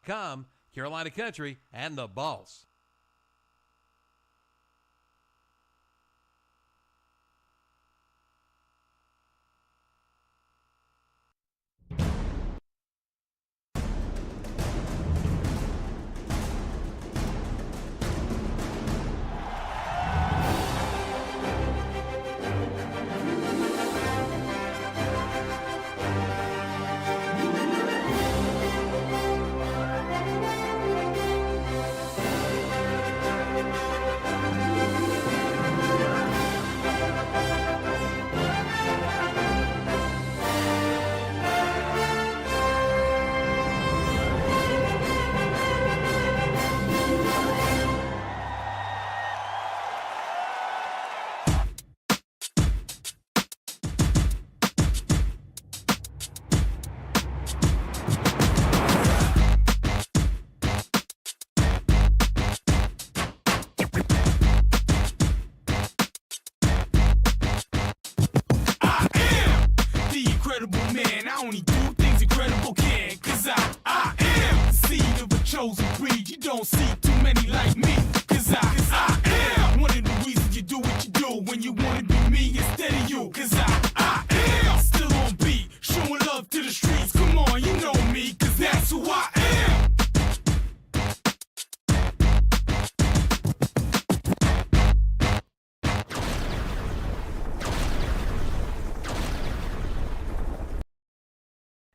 Com, Carolina Country, and the Boss.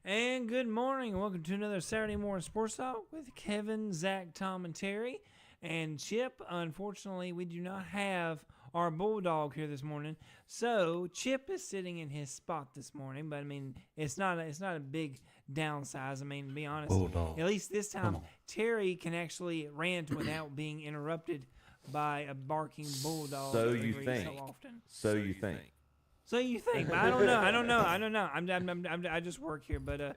And good morning, and welcome to another Saturday Morning Sports Talk with Kevin, Zach, Tom, and Terry. And Chip, unfortunately, we do not have our Bulldog here this morning. So Chip is sitting in his spot this morning, but I mean, it's not a big downsize. I mean, to be honest, Bulldog. At least this time, Terry can actually rant without being interrupted by a barking bulldog. So you think? So often. So you think? So you think, but I don't know. I just work here, but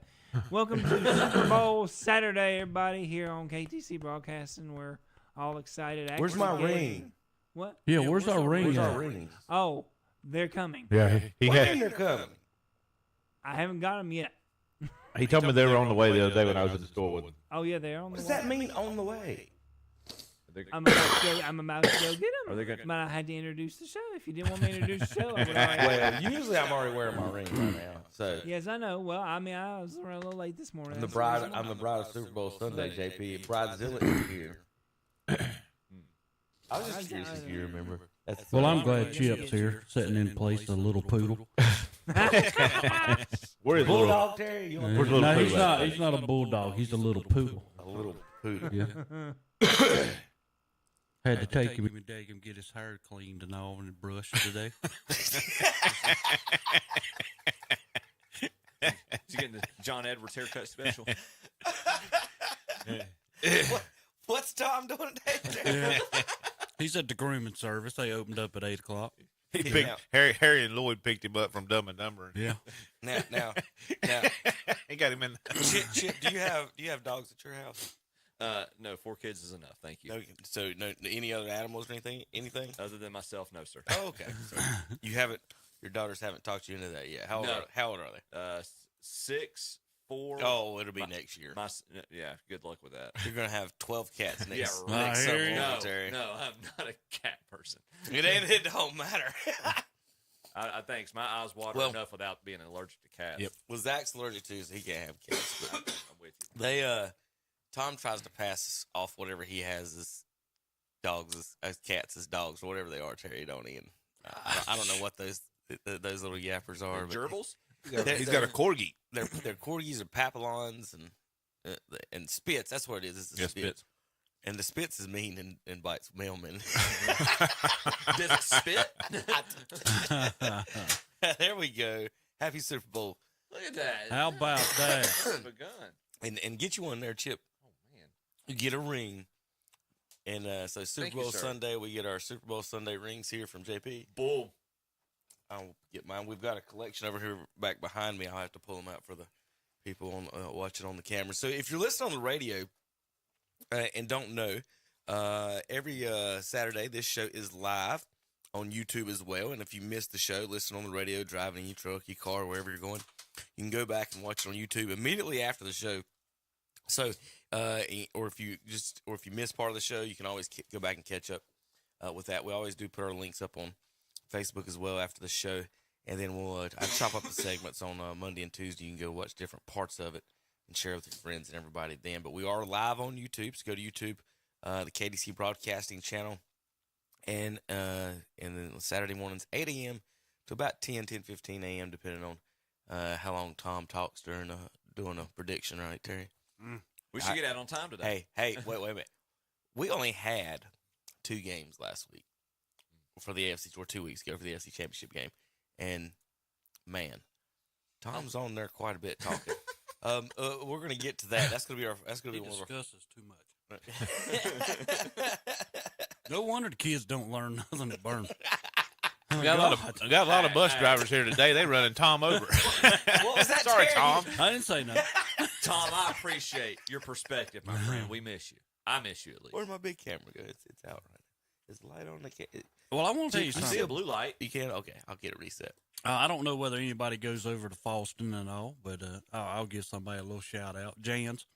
welcome to Super Bowl Saturday, everybody, here on KTC Broadcasting. We're all excited. Where's my ring? What? Yeah, where's our ring? Where's our rings? Oh, they're coming. Yeah, he When had. they're coming? I haven't got them yet. He told me they were on the way the other day when I was at the store with him. Oh yeah, they're on What the does way. that mean on the way? I'm about to go get Are them. they gonna- But I had to introduce the show. If you didn't want me to introduce the show, I would have. Well, usually I'm already wearing my ring right now. So Yes, I know. Well, I mean, I was running a little late this morning. I'm the That's bride. reason. I'm the bride of Super Bowl Sunday, JP. Bridezilla is here. I was just curious if you remember. That's Well, I'm glad Chip's here, sitting in place of little poodle. Where is Bulldog Terry? You want No, little he's poodle? not. He's not a bulldog. He's a little poodle. A little poodle. Yeah. Had to take him and dig him, get his hair cleaned and all, and brushed today. He's getting the John Edwards haircut special. What's Tom doing today? He's at the grooming service. They opened up at 8:00. He picked, Harry and Lloyd picked him up from Dumb and Dumber. Yeah. Now, He got him in. Chip, do you have dogs at your house? No, 4 kids is enough. Thank you. No, so no any other animals or anything? Anything? Other than myself, no, sir. Oh, okay. So you haven't. Your daughters haven't talked you into that yet. How old are they? 6, 4. Oh, it'll be next year. Yeah, good luck with that. You're gonna have 12 cats next, Yeah, right. next I hear summer. you. No, Terry. no, I'm not a cat person. It don't matter. I thanks. My eyes water Well- enough without being allergic to cats. Yep. Well, Zach's allergic to, so he can't have cats. But I'm with you. they, Tom tries to pass off whatever he has as dogs, as cats, as dogs, or whatever they are. Terry, don't even. I don't know what those little yappers are. The but gerbils? He's got a corgi. They're corgis or papillons and spits. That's what it is. It's the Yeah, spits. Spitz. And the spits is mean and bites mailmen. Does it spit? There we go. Happy Super Bowl. Look at that. How about that? Begun. And get you one there, Chip. Oh, man. You get a ring. And so Super Thank you, Bowl sir. Sunday, we get our Super Bowl Sunday rings here from JP. Boom. I'll get mine. We've got a collection over here back behind me. I'll have to pull them out for the people on watching on the camera. So if you're listening on the radio and don't know, every Saturday this show is live on YouTube as well. And if you missed the show, listen on the radio, driving in your truck, your car, wherever you're going, you can go back and watch it on YouTube immediately after the show. So, or if you miss part of the show, you can always go back and catch up with that. We always do put our links up on Facebook as well after the show, and then we'll I chop up the segments on Monday and Tuesday. You can go watch different parts of it and share with your friends and everybody then. But we are live on YouTube, so go to YouTube, the KDC Broadcasting channel, and then Saturday mornings 8 a.m. to about 10:15 a.m. depending on how long Tom talks during doing a prediction, right, Terry? We should get out on time today. Hey, wait a minute. We only had 2 games last week for the AFC, or 2 weeks ago for the AFC Championship game, and man, Tom's on there quite a bit talking. We're gonna get to that. That's gonna be one of our. Discusses too much. No wonder the kids don't learn nothing at Burns. We got a lot of bus drivers here today. They running Tom over. What was that? Sorry, Terry? Tom. I didn't say nothing. Tom, I appreciate your perspective, my friend. We miss you. I miss you at least. Where'd my big camera go? It's out right now. Is the light on? Well, I want to tell you You see something. a blue light? You can? Okay, I'll get it reset. I don't know whether anybody goes over to Falston and all, but I'll give somebody a little shout out. Jan's,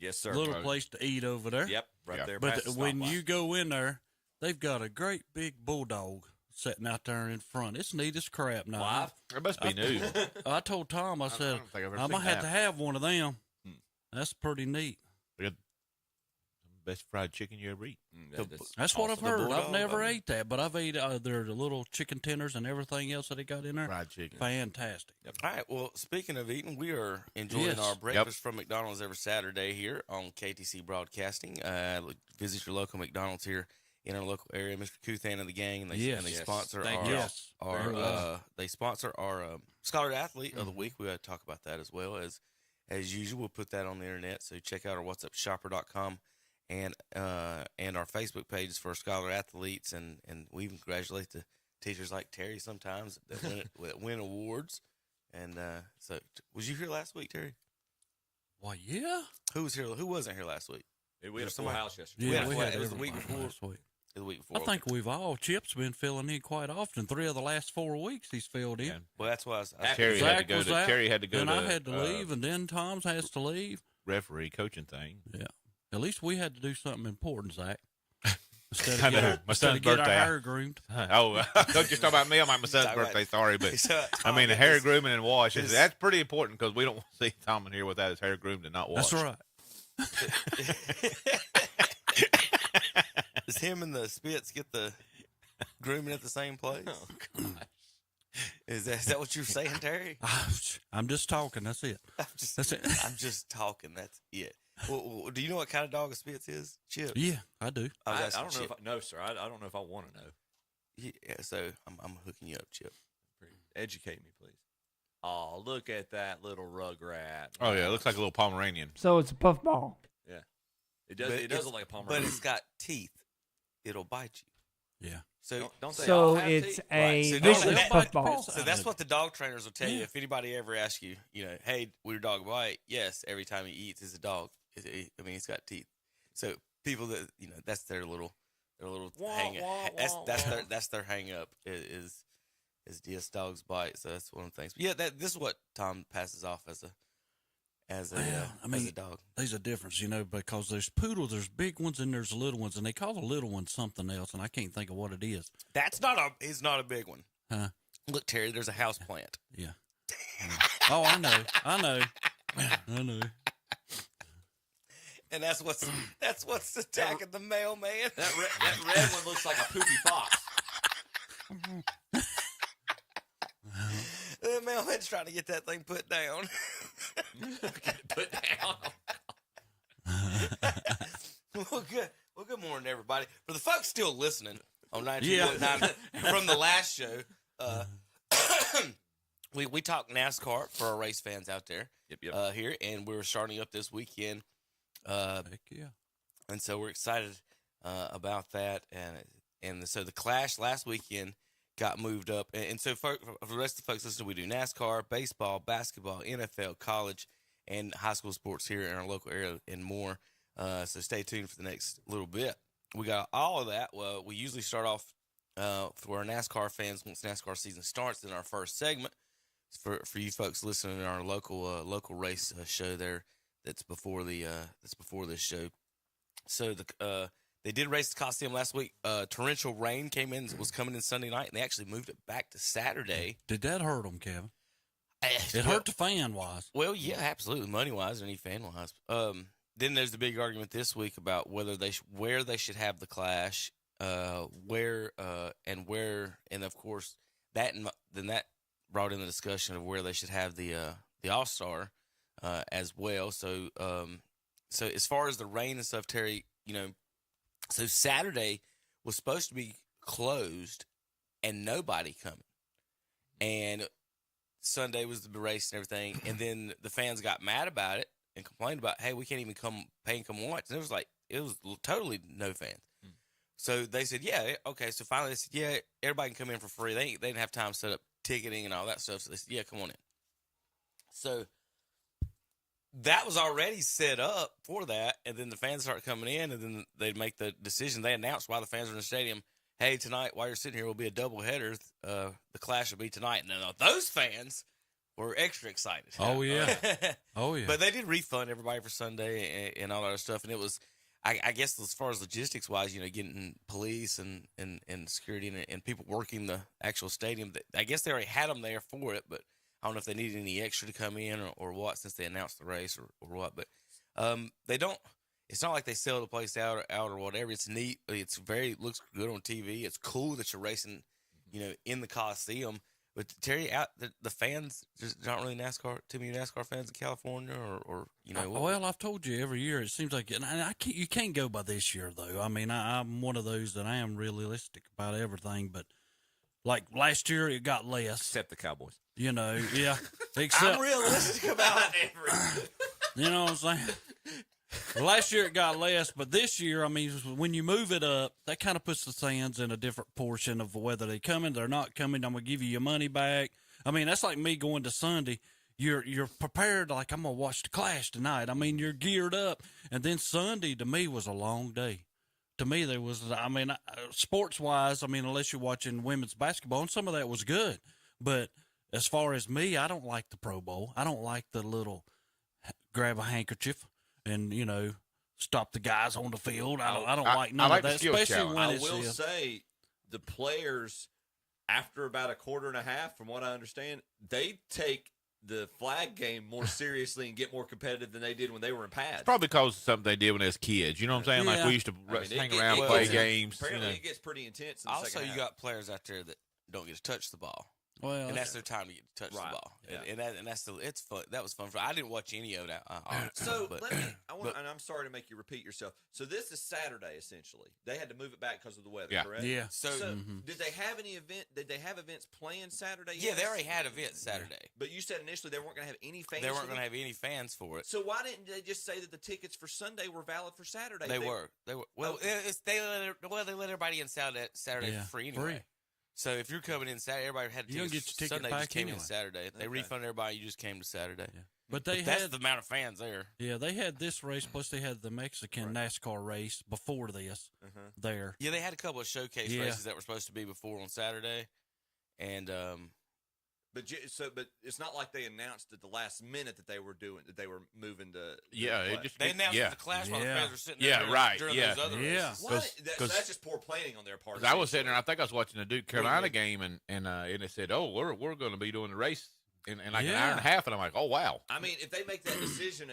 Yes, sir. little place to eat over there. Yep, right there. But past the when stoplight. you go in there, they've got a great big bulldog sitting out there in front. It's neat as crap now. Live? It must be new. I told Tom, I said, don't think I've ever I'm seen going to have that. to have one of them. Hmm. That's pretty neat. They got the best fried chicken you ever eat. That's what I've awesome. The heard. I've bulldog, never ate that, but I've ate their little chicken tenders and everything else that they got in there. Fried chicken. Fantastic. All right. Well, speaking of eating, we are enjoying Yes. our breakfast from McDonald's every Saturday here on KTC Broadcasting. Visit your local McDonald's here in our local area. Mr. Kuthan and the gang, and they Yes. and they Yes. sponsor Thank our you. Yes. Very well. they sponsor our Scholar Athlete of the Week. We got to talk about that as well as usual. We'll put that on the internet, so check out our whatsupshopper.com and our Facebook pages for Scholar Athletes, and we even congratulate the teachers like Terry sometimes that win awards. And so, was you here last week, Terry? Well, yeah. Who was here? Who wasn't here last week? We had a full somebody- house yesterday. We Yeah, had a we flat- had it was the week everybody before. last week. The week I before. think we've all, Chip's been filling in quite often. 3 of the last 4 weeks he's filled in. Yeah. Well, that's why I was Terry Zach had to go was to. out, Terry had to go Then to. I had to leave, and then Tom's has to leave. Referee coaching thing. Yeah. At least we had to do something important, Zach. Instead I of know. get, My instead son's of get our birthday. hair groomed. Oh, don't just talk about me. I'm my son's Talk about- birthday. Sorry, but So, I mean, the Tom, hair this- grooming and wash. this- That's pretty important because we don't want to see Tom in here without his hair groomed and not washed. That's right. Does him and the Spitz get the grooming at the same place? Oh, God. Is that what you're saying, Terry? I'm just talking. That's it. That's it. I'm just talking. That's it. Well, do you know what kind of dog a Spitz is? Chip. Yeah, I do. was I asking don't know. Chip. No, sir. I don't know if I want to know. Yeah, so I'm hooking you up, Chip. Educate me, please. Oh, look at that little rugrat. Oh yeah, it looks like a little Pomeranian. So it's a puffball. Yeah. It does. But It does it's- look like a But Pomeranian. it's got teeth. It'll bite you. Yeah. So Don't they So all have it's teeth? a So vicious don't- puffball. So that's what the dog trainers will tell you. Yeah. If anybody ever asks you, hey, will your dog bite? Yes, every time he eats is a dog. I mean, he's got teeth. So people that that's their little Wah, hang wah, up. wah, wah. That's their hang up is DS dogs bite. So that's one of the things. But yeah, this is what Tom passes off as a Well, I as mean, a dog. There's a difference, because there's poodles, there's big ones, and there's little ones, and they call the little ones something else, and I can't think of what it is. It's not a big one. Huh? Look, Terry, there's a house plant. Yeah. Oh, I know. I know. And that's what's attacking the mailman. That red one looks like a poopy fox. The mailman's trying to get that thing put down. Put down. Well, good morning, everybody. For the folks still listening on 92.9 Yeah. from the last show, we talked NASCAR for our race fans out there Yep. here, and we're starting up this weekend. Heck yeah. And so we're excited about that. And so the Clash last weekend got moved up. And so for the rest of the folks listening, we do NASCAR, baseball, basketball, NFL, college, and high school sports here in our local area and more. So stay tuned for the next little bit. We got all of that. Well, we usually start off for our NASCAR fans once NASCAR season starts in our first segment. For you folks listening to our local race show there that's before this show. So they did race the Coliseum last week. Torrential rain was coming in Sunday night, and they actually moved it back to Saturday. Did that hurt them, Kevin? It Well, hurt the fan wise. Well, yeah, absolutely, money wise or any fan wise. Then there's the big argument this week about whether where they should have the Clash, where, and of course that brought in the discussion of where they should have the All-Star as well. So as far as the rain and stuff, Terry, so Saturday was supposed to be closed and nobody coming, and Sunday was the race and everything, and then the fans got mad about it and complained about, hey, we can't even pay and come watch. And it was totally no fans. So they said, yeah, okay. So finally they said, yeah, everybody can come in for free. They didn't have time to set up ticketing and all that stuff. So they said, yeah, come on in. So that was already set up for that. And then the fans start coming in, and then they'd make the decision. They announced while the fans were in the stadium, hey, tonight, while you're sitting here, will be a doubleheader. The Clash will be tonight. And then those fans were extra excited. Oh, yeah. Oh, yeah. But they did refund everybody for Sunday and all that other stuff. And it was, I guess, as far as logistics-wise, getting police and security and people working the actual stadium, I guess they already had them there for it, but I don't know if they needed any extra to come in or what, since they announced the race or what. But they don't. It's not like they sell the place out or whatever. It's neat. Looks good on TV. It's cool that you're racing, in the Coliseum. But Terry, the fans just not really too many NASCAR fans in California, or. Well, I've told you every year. It seems like, and you can't go by this year though. I mean, I'm one of those that I am realistic about everything. But like last year, it got less. Except the Cowboys. Yeah. I'm realistic about everything. You know what I'm saying? Last year it got less, but this year, I mean, when you move it up, that kind of puts the fans in a different portion of whether they're coming, they're not coming. I'm gonna give you your money back. I mean, that's like me going to Sunday. You're prepared, like I'm gonna watch the Clash tonight. I mean, you're geared up, and then Sunday to me was a long day. To me, there was, sports wise, I mean, unless you're watching women's basketball, and some of that was good, but as far as me, I don't like the Pro Bowl. I don't like the little grab a handkerchief and stop the guys on the field. I don't like none like of the that, skill especially challenge. when I it's will say the players, after about a quarter and a half, from what I understand, they take the flag game more seriously and get more competitive than they did when they were in pads. Probably because of something they did when they was kids. You know what I'm saying? Like we used to hang around, play games. Apparently, it gets pretty intense. In the Also, second you half. got players out there that don't get to touch the ball. Well, and that's their time to get to touch the ball. Yeah. And that's it's fun. That was fun. I didn't watch any of that. So and I'm sorry to make you repeat yourself. So this is Saturday essentially. They had to move it back because of the weather, correct? Yeah. So did they have any event? Did they have events planned Saturday? Yeah, they already had events Saturday. But you said initially they weren't going to have any fans. They weren't going to have any fans for it. So why didn't they just say that the tickets for Sunday were valid for Saturday? They were. Well, they let everybody in Saturday for free anyway. So if you're coming in Saturday, everybody had to get your ticket Sunday. back Just came anyway. in Saturday. They refunded everybody. You just came to Saturday. Yeah. But that's the amount of fans there. Yeah, they had this race, plus they had the Mexican NASCAR race before this there. Yeah, they had a couple of showcase races that were supposed to be before on Saturday, and But it's not like they announced at the last minute that they were moving to. They announced the Clash while the fans were sitting there. During those other races. So that's just poor planning on their part. I was sitting there. I think I was watching the Duke Carolina game, and it said, "Oh, we're going to be doing the race in like an hour and a half," and I'm like, "Oh wow." I mean, if they make that decision,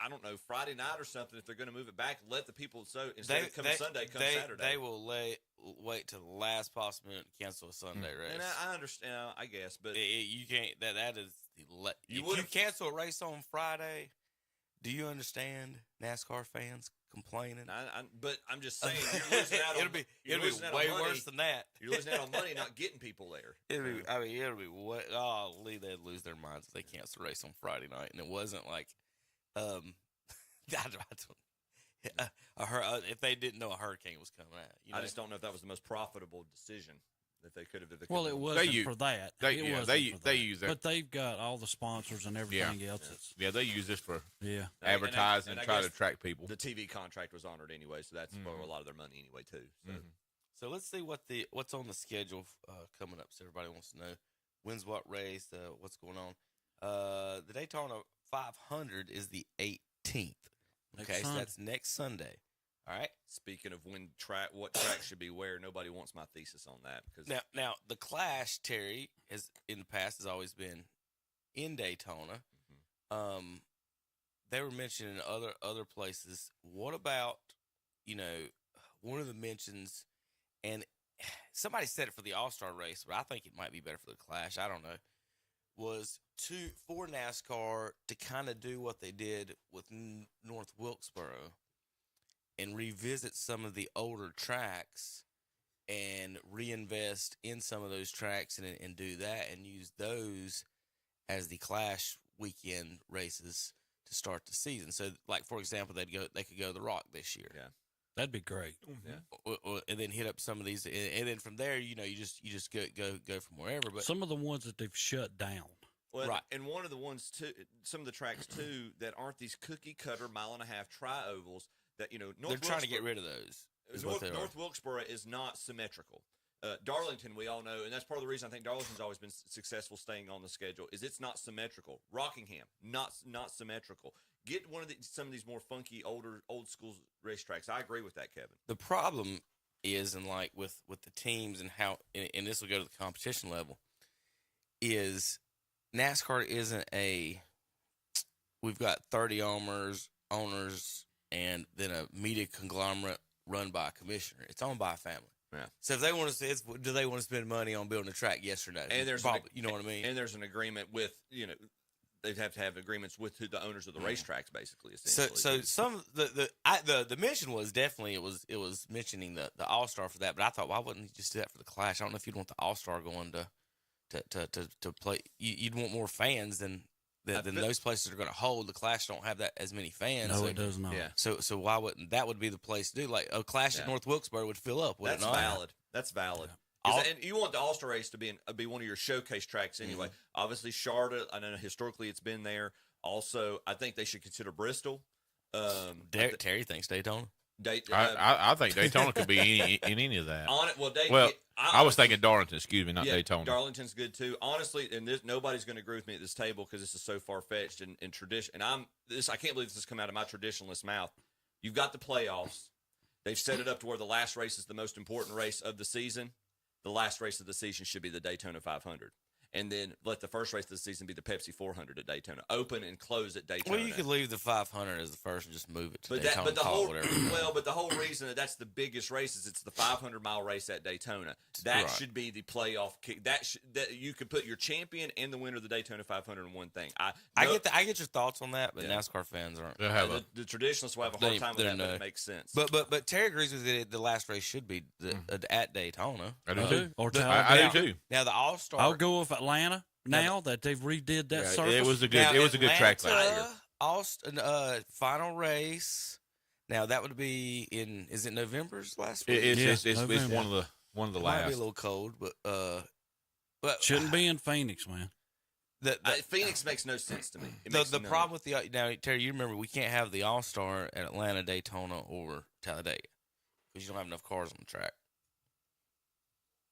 I don't know, Friday night or something, if they're going to move it back, let the people instead of coming Sunday, come Saturday. They will wait till the last possible minute to cancel a Sunday race. And I understand, I guess, but you can't. That is if you cancel a race on Friday. Do you understand NASCAR fans complaining? But I'm just saying, you're losing out on it'll be way worse than that. You're losing out on money, not getting people there. It'll be way. They'd lose their minds if they cancel a race on Friday night, and it wasn't like. If they didn't know a hurricane was coming out, I just don't know if that was the most profitable decision that they could have. Well, it wasn't for that. They use that, but they've got all the sponsors and everything else. They use this for advertising and try to attract people. The TV contract was honored anyway, so that's for a lot of their money anyway too. So let's see what's on the schedule coming up. So everybody wants to know when's what race, what's going on. The Daytona 500 is the 18th. Next Okay, so Sunday. that's next Sunday. All right. Speaking of what track should be where, nobody wants my thesis on that because Now the Clash, Terry, has in the past has always been in Daytona. They were mentioned in other places. What about, one of the mentions, and somebody said it for the All-Star race, but I think it might be better for the Clash. I don't know. Was for NASCAR to kind of do what they did with North Wilkesboro and revisit some of the older tracks and reinvest in some of those tracks and do that and use those as the Clash weekend races to start the season. So, like, for example, they could go to the Rock this year. Yeah. That'd be great. And then hit up some of these, and then from there, you just go from wherever. But Some of the ones that they've shut down. Well, right. And one of the ones too, some of the tracks too that aren't these cookie cutter mile-and-a-half tri-ovals that they're trying to get rid of those. North Wilkesboro is not symmetrical. Darlington, we all know, and that's part of the reason I think Darlington's always been successful staying on the schedule. Is it's not symmetrical. Rockingham, not symmetrical. Get some of these more funky old school racetracks. I agree with that, Kevin. The problem is, and like with the teams and how, and this will go to the competition level, is NASCAR isn't we've got 30 owners, and then a media conglomerate run by a commissioner. It's owned by a family. Yeah. So if they want to, do they want to spend money on building a track? Yes or no? And there's probably, you know what I mean. And there's an agreement with they'd have to have agreements with the owners of the racetracks, basically. Essentially. So some the mention was definitely it was mentioning the All-Star for that, but I thought, why wouldn't you just do that for the Clash? I don't know if you'd want the All-Star going to play. You'd want more fans than those places are going to hold. The Clash don't have that as many fans. No, so, it does not. Yeah. So why wouldn't that would be the place to do? Like a Clash at North Wilkesboro would fill up. Would That's it not? valid. That's valid. And you want the All-Star race to be one of your showcase tracks anyway. Obviously, Charlotte, I know historically it's been there. Also, I think they should consider Bristol. Terry thinks Daytona. I think Daytona could be in any of that. On it, I was thinking Darlington, excuse me, not Daytona. Darlington's good too. Honestly, and nobody's going to agree with me at this table because this is so far fetched and tradition. And I can't believe this has come out of my traditionalist mouth. You've got the playoffs. They've set it up to where the last race is the most important race of the season. The last race of the season should be the Daytona 500. And then let the first race of the season be the Pepsi 400 at Daytona. Open and close at Daytona. Well, you could leave the 500 as the first and just move it to Daytona. But the whole reason that's the biggest race is it's the 500-mile race at Daytona. That should be the playoff kick. That you could put your champion and the winner of the Daytona 500 in one thing. I get your thoughts on that, but NASCAR fans aren't. The traditionalists will have a hard time with that, but it makes sense. But Terry agrees with it. The last race should be at Daytona. I do too. I do too. Now the All-Star. I'll go with Atlanta now that they've redid that surface. It was a good track last year. Austin, final race. Now that would be is it November's last week? It's one of the it last. Might be a little cold, but shouldn't be in Phoenix, man. Phoenix makes no sense to me. The problem with now, Terry, you remember we can't have the All-Star at Atlanta, Daytona, or Talladega because you don't have enough cars on the track.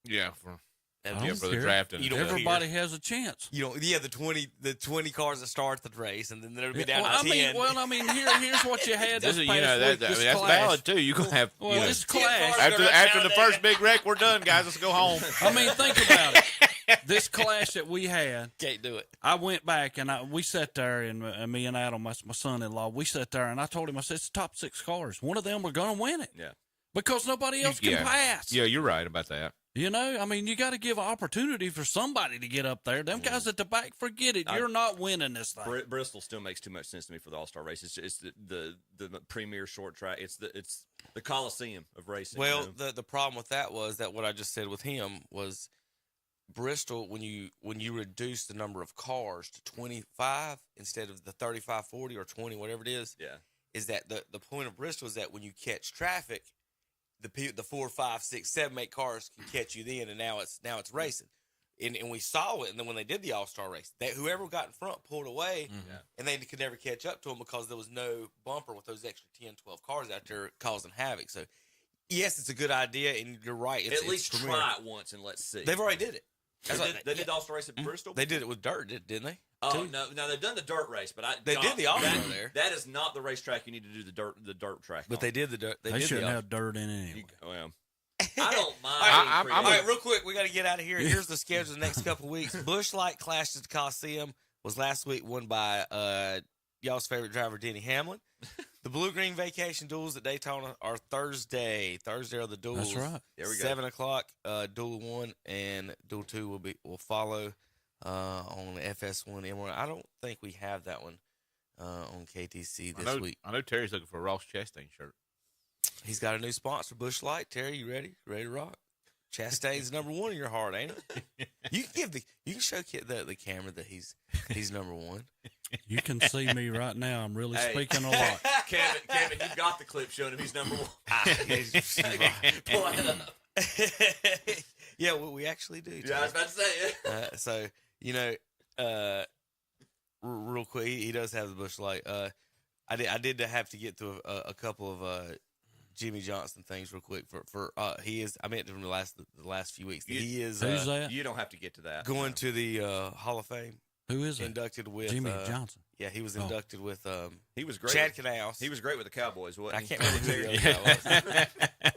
Yeah, for for the draft. Everybody has a chance. The 20 cars that start the race, and then there'll be down to 10. Here's what you had. This this is, past week, that's Clash. valid too. You gonna have this Clash. after the first big wreck, we're done, guys. Let's go home. I mean, think about it. This Clash that we had, can't do it. I went back and we sat there, and me and Adam, my son-in-law, we sat there, and I told him, I said, it's the top 6 cars. One of them are going to win it. Yeah. Because nobody else can pass. Yeah, you're right about that. You got to give an opportunity for somebody to get up there. Them guys at the back, forget it. You're not winning this thing. Bristol still makes too much sense to me for the All-Star race. It's the premier short track. It's the Coliseum of racing. Well, the problem with that was that what I just said with him was Bristol, when you reduce the number of cars to 25 instead of the 35, 40, or 20, whatever it is, is that the point of Bristol is that when you catch traffic, the 4, 5, 6, 7, 8 cars can catch you then, and now it's racing, and we saw it. And then when they did the All-Star race, whoever got in front pulled away, and they could never catch up to them because there was no bumper with those extra 10, 12 cars out there causing havoc. So, yes, it's a good idea, and you're right. At least try it once and let's see. They've already did it. They did the All-Star race at Bristol. They did it with dirt, didn't they? Oh no, they've done the dirt race, but They did the All-Star there. That is not the racetrack you need to do the dirt track. But on. they did the dirt. They did shouldn't the have dirt in it anyway. Well, I don't mind. All right, real quick, we got to get out of here. Here's the schedule the next couple of weeks. Busch Light Clash at the Coliseum was last week, won by y'all's favorite driver, Denny Hamlin. The Blue Green Vacation Duels at Daytona are Thursday. Thursday are the duels. That's right. There we go. 7 o'clock. Duel 1 and Duel 2 will follow on FS1 M1. I don't think we have that one on KTC this week. I know Terry's looking for a Ross Chastain shirt. He's got a new sponsor, Busch Light. Terry, you ready? Ready to rock? Chastain's number 1 in your heart, ain't it? You can show the camera that he's number 1. You can see me right now. I'm really speaking a lot. Kevin, you got the clip showing him he's number 1. Pull it up. Yeah, well, we actually do. Yeah, I was about to say it. So real quick, he does have the Busch Light. I did have to get through a couple of Jimmy Johnson things real quick for he is. I meant from the last few weeks. He is. Who's that? You don't have to get to that. Going to the Hall of Fame. Who is it? Inducted with Jimmy Johnson. Yeah, he was inducted with. He was great. Chad Knaus. He was great with the Cowboys. Wasn't I he? can't remember who the other guy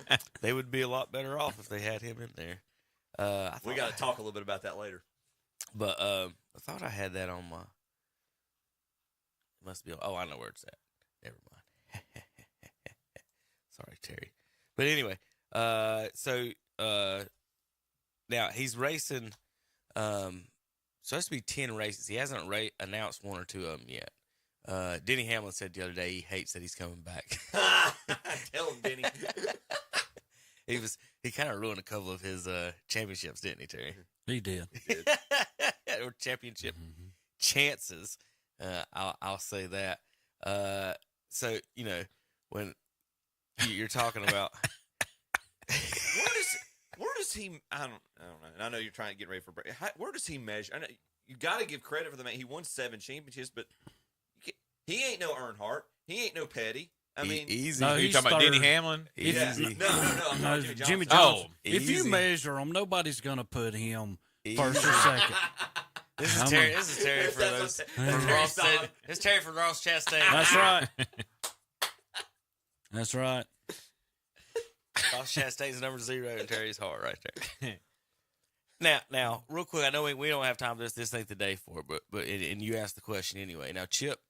was. They would be a lot better off if they had him in there. We got to talk a little bit about that later. But I thought I had that on my. It must be. Oh, I know where it's at. Never mind. Sorry, Terry. But anyway, so now he's racing. Supposed to be 10 races. He hasn't announced 1 or 2 of them yet. Denny Hamlin said the other day he hates that he's coming back. Tell him, Denny. He kind of ruined a couple of his championships, didn't he, Terry? He did. Or championship chances. I'll say that. So when you're talking about where does he? I don't know. And I know you're trying to get ready for break. Where does he measure? I know you got to give credit for the man. He won 7 championships, but he ain't no Earnhardt. He ain't no Petty. I mean, easy. No, Are you he's talking about third. Denny Hamlin? yeah. Easy. No. I'm No, talking Jimmy Johnson. Johnson. If you easy. measure him, nobody's going to put him first Easy. or second. This is I'm Terry. a- This is Terry for those. That's Ross Terry's said, it's Terry for Ross Chastain. That's right. That's right. Ross Chastain's number 0 in Terry's heart right there. Now, real quick, I know we don't have time for this. This ain't the day for it, but and you asked the question anyway. Now, Chip,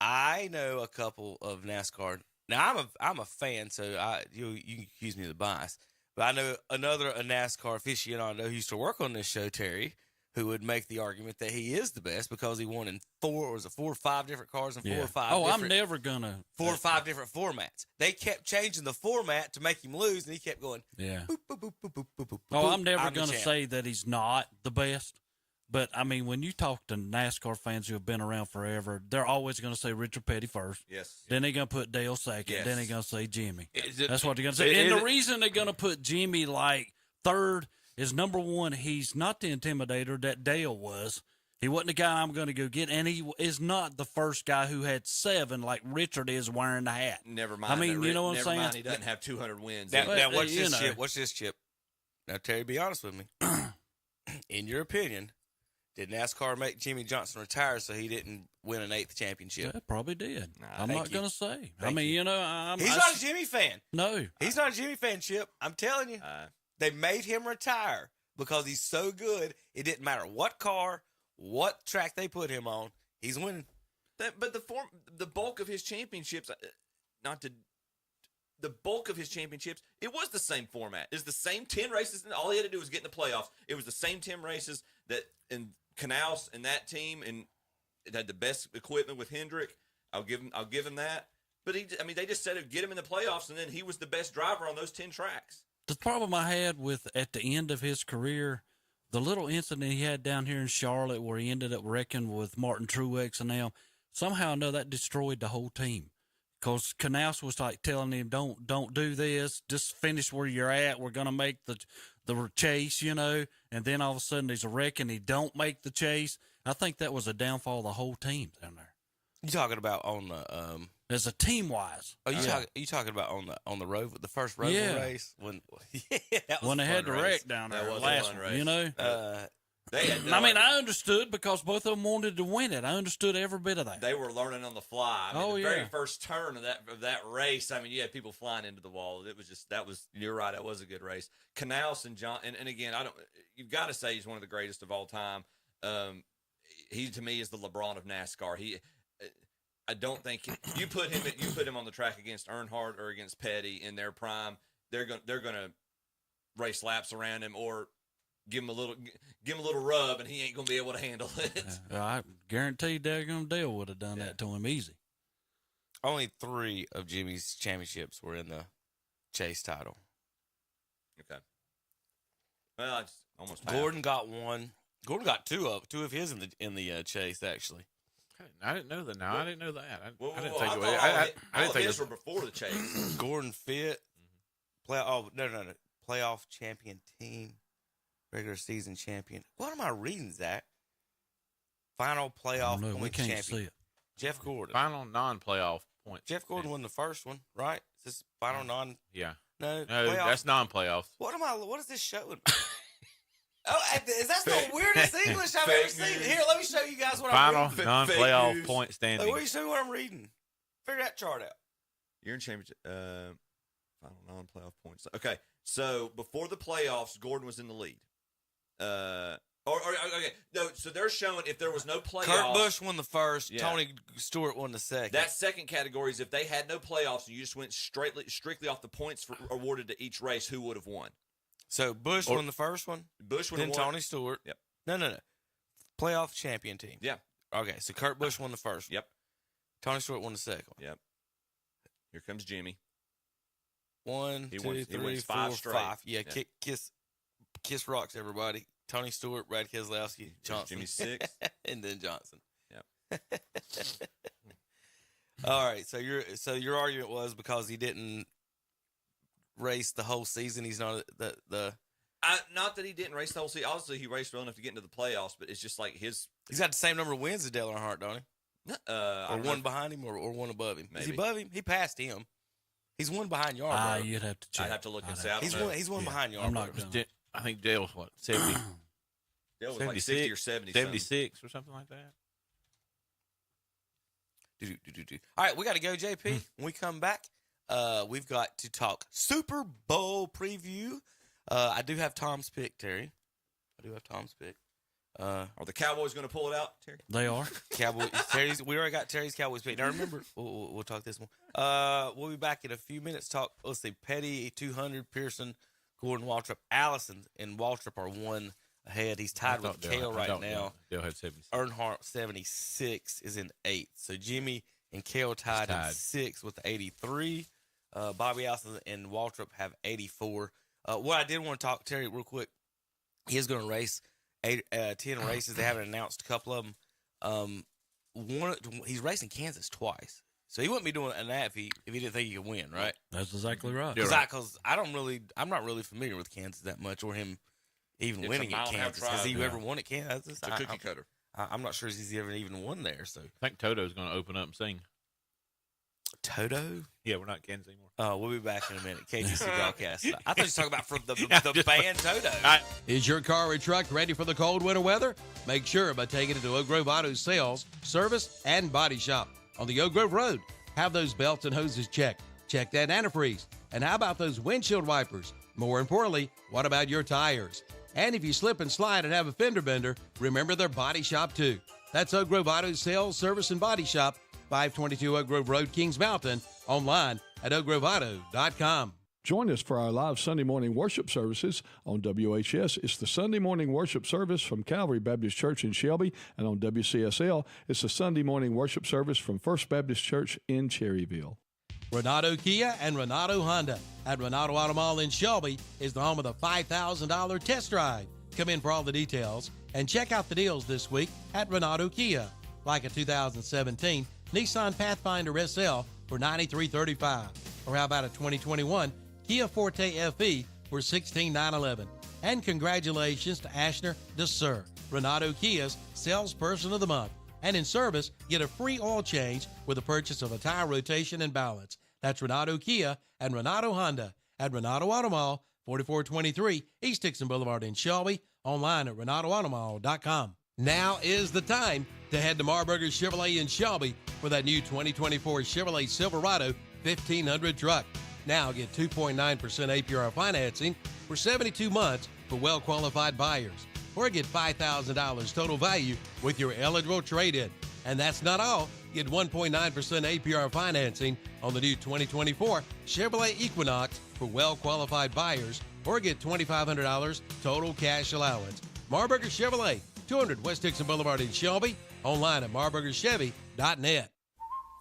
I know a couple of NASCAR. Now, I'm a fan, so you can accuse me of the bias, but I know a NASCAR aficionado I know who used to work on this show, Terry, who would make the argument that he is the best because he won in 4 or 5 different cars and 4 or 5. Oh, I'm different, never going to. 4 or 5 different formats. They kept changing the format to make him lose, and he kept going. Yeah. Boop, boop, boop, boop, boop, boop, boop, Oh, boop. I'm never the going to champ. say that he's not the best. But, I mean, when you talk to NASCAR fans who have been around forever, they're always going to say Richard Petty first. Yes. Then they're going to put Dale second. Yes. Then they're going to say Jimmy. Is it- That's what they're going to say. And the reason they're going to put Jimmy like third is, number one, he's not the intimidator that Dale was. He wasn't the guy I'm going to go get, and he is not the first guy who had 7 like Richard is wearing the hat. Never mind. I mean, you know what I'm never saying? Mind he doesn't have 200 wins. Now, But, watch you this, know. Chip. Watch this, Chip. Now, Terry, be honest with me. In your opinion, did NASCAR make Jimmy Johnson retire so he didn't win an 8th championship? Yeah, probably did. I'm thank not you. going to say. I Thank mean, you. you know, He's not a Jimmy fan. No. He's not a Jimmy fan, Chip. I'm telling you. They made him retire because he's so good. It didn't matter what car, what track they put him on. He's winning. But the bulk of his championships, the bulk of his championships, it was the same format. It's the same 10 races, and all he had to do was get in the playoffs. It was the same 10 races that in Knaus and that team, and it had the best equipment with Hendrick. I'll give him that. But they just said get him in the playoffs, and then he was the best driver on those 10 tracks. The problem I had with at the end of his career, the little incident he had down here in Charlotte where he ended up wrecking with Martin Truex and them, somehow I know that destroyed the whole team. Because Knaus was like telling him, don't do this, just finish where you're at. We're gonna make the chase, you know. And then all of a sudden there's a wreck and he don't make the chase. I think that was a downfall of the whole team down there. You talking about on the As a team wise. Oh, you talking about on the road with the first road Yeah. race when that was When they a had fun the race. wreck down there That was a last fun one, race. you know. They had no I mean, idea. I understood because both of them wanted to win it. I understood every bit of that. They were learning on the fly. I mean, the very yeah. first turn of that race, I mean, you had people flying into the wall. It was just you're right, it was a good race. Canals and John, and again, you've got to say he's one of the greatest of all time. He to me is the LeBron of NASCAR. I don't think you put him on the track against Earnhardt or against Petty in their prime. They're gonna race laps around him or give him a little rub, and he ain't gonna be able to handle it. I guarantee Daggum Dale would have done that to him easy. Only 3 of Jimmy's championships were in the Chase title. Okay. Well, it's almost Gordon got 1. Gordon got 2 of his in the Chase actually. I didn't know that. No, I didn't know that. I didn't I think thought away. all I didn't of think his it were before the Chase. Gordon Fitt. No. Playoff champion team. Regular season champion. What am I reading, Zach? Final playoff No, we points can't champion. see it. Jeff Gordon. final non-playoff point. Jeff Gordon won the first one, right? Is this final non? Yeah. No, No, playoff. that's non-playoff. What is this showing? Is that the weirdest English I've ever seen? Here, let me show you guys what Final I'm reading. non-playoff news. point Like, standing. what do you show me what I'm reading? Figure that chart out. You're in championship. Final non-playoff points. Okay, so before the playoffs, Gordon was in the lead. Okay, no. So they're showing if there was no playoffs. Kurt Busch won the first. Yeah. Tony Stewart won the second. That second category is if they had no playoffs and you just went strictly off the points awarded to each race, who would have won? So Busch won the first one. Busch would Then have won. Tony Stewart. Yep. No. Playoff champion team. Yeah. Okay, so Kurt Busch won the first one. Yep. Tony Stewart won the second one. Yep. Here comes Jimmy. 1, He 2, wins 3, 5 4, straight. 5. Yeah, Yeah. kiss rocks, everybody. Tony Stewart, Brad Keselowski, Johnson. Jimmy 6. And then Johnson. Yep. All right, so your argument was because he didn't race the whole season. He's not the Not that he didn't race the whole season. Obviously, he raced well enough to get into the playoffs, but it's just like his. He's got the same number of wins as Dale Earnhardt, don't he? I Or don't one know. behind him, or one above him. Is he Maybe. above him? He passed him. He's one behind Yarborough. You'd have to check. I'd have to look and I'd say. have I don't he's know. one. He's one behind I'm Yarborough. not done. I think Dale's what 70, Dale was like 60 or 70. 76 or something like that. All right, we got to go, JP. When we come back, we've got to talk Super Bowl preview. I do have Tom's pick, Terry. I do have Tom's pick. Are the Cowboys going to pull it out, Terry? They are. Cowboys. We already got Terry's Cowboys pick. Now remember, we'll talk this one. We'll be back in a few minutes. Talk. Let's see. Petty 200, Pearson, Gordon, Waltrip, Allison, and Waltrip are 1 ahead. He's tied with Kale right now. Dale had 76. Earnhardt 76 is in 8th. So Jimmy and Kale tied in 6th with 83. Bobby Allison and Waltrip have 84. What I did want to talk, Terry, real quick. He's going to race 10 races. They haven't announced a couple of them. He's racing Kansas twice. So he wouldn't be doing that if he didn't think he could win, right? That's exactly right. Because I'm not really familiar with Kansas that much, or him even winning at Kansas. Has he ever won at Kansas? It's a cookie cutter. I'm not sure he's ever even won there. So I think Toto's going to open up and sing. Toto? Yeah, we're not in Kansas anymore. We'll be back in a minute. KGC broadcast. I thought you were talking about from the band Toto. Is your car or truck ready for the cold winter weather? Make sure by taking it to Oak Grove Auto Sales, Service, and Body Shop on the Oak Grove Road. Have those belts and hoses checked. Check that antifreeze. And how about those windshield wipers? More importantly, what about your tires? And if you slip and slide and have a fender bender, remember their Body Shop too. That's Oak Grove Auto Sales, Service, and Body Shop, 522 Oak Grove Road, Kings Mountain. Online at oakgroveauto.com. Join us for our live Sunday morning worship services on WHS. It's the Sunday morning worship service from Calvary Baptist Church in Shelby, and on WCSL, it's the Sunday morning worship service from First Baptist Church in Cherryville. Renato Kia and Renato Honda at Renato Auto Mall in Shelby is the home of the $5,000 test drive. Come in for all the details and check out the deals this week at Renato Kia, like a 2017 Nissan Pathfinder SL for $93.35, or how about a 2021 Kia Forte FE for $16,911. And congratulations to Ashner DeSir, Renato Kia's Salesperson of the Month. And in service, get a free oil change with the purchase of a tire rotation and balance. That's Renato Kia and Renato Honda at Renato Auto Mall, 4423 East Dixon Boulevard in Shelby. Online at RenatoAutomall.com. Now is the time to head to Marburger Chevrolet in Shelby for that new 2024 Chevrolet Silverado 1500 truck. Now get 2.9% APR financing for 72 months for well-qualified buyers. Or get $5,000 total value with your eligible trade-in. And that's not all. Get 1.9% APR financing on the new 2024 Chevrolet Equinox for well-qualified buyers. Or get $2,500 total cash allowance. Marburger Chevrolet, 200 West Dixon Boulevard in Shelby. Online at marburgerchevy.net.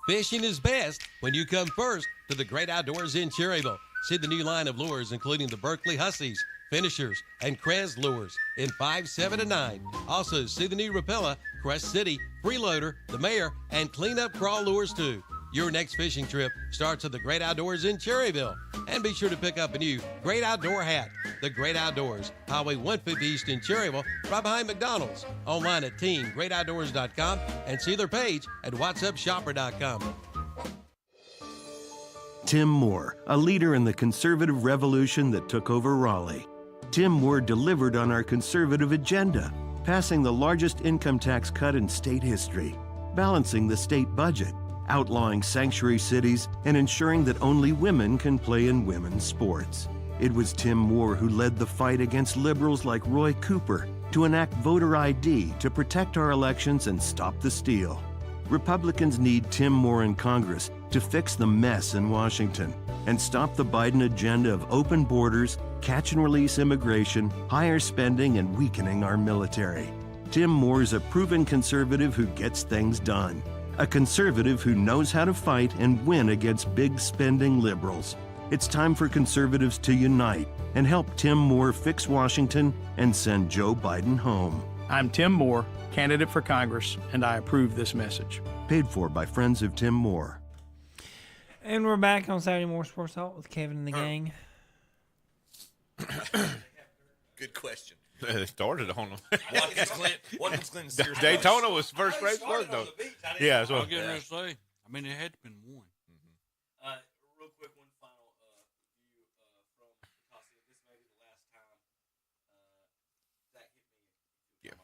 Fishing is best when you come first to the Great Outdoors in Cherryville. See the new line of lures, including the Berkeley Hussies, Finishers, and Krez lures in 5, 7, and 9. Also, see the new Rapella, Crest City, Freeloader, the Mayor, and Cleanup Crawl lures, too. Your next fishing trip starts at the Great Outdoors in Cherryville. And be sure to pick up a new Great Outdoor hat. The Great Outdoors, Highway 150 East in Cherryville, right behind McDonald's. Online at teamgreatoutdoors.com and see their page at whatsupshopper.com. Tim Moore, a leader in the conservative revolution that took over Raleigh. Tim Moore delivered on our conservative agenda, passing the largest income tax cut in state history, balancing the state budget, outlawing sanctuary cities, and ensuring that only women can play in women's sports. It was Tim Moore who led the fight against liberals like Roy Cooper to enact voter ID to protect our elections and stop the steal. Republicans need Tim Moore in Congress to fix the mess in Washington and stop the Biden agenda of open borders, catch-and-release immigration, higher spending, and weakening our military. Tim Moore is a proven conservative who gets things done. A conservative who knows how to fight and win against big spending liberals. It's time for conservatives to unite and help Tim Moore fix Washington and send Joe Biden home. I'm Tim Moore, candidate for Congress, and I approve this message. Paid for by friends of Tim Moore. And we're back on Saturday Morning Sports Talk with Kevin and the gang. Good question. They started on them. Watkins Glen, Daytona was first race was though. Yeah, that's I what was getting ready to say. I mean, it had to been one. Real quick, one final view from Picasso. This may be the last time Zach hit me.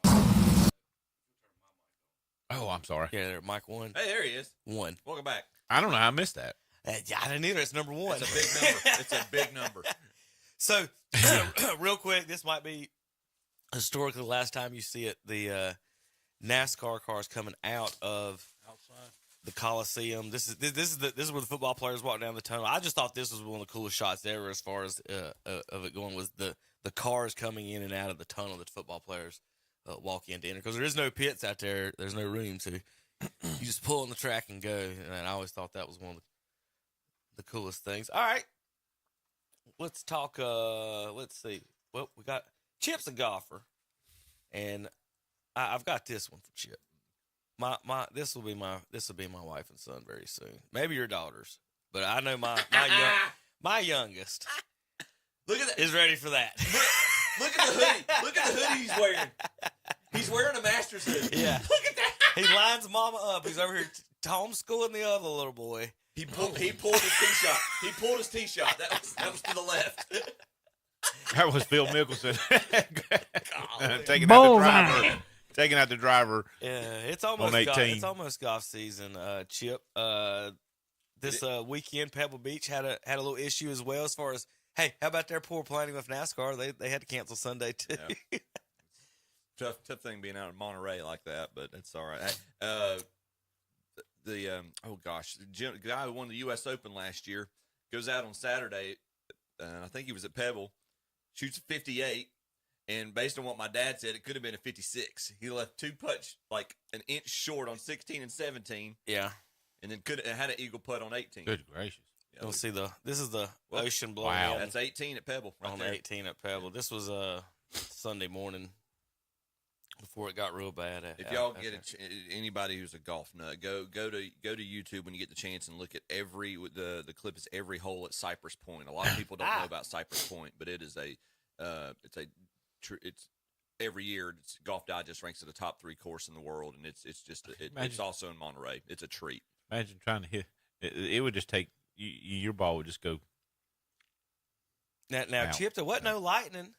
Yeah. Oh, I'm sorry. Yeah, there, Mike 1. Hey, there he is. 1. Welcome back. I don't know how I missed that. Yeah, I didn't either. It's number 1. It's a big number. It's a big number. So, real quick, this might be historically the last time you see it. The NASCAR cars coming out of the Coliseum. This is where the football players walk down the tunnel. I just thought this was one of the coolest shots ever, as far as of it going, was the cars coming in and out of the tunnel that the football players walk in to enter, because there is no pits out there. There's no room to. You just pull on the track and go. And I always thought that was one of the coolest things. All right, let's talk. Let's see. Well, we got Chip's a golfer, and I've got this one for Chip. This will be my wife and son very soon. Maybe your daughters, but I know my youngest. Look at that. Is ready for that. Look at the hoodie. Look at the hoodie he's wearing. He's wearing a Masters hoodie. Yeah. Look at that. He lines mama up. He's over here homeschooling the other little boy. He pulled his tee shot. He pulled his tee shot. That was to the left. That was Phil Mickelson taking out the driver. Yeah, it's almost on 18. It's almost golf season. Chip. This weekend, Pebble Beach had a little issue as well. As far as, hey, how about their poor planning with NASCAR? They had to cancel Sunday too. Yeah. Tough thing being out in Monterey like that, but it's all right. The guy who won the U.S. Open last year goes out on Saturday. I think he was at Pebble, shoots a 58, and based on what my dad said, it could have been a 56. He left 2 putts like an inch short on 16 and 17. Yeah, and then had an eagle putt on 18. Good gracious! Yeah, we'll see this is the ocean blowing. Wow, that's 18 at Pebble. Right on there. 18 at Pebble. This was Sunday morning before it got real bad. If y'all get anybody who's a golf nut, go to YouTube when you get the chance and look at the clip is every hole at Cypress Point. A lot of people don't know about Cypress Point, but it is it's every year. Golf Digest ranks at the top 3 course in the world, and it's also in Monterey. It's a treat. Imagine trying to hit. It would just take your ball would just go Now, Chip, there wasn't no lightning.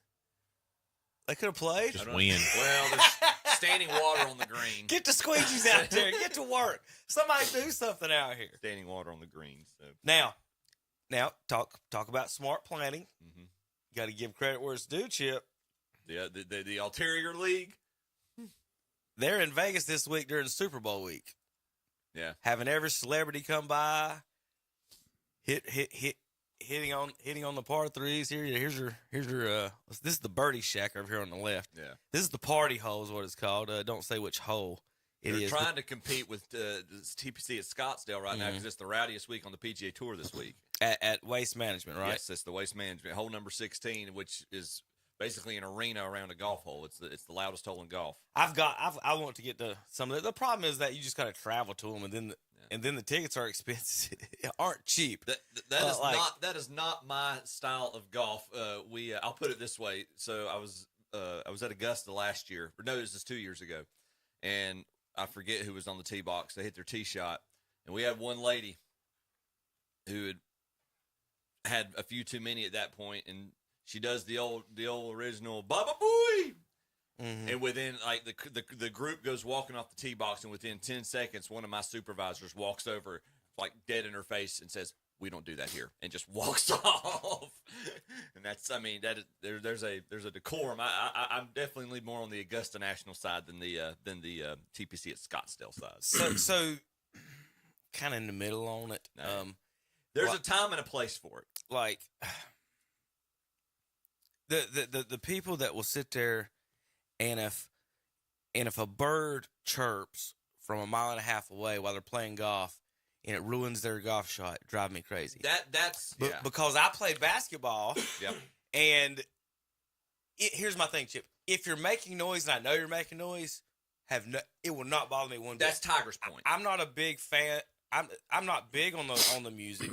They could have played. Just wind. Well, there's standing water on the green. Get the squeegees out there. Get to work. Somebody do something out here. Standing water on the green. So. Now, talk about smart planning. Mm-hmm. You got to give credit where it's due, Chip. The Ulterior League. They're in Vegas this week during Super Bowl week. Yeah, having every celebrity come by, hitting on the par threes. Here's your this is the birdie shack over here on the left. Yeah, this is the party hole is what it's called. Don't say which hole it is. They're trying to compete with TPC at Scottsdale right now because it's the rowdiest week on the PGA Tour this week at Waste Management, right? Yes, it's the Waste Management hole number 16, which is basically an arena around a golf hole. It's the loudest hole in golf. I want to get to some of it. The problem is that you just got to travel to them, and then the tickets are expensive. aren't cheap. That is not my style of golf. I'll put it this way. So I was at Augusta last year. Or no, this is 2 years ago, and I forget who was on the tee box. They hit their tee shot, and we had one lady who had a few too many at that point, and she does the old original Baba Booey. Mm-hmm. And within the group goes walking off the tee box, and within 10 seconds, one of my supervisors walks over, like dead in her face, and says, "We don't do that here," and just walks off. And there's a decorum. I'm definitely more on the Augusta National side than the TPC at Scottsdale side. So kind of in the middle on it. There's a time and a place for it. Like the people that will sit there. And if a bird chirps from a mile and a half away while they're playing golf and it ruins their golf shot, it drives me crazy. Because I play basketball. Yep. And here's my thing, Chip. If you're making noise and I know you're making noise, it will not bother me one bit. That's Tiger's point. I'm not a big fan. I'm not big on the music,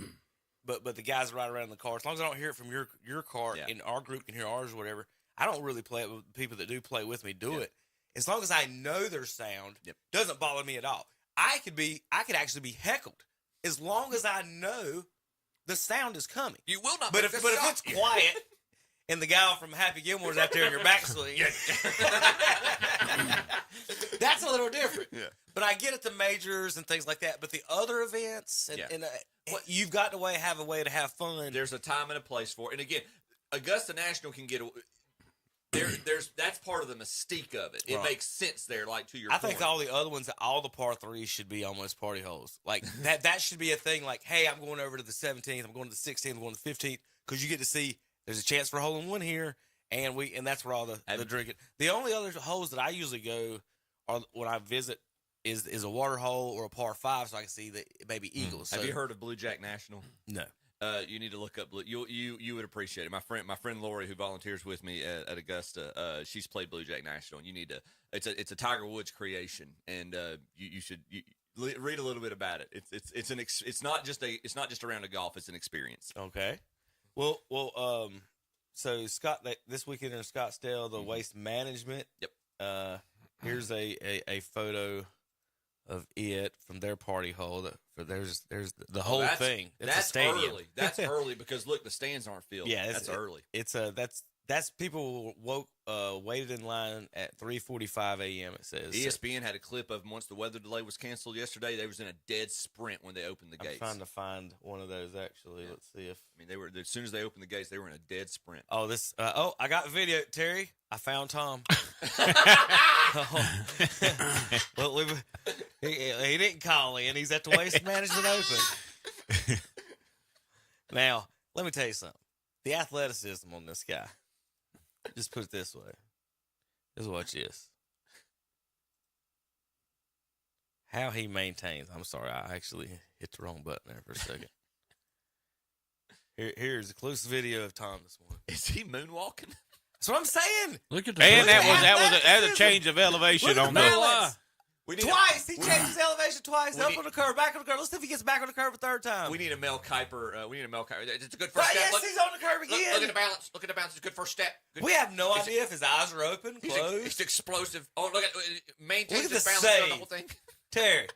but the guys right around the car. As long as I don't hear it from your car, and our group can hear ours or whatever. I don't really play it with people that do play with me. Do it as long as I know their sound. Doesn't bother me at all. I could actually be heckled as long as I know the sound is coming. You will not. But if it's quiet and the guy from Happy Gilmore's out there in your backswing, that's a little different. Yeah. But I get it, the majors and things like that. But the other events and you've got to have a way to have fun. There's a time and a place for it. And again, Augusta National can get. That's part of the mystique of it. It makes sense there, like to your point. I think all the other ones, all the par threes should be almost party holes. Like that should be a thing. Like, hey, I'm going over to the 17th, I'm going to the 16th, I'm going to the 15th, because you get to see there's a chance for a hole in one here, and that's where all the drinking. The only other holes that I usually go are when I visit is a water hole or a par 5, so I can see the baby eagles. Have you heard of Blue Jack National? No. You need to look up. You would appreciate it. My friend Lori, who volunteers with me at Augusta, she's played Blue Jack National, and you need to. It's a Tiger Woods creation, and you should read a little bit about it. It's not just around a golf. It's an experience. Okay. Well. So this weekend in Scottsdale, the Waste Management. Yep. Here's a photo of it from their party hole. There's the whole thing. It's a stadium. Early. That's early because look, the stands aren't filled. Yeah, that's early. That's people waited in line at 3:45 a.m. It says ESPN had a clip of once the weather delay was canceled yesterday. They was in a dead sprint when they opened the gates. I'm trying to find one of those actually. Yeah. Let's see if they were as soon as they opened the gates, they were in a dead sprint. Oh, I got video, Terry. I found Tom. Well, he didn't call in. He's at the Waste Management Open. Now, let me tell you something. The athleticism on this guy. Just put it this way. Just watch this. How he maintains. I'm sorry, I actually hit the wrong button there for a second. Here's a close video of Tom this morning. Is he moonwalking? That's what I'm saying. Look at the and that was a change of elevation on the. Twice. He changed his elevation twice. Up on the curve, back on the curve. Let's see if he gets back on the curve a third time. We need a Mel Kiper. It's a good first step. Yes, he's on the curve again. Look at the balance. Look at the balance. It's a good first step. We have no idea if his eyes are open, closed. He's explosive. Oh, look at maintains his balance on the whole thing. Terry.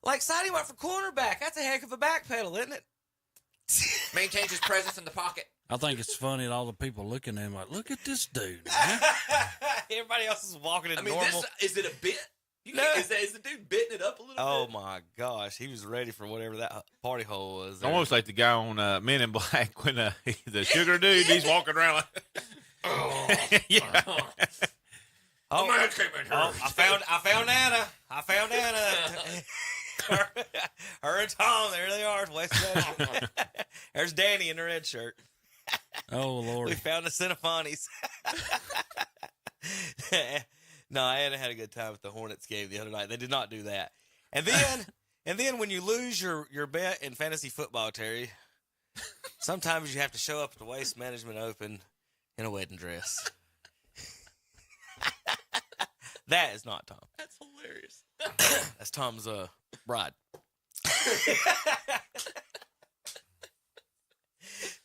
Like Sidey went for cornerback. That's a heck of a back pedal, isn't it? Maintains his presence in the pocket. I think it's funny that all the people looking at him like, look at this dude, man. Everybody else is walking in I mean, normal. is it a bit? Is the dude bitting it up a little bit? Oh my gosh, he was ready for whatever that party hole was. There. Almost like the guy on Men in Black when the sugar dude, he's walking around like, yeah. Oh, I found Anna. Her and Tom, there they are. There's Danny in the red shirt. Oh, Lord. We found the Cinephonies. No, Anna had a good time at the Hornets game the other night. They did not do that. And then when you lose your bet in fantasy football, Terry, sometimes you have to show up at the Waste Management Open in a wedding dress. That is not Tom. That's hilarious. That's Tom's bride.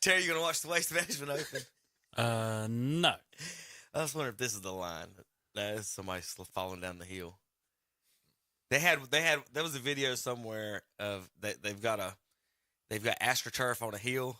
Terry, you gonna watch the Waste Management Open? No. I was wondering if this is the line. That is somebody falling down the hill. There was a video somewhere of they've got AstroTurf on a hill,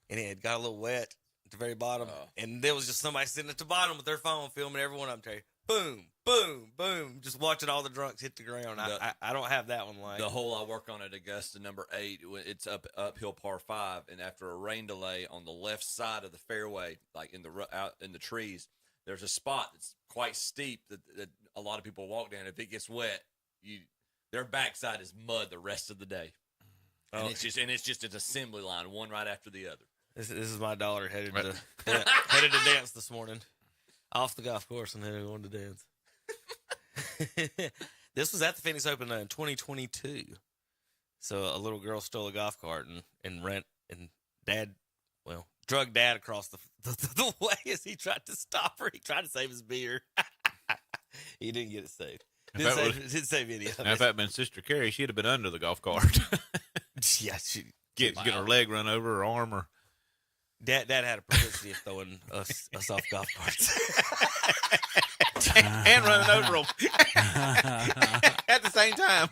and it had got a little wet at the very bottom, and there was just somebody sitting at the bottom with their phone filming every one of them. Terry, boom, boom, boom, just watching all the drunks hit the ground. I don't have that one like the hole I work on at Augusta, number 8. It's uphill par 5, and after a rain delay on the left side of the fairway, like out in the trees, there's a spot that's quite steep that a lot of people walk down. If it gets wet, their backside is mud the rest of the day. And it's just an assembly line, one right after the other. This is my daughter headed to dance this morning, off the golf course and then going to dance. This was at the Phoenix Open in 2022. So a little girl stole a golf cart and drugged dad across the way as he tried to stop her. He tried to save his beer. He didn't get it saved. Didn't save any of it. Now, if that had been Sister Carrie, she'd have been under the golf cart. Yeah, get her leg run over, her arm, or Dad had a propensity of throwing us off golf carts. and running over them at the same time.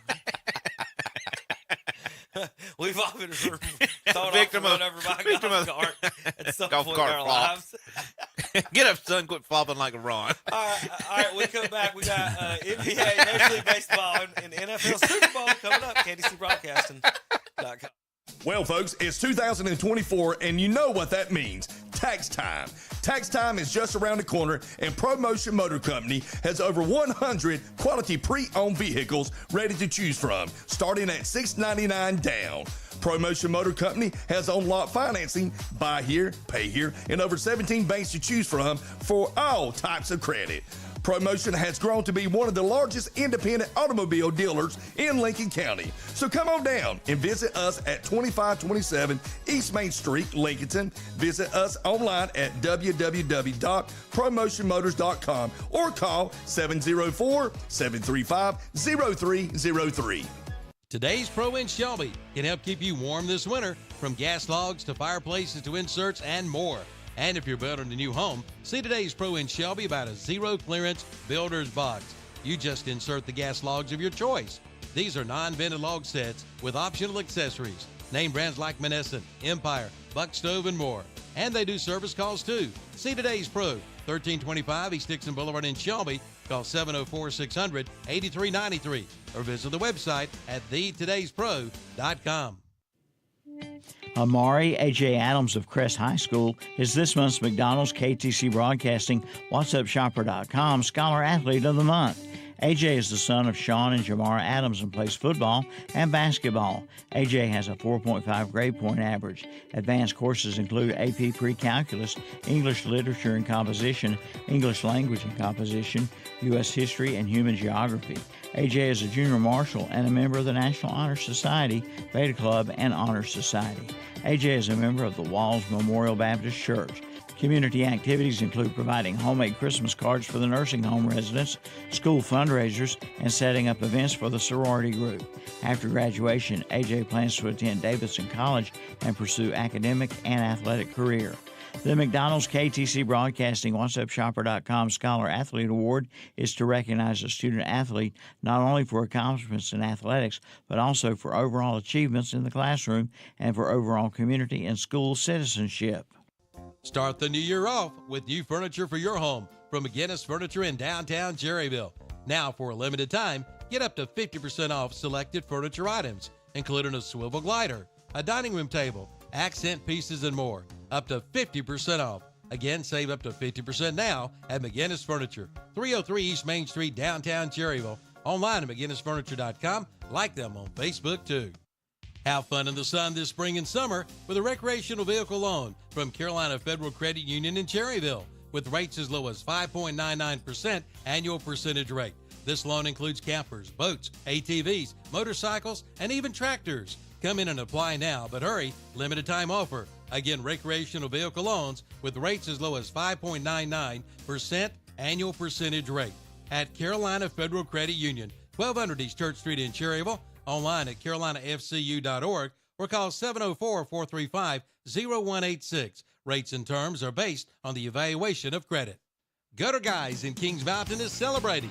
We've all been thrown off and run over by a golf cart at some point in our lives. Get up, son. Quit flopping like a Ron. All right. When we come back, we got NBA, Major League Baseball, and NFL Super Bowl coming up. KDCBroadcasting.com. Well, folks, it's 2024, and you know what that means. Tax time. Tax time is just around the corner, and ProMotion Motor Company has over 100 quality pre-owned vehicles ready to choose from, starting at $699 down. ProMotion Motor Company has on-lot financing, buy here, pay here, and over 17 banks to choose from for all types of credit. ProMotion has grown to be one of the largest independent automobile dealers in Lincoln County. So come on down and visit us at 2527 East Main Street, Lincolnton. Visit us online at www.promotionmotors.com or call 704-735-0303. Today's Pro in Shelby can help keep you warm this winter, from gas logs to fireplaces to inserts and more. And if you're building a new home, see Today's Pro in Shelby about a zero clearance builder's box. You just insert the gas logs of your choice. These are non-vented log sets with optional accessories. Name brands like Menneson, Empire, Buck Stove, and more. And they do service calls too. See Today's Pro, 1325 East Dixon Boulevard in Shelby. Call 704-600-8393 or visit the website at thetodayspro.com. Amari A.J. Adams of Crest High School is this month's McDonald's KTC Broadcasting WhatsUpShopper.com Scholar Athlete of the Month. A.J. is the son of Sean and Jamara Adams and plays football and basketball. A.J. has a 4.5 grade point average. Advanced courses include AP Pre-Calculus, English Literature and Composition, English Language and Composition, U.S. History, and Human Geography. A.J. is a junior marshal and a member of the National Honor Society, Beta Club, and Honor Society. A.J. is a member of the Walls Memorial Baptist Church. Community activities include providing homemade Christmas cards for the nursing home residents, school fundraisers, and setting up events for the sorority group. After graduation, A.J. plans to attend Davidson College and pursue academic and athletic career. The McDonald's KTC Broadcasting WhatsUpShopper.com Scholar Athlete Award is to recognize a student athlete not only for accomplishments in athletics, but also for overall achievements in the classroom and for overall community and school citizenship. Start the new year off with new furniture for your home from McGinnis Furniture in downtown Cherryville. Now, for a limited time, get up to 50% off selected furniture items, including a swivel glider, a dining room table, accent pieces, and more. Up to 50% off. Again, save up to 50% now at McGinnis Furniture, 303 East Main Street, downtown Cherryville. Online at McGinnisFurniture.com. Like them on Facebook, too. Have fun in the sun this spring and summer with a recreational vehicle loan from Carolina Federal Credit Union in Cherryville with rates as low as 5.99% annual percentage rate. This loan includes campers, boats, ATVs, motorcycles, and even tractors. Come in and apply now, but hurry, limited time offer. Again, recreational vehicle loans with rates as low as 5.99% annual percentage rate at Carolina Federal Credit Union, 1200 East Church Street in Cherryville, online at carolinafcu.org or call 704-435-0186. Rates and terms are based on the evaluation of credit. Gutter Guys in Kings Mountain is celebrating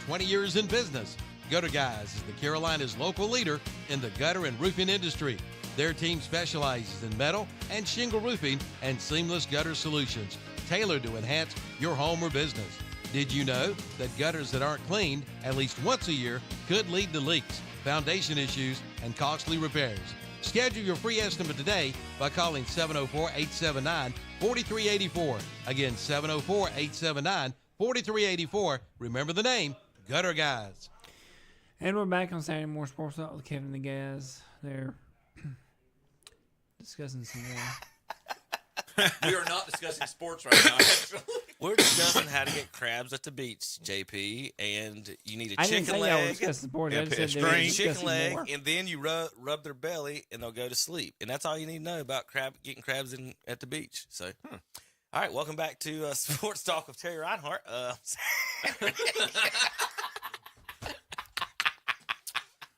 20 years in business. Gutter Guys is the Carolinas' local leader in the gutter and roofing industry. Their team specializes in metal and shingle roofing and seamless gutter solutions tailored to enhance your home or business. Did you know that gutters that aren't cleaned at least once a year could lead to leaks, foundation issues, and costly repairs? Schedule your free estimate today by calling 704-879-4384. Again, 704-879-4384. Remember the name, Gutter Guys. And we're back on Saturday Morning Sports Talk with Kevin and the guys. They're discussing some more. We are not discussing sports right now, actually. We're discussing how to get crabs at the beach, JP, and you need a I didn't chicken say y'all were leg. discussing sports. I just said they You were need a chicken discussing leg, more. and then you rub their belly, and they'll go to sleep. And that's all you need to know about getting crabs at the beach. So, all right, welcome back to Sports Talk with Terry Reinhardt.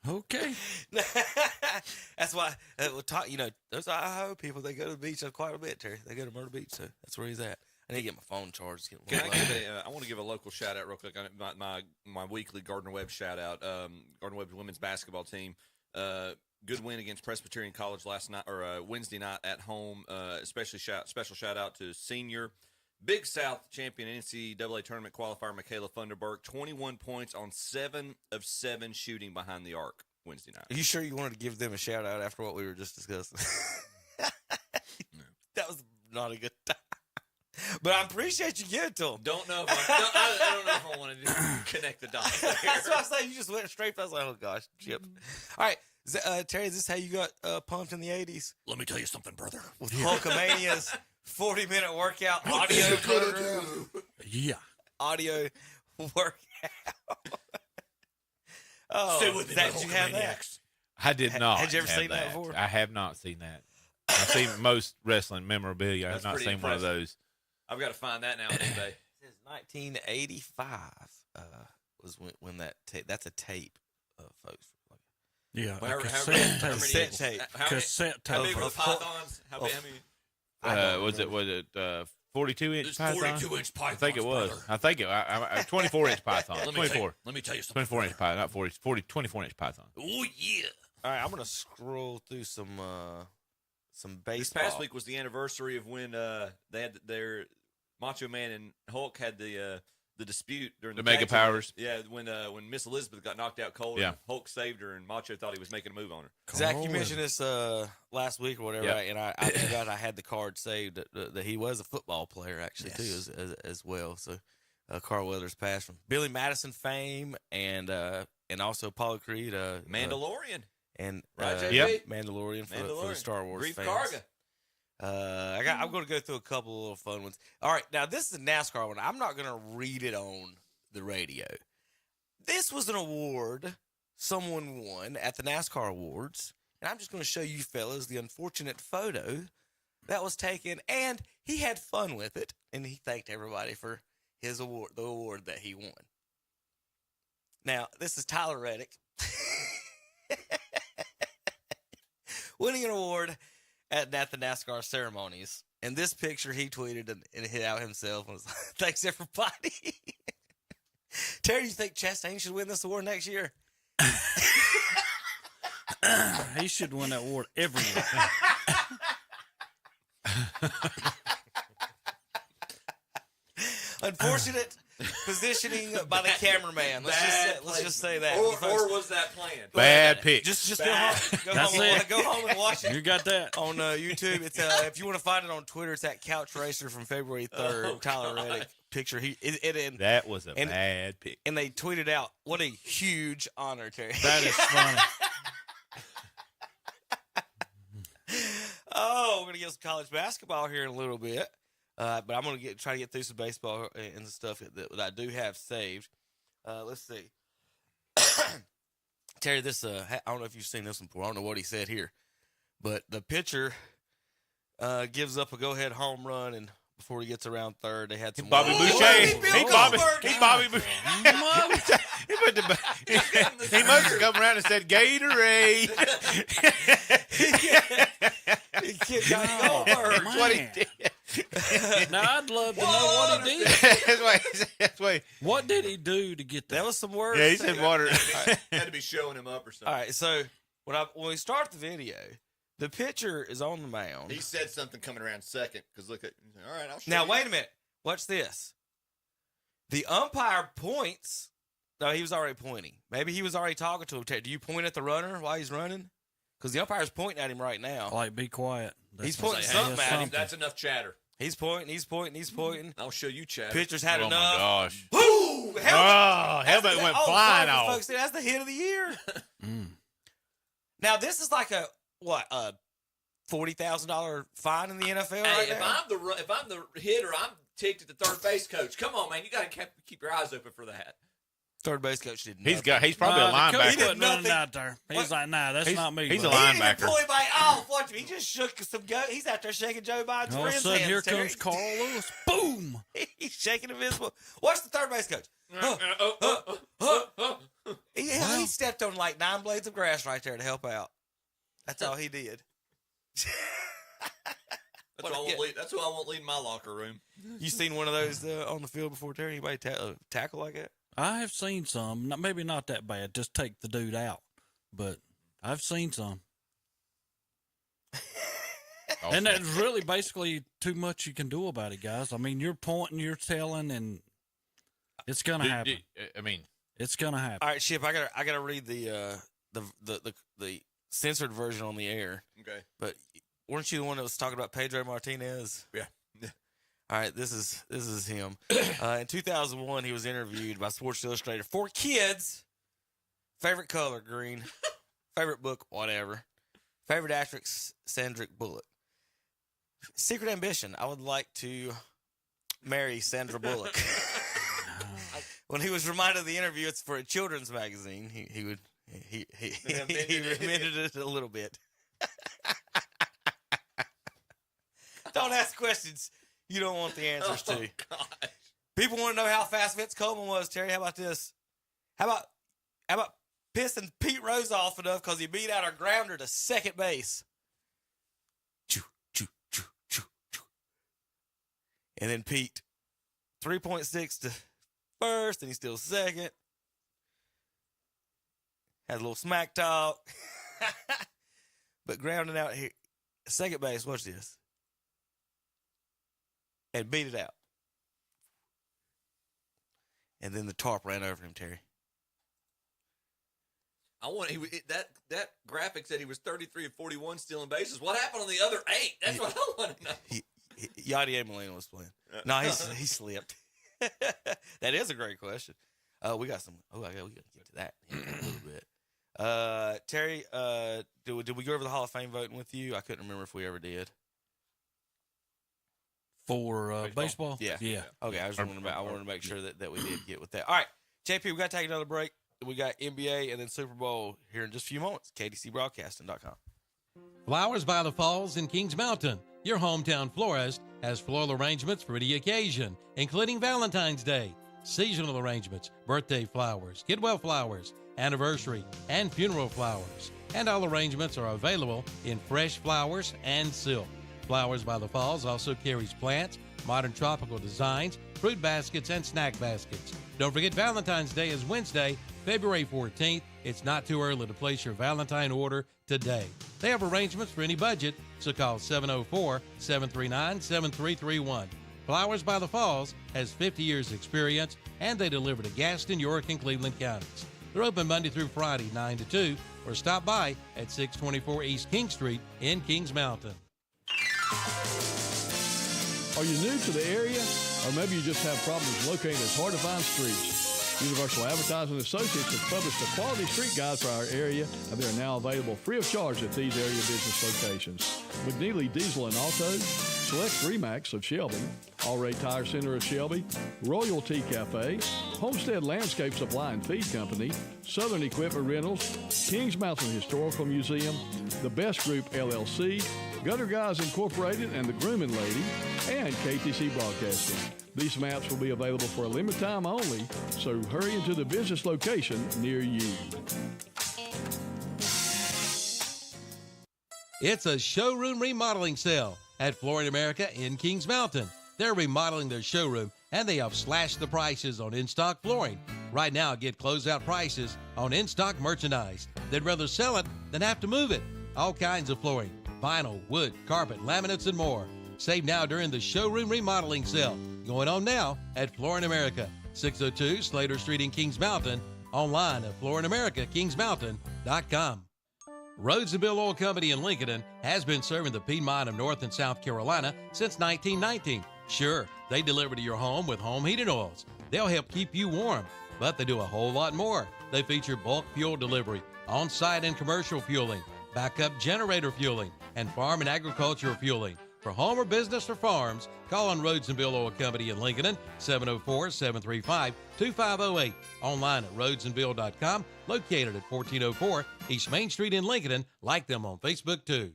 Okay. That's why we'll talk. Those Idaho people, they go to the beach quite a bit, Terry. They go to Myrtle Beach, so that's where he's at. I need to get my phone charged. I want to give a local shout out real quick. My weekly Gardner Webb shout out. Gardner Webb's women's basketball team. Good win against Presbyterian College last night or Wednesday night at home. Special shout out to senior Big South champion NCAA tournament qualifier Michaela Funderburk. 21 points on 7 of 7 shooting behind the arc Wednesday night. Are you sure you wanted to give them a shout out after what we were just discussing? That was not a good time. But I appreciate you giving it to them. I don't know if I want to connect the dots there. That's what I was saying. You just went straight. I was like, oh gosh, Chip. All right, Terry, is this how you got pumped in the 80s? Let me tell you something, brother. With Hulkamania's 40-minute workout audio program. Yeah. Audio workout. Oh, Stay with me, did you have that? I did not. Had you ever have seen that before? I have not seen that. I've seen most wrestling memorabilia. I have not seen one of those. I've got to find that now on eBay. Since 1985 was when that's a tape, folks. Yeah. Cassette tape. Cassette How tape. big were the pythons? How many? Was it 42-inch python? 42-inch python. I think it was. Brother. I think it 24-inch python. 24. Let me tell you something. 24-inch python, not 40. 24-inch python. Oh yeah. All right, I'm gonna scroll through some baseball. This past week was the anniversary of when they had their Macho Man and Hulk had the dispute during the tag Mega team. Powers. Yeah, when Miss Elizabeth got knocked out cold, and Hulk saved her, and Macho thought he was making a move on her. Zach, you mentioned this last week or whatever, Yep. right? And I forgot I had the card saved that he was a football player actually too as well. So Carl Weathers passed from Billy Madison fame and also Apollo Creed, Mandalorian. And Mandalorian for the Star Wars Grief fans. Karga. I'm going to go through a couple of little fun ones. All right, now this is a NASCAR one. I'm not going to read it on the radio. This was an award someone won at the NASCAR Awards, and I'm just going to show you fellas the unfortunate photo that was taken, and he had fun with it, and he thanked everybody for his award, the award that he won. Now, this is Tyler Reddick winning an award at the NASCAR ceremonies. And this picture he tweeted and hit out himself and was like, thanks, everybody. Terry, you think Chastain should win this award next year? He should win that award every year. Unfortunate positioning by the cameraman. Let's just say that. Or was that planned? Bad pick. Just That's go it. home and watch it You got that. on YouTube. It's if you want to find it on Twitter, it's at Couch Racer from February 3rd. Tyler Reddick picture. That was a bad pick. And they tweeted out, "What a huge honor, Terry." That is funny. Oh, we're gonna get some college basketball here in a little bit, but I'm gonna try to get through some baseball and the stuff that I do have saved. Let's see, Terry. This I don't know if you've seen this one before. I don't know what he said here, but the pitcher gives up a go-ahead home run, and before he gets around third, they had some Bobby Boucher. He Bobby Boucher. He must have come around and said Gatorade. He kicked out Goldberg. That's what he did. Now, I'd love to know what he did. That's why. What did he do to get That that? was some words. Yeah, he said water. Had to be showing him up or something. All right, so when we start the video, the pitcher is on the mound. He said something coming around second because look at. All right, I'll show Now you. wait a minute. Watch this. The umpire points. No, he was already pointing. Maybe he was already talking to him. Do you point at the runner while he's running? Because the umpire's pointing at him right now. Like, be quiet. He's pointing something at him. That's enough chatter. He's pointing. I'll show you chatter. Pitcher's had Oh enough. my gosh. Woo! Helmet went flying sorry, off. folks, that's the hit of the year. Now this is like a $40,000 fine in the NFL right Hey, now. if I'm the hitter, I'm ticked at the third base coach. Come on, man, you got to keep your eyes open for that. Third base coach didn't. He's probably a The coach linebacker. wasn't nothing. doing out there. He's like, nah, that's not me. he's a bud. He didn't even linebacker. pull anybody off. Watch him. He just shook some go. He's out there shaking Joe Biden's All of a friend's sudden, hands. here Terry. comes Carl Lewis. Boom! He's shaking invisible. Watch the third base coach. He stepped on like 9 blades of grass right there to help out. That's all he did. That's why I won't leave my locker room. You seen one of those on the field before, Terry? Anybody tackle like that? I have seen some. Maybe not that bad. Just take the dude out. But I've seen some. And that's really basically too much you can do about it, guys. I mean, you're pointing, you're telling, and it's gonna happen. It's gonna happen. All right, Chip. I gotta read the censored version on the air. Okay. But weren't you the one that was talking about Pedro Martinez? Yeah. All right, this is him. In 2001, he was interviewed by Sports Illustrated for kids. Favorite color, green. Favorite book, whatever. Favorite actress, Sandra Bullock. Secret ambition, I would like to marry Sandra Bullock. When he was reminded of the interview, it's for a children's magazine. He amended it a little bit. Don't ask questions you don't want the answers to. Gosh. People want to know how fast Vince Coleman was, Terry. How about this? How about pissing Pete Rose off enough because he beat out our grounder to second base? And then Pete, 3.6 to first, and he's still second. Had a little smack talk. But grounding out here, second base, watch this. And beat it out. And then the tarp ran over him, Terry. That graphic said he was 33 of 41 stealing bases. What happened on the other 8? That's what I want to know. Yadier Molina was playing. No, he slipped. That is a great question. We got some. We got to get to that in a little bit. Terry, did we go over the Hall of Fame voting with you? I couldn't remember if we ever did. For baseball? Yeah. Okay, I wanted to make sure that we did get with that. All right, JP, we got to take another break. We got NBA and then Super Bowl here in just a few moments. KDCBroadcasting.com. Flowers by the Falls in Kings Mountain. Your hometown florist has floral arrangements for any occasion, including Valentine's Day, seasonal arrangements, birthday flowers, get well flowers, anniversary, and funeral flowers. And all arrangements are available in fresh flowers and silk. Flowers by the Falls also carries plants, modern tropical designs, fruit baskets, and snack baskets. Don't forget Valentine's Day is Wednesday, February 14th. It's not too early to place your Valentine order today. They have arrangements for any budget, so call 704-739-7331. Flowers by the Falls has 50 years experience, and they deliver to Gaston, York, and Cleveland counties. They're open Monday through Friday, 9 to 2, or stop by at 624 East King Street in Kings Mountain. Are you new to the area? Or maybe you just have problems locating those hard-to-find streets? Universal Advertising Associates has published a quality street guide for our area, and they are now available free of charge at these area business locations: McNeely Diesel and Auto, Select Remax of Shelby, All Ray Tire Center of Shelby, Royalty Cafe, Homestead Landscape Supply and Feed Company, Southern Equipment Rentals, Kings Mountain Historical Museum, The Best Group LLC, Gutter Guys Incorporated and the Grooming Lady, and KTC Broadcasting. These maps will be available for a limited time only, so hurry into the business location near you. It's a showroom remodeling sale at Flooring America in Kings Mountain. They're remodeling their showroom, and they have slashed the prices on in-stock flooring. Right now, get closeout prices on in-stock merchandise. They'd rather sell it than have to move it. All kinds of flooring, vinyl, wood, carpet, laminates, and more. Save now during the showroom remodeling sale. Going on now at Flooring America, 602 Slater Street in Kings Mountain. Online at flooringamericakingsmountain.com. Rhodes & Bill Oil Company in Lincoln has been serving the Piedmont of North and South Carolina since 1919. Sure, they deliver to your home with home heating oils. They'll help keep you warm, but they do a whole lot more. They feature bulk fuel delivery, on-site and commercial fueling, backup generator fueling, and farm and agricultural fueling. For home or business or farms, call on Rhodes & Bill Oil Company in Lincoln, 704-735-2508. Online at rhodesandbill.com, located at 1404 East Main Street in Lincoln. Like them on Facebook, too.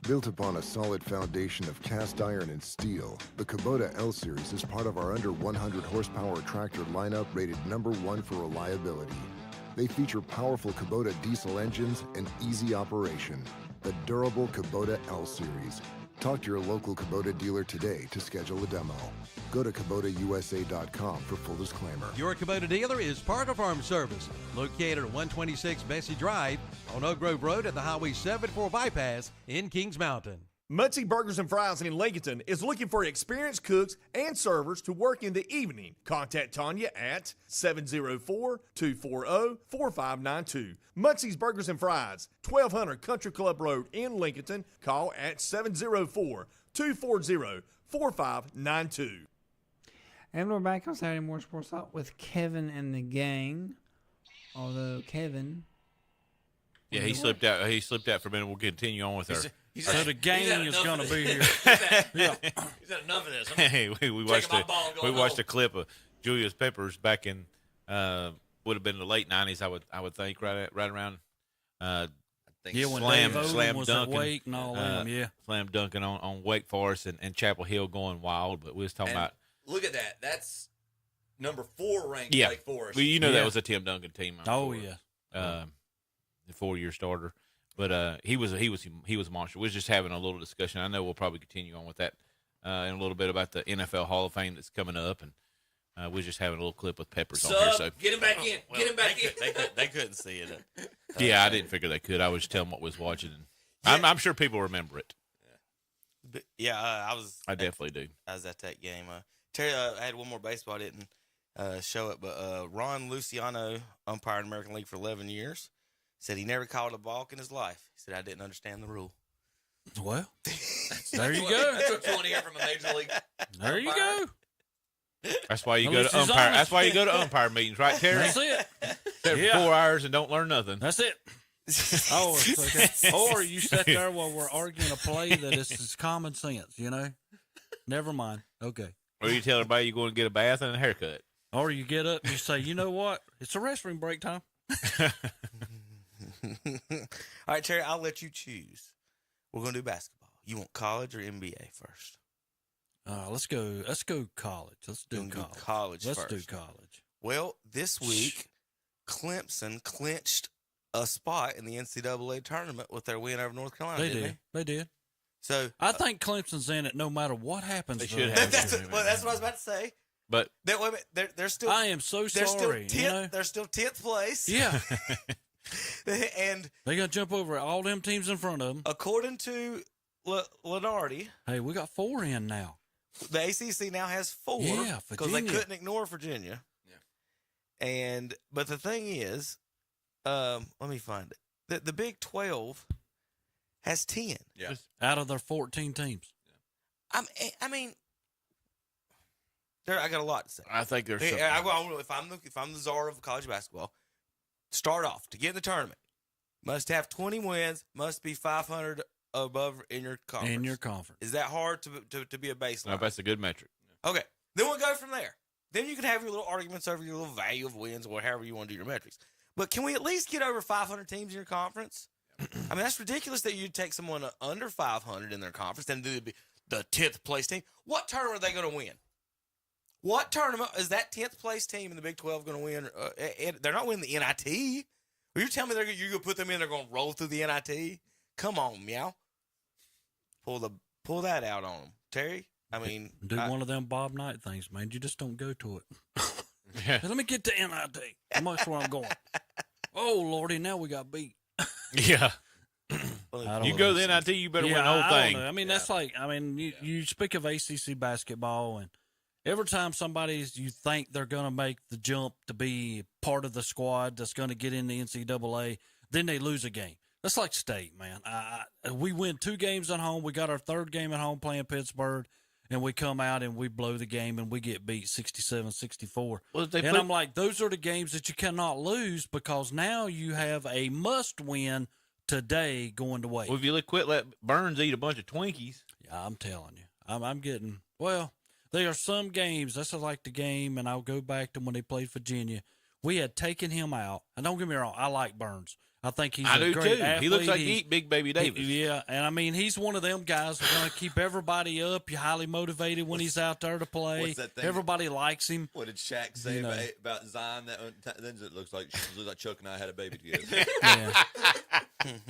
Built upon a solid foundation of cast iron and steel, the Kubota L-Series is part of our under 100 horsepower tractor lineup rated #1 for reliability. They feature powerful Kubota diesel engines and easy operation. The durable Kubota L-Series. Talk to your local Kubota dealer today to schedule a demo. Go to KubotaUSA.com for full disclaimer. Your Kubota dealer is Parker Farm Service, located at 126 Bessie Drive on Oak Grove Road at the Highway 74 bypass in Kings Mountain. Muncie Burgers and Fries in Lincoln is looking for experienced cooks and servers to work in the evening. Contact Tanya at 704-240-4592. Muncie's Burgers and Fries, 1200 Country Club Road in Lincoln. Call at 704-240-4592. And we're back on Saturday Morning Sports Talk with Kevin and the gang. Although Kevin, yeah, he slipped out. He slipped out for a minute. We'll continue on with her. So the gang is going to be here. He's had enough of this. Hey, we watched a clip of Julius Peppers back in would have been the late '90s. I would think right around. When slam was dunking, at Wake and all them, slam dunking on Wake Forest and Chapel Hill going wild. But we was talking about. Look at that. That's number 4 ranked Wake Forest. Well, that was a Tim Duncan team. The 4-year starter. But he was a monster. We was just having a little discussion. I know we'll probably continue on with that in a little bit about the NFL Hall of Fame that's coming up, and we was just having a little clip with Peppers on here. So get him back in. Get him back in. They couldn't see it. I didn't figure they could. I was just telling what we was watching, and I'm sure people remember it. I definitely do. I was at that game. Terry, I had one more baseball. I didn't show it, but Ron Luciano umpired American League for 11 years. Said he never called a balk in his life. He said, I didn't understand the rule. Well, there you go. That's what you want to hear from a major league. There you go. That's why you go to umpire. Honest. That's why you go to umpire meetings, right, Terry? That's it. For 4 hours and don't learn nothing. That's it. Oh, it's okay. Or you sit there while we're arguing a play that is common sense, Never mind. Okay. Or you tell everybody you're going to get a bath and a haircut. Or you get up and you say, you know what? It's a restroom break time. All right, Terry, I'll let you choose. We're going to do basketball. You want college or NBA first? Let's go college. Let's do college. Let's do college. Well, this week, Clemson clinched a spot in the NCAA tournament with their win over North Carolina. They did. So I think Clemson's in it no matter what happens. They to should them. have. that's what I was about to say. But They're still. I am so sorry. They're still 10th place. Yeah. And They got to jump over all them teams in front of them. according to Lenardi, Hey, we got 4 in now. the ACC now has 4 Yeah, because they Virginia. couldn't ignore Virginia. Yeah. But the thing is, let me find it. The Big 12 has 10. Yeah. Out of their 14 teams. I mean, I got a lot to say. I think there's Hey, something. if I'm the czar of college basketball, start off to get in the tournament. Must have 20 wins. Must be 500 above in your conference. In your conference. Is that hard to be a baseline? No, that's a good metric. Okay, then we'll go from there. Then you can have your little arguments over your little value of wins or however you want to do your metrics. But can we at least get over 500 teams in your conference? I mean, that's ridiculous that you'd take someone under 500 in their conference and do the 10th place team. What tournament are they going to win? What tournament is that 10th place team in the Big 12 going to win? They're not winning the NIT. Are you telling me you're going to put them in, they're going to roll through the NIT? Come on, meow. Pull that out on them. Terry, I mean. Do one of them Bob Knight things, man. You just don't go to it. Yeah. Let me get to NIT. That's where I'm going. Oh, Lordy, now we got beat. Yeah. I You don't go know. to the NIT, you better Yeah, win the whole I don't thing. know. I mean, that's like, you speak of ACC basketball, and every time you think they're going to make the jump to be part of the squad that's going to get in the NCAA, then they lose a game. That's like state, man. We win 2 games at home. We got our 3rd game at home playing Pittsburgh, and we come out and we blow the game and we get beat 67-64. Well, I'm like, those are the games that you cannot lose because now you have a must-win today going to wait. Well, if you let Burns eat a bunch of Twinkies. Yeah, I'm telling you. I'm getting, well, there are some games, that's like the game, and I'll go back to when they played Virginia. We had taken him out. And don't get me wrong, I like Burns. I think he's a great athlete. He looks like he eat Big Baby Davis. Yeah, and I mean, he's one of them guys who's going to keep everybody up. You're highly motivated when he's out there to play. What's that thing? Everybody likes him. What did Shaq say about Zion? Then it looks like Chuck and I had a baby together. Yeah.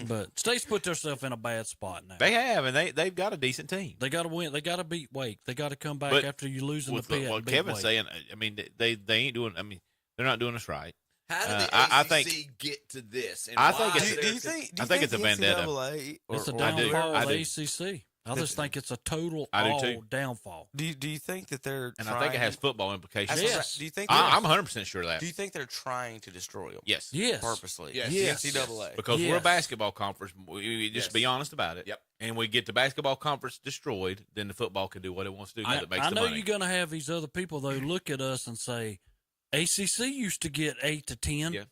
But State's put themselves in a bad spot now. They have, and they've got a decent team. They got to win. They got to beat Wake. They got to come back after you losing the pit. What Kevin's saying, I mean, they ain't doing. I mean, they're not doing us right. How did the I ACC think, get to this? And I why? think it's. I think it's a vendetta. It's a downfall of the ACC. I just think it's a total downfall. Do you think that they're and trying I think it has football implications. Yes. Do you think I'm 100% sure of that. Do you think they're trying to destroy them? Yes. Purposely. Yes. The NCAA. Because we're a basketball conference. We just be honest about it. Yep. And we get the basketball conference destroyed, then the football can do what it wants to do because it makes the money. I know you're going to have these other people, though, look at us and say, ACC used to get 8 to 10. Yeah.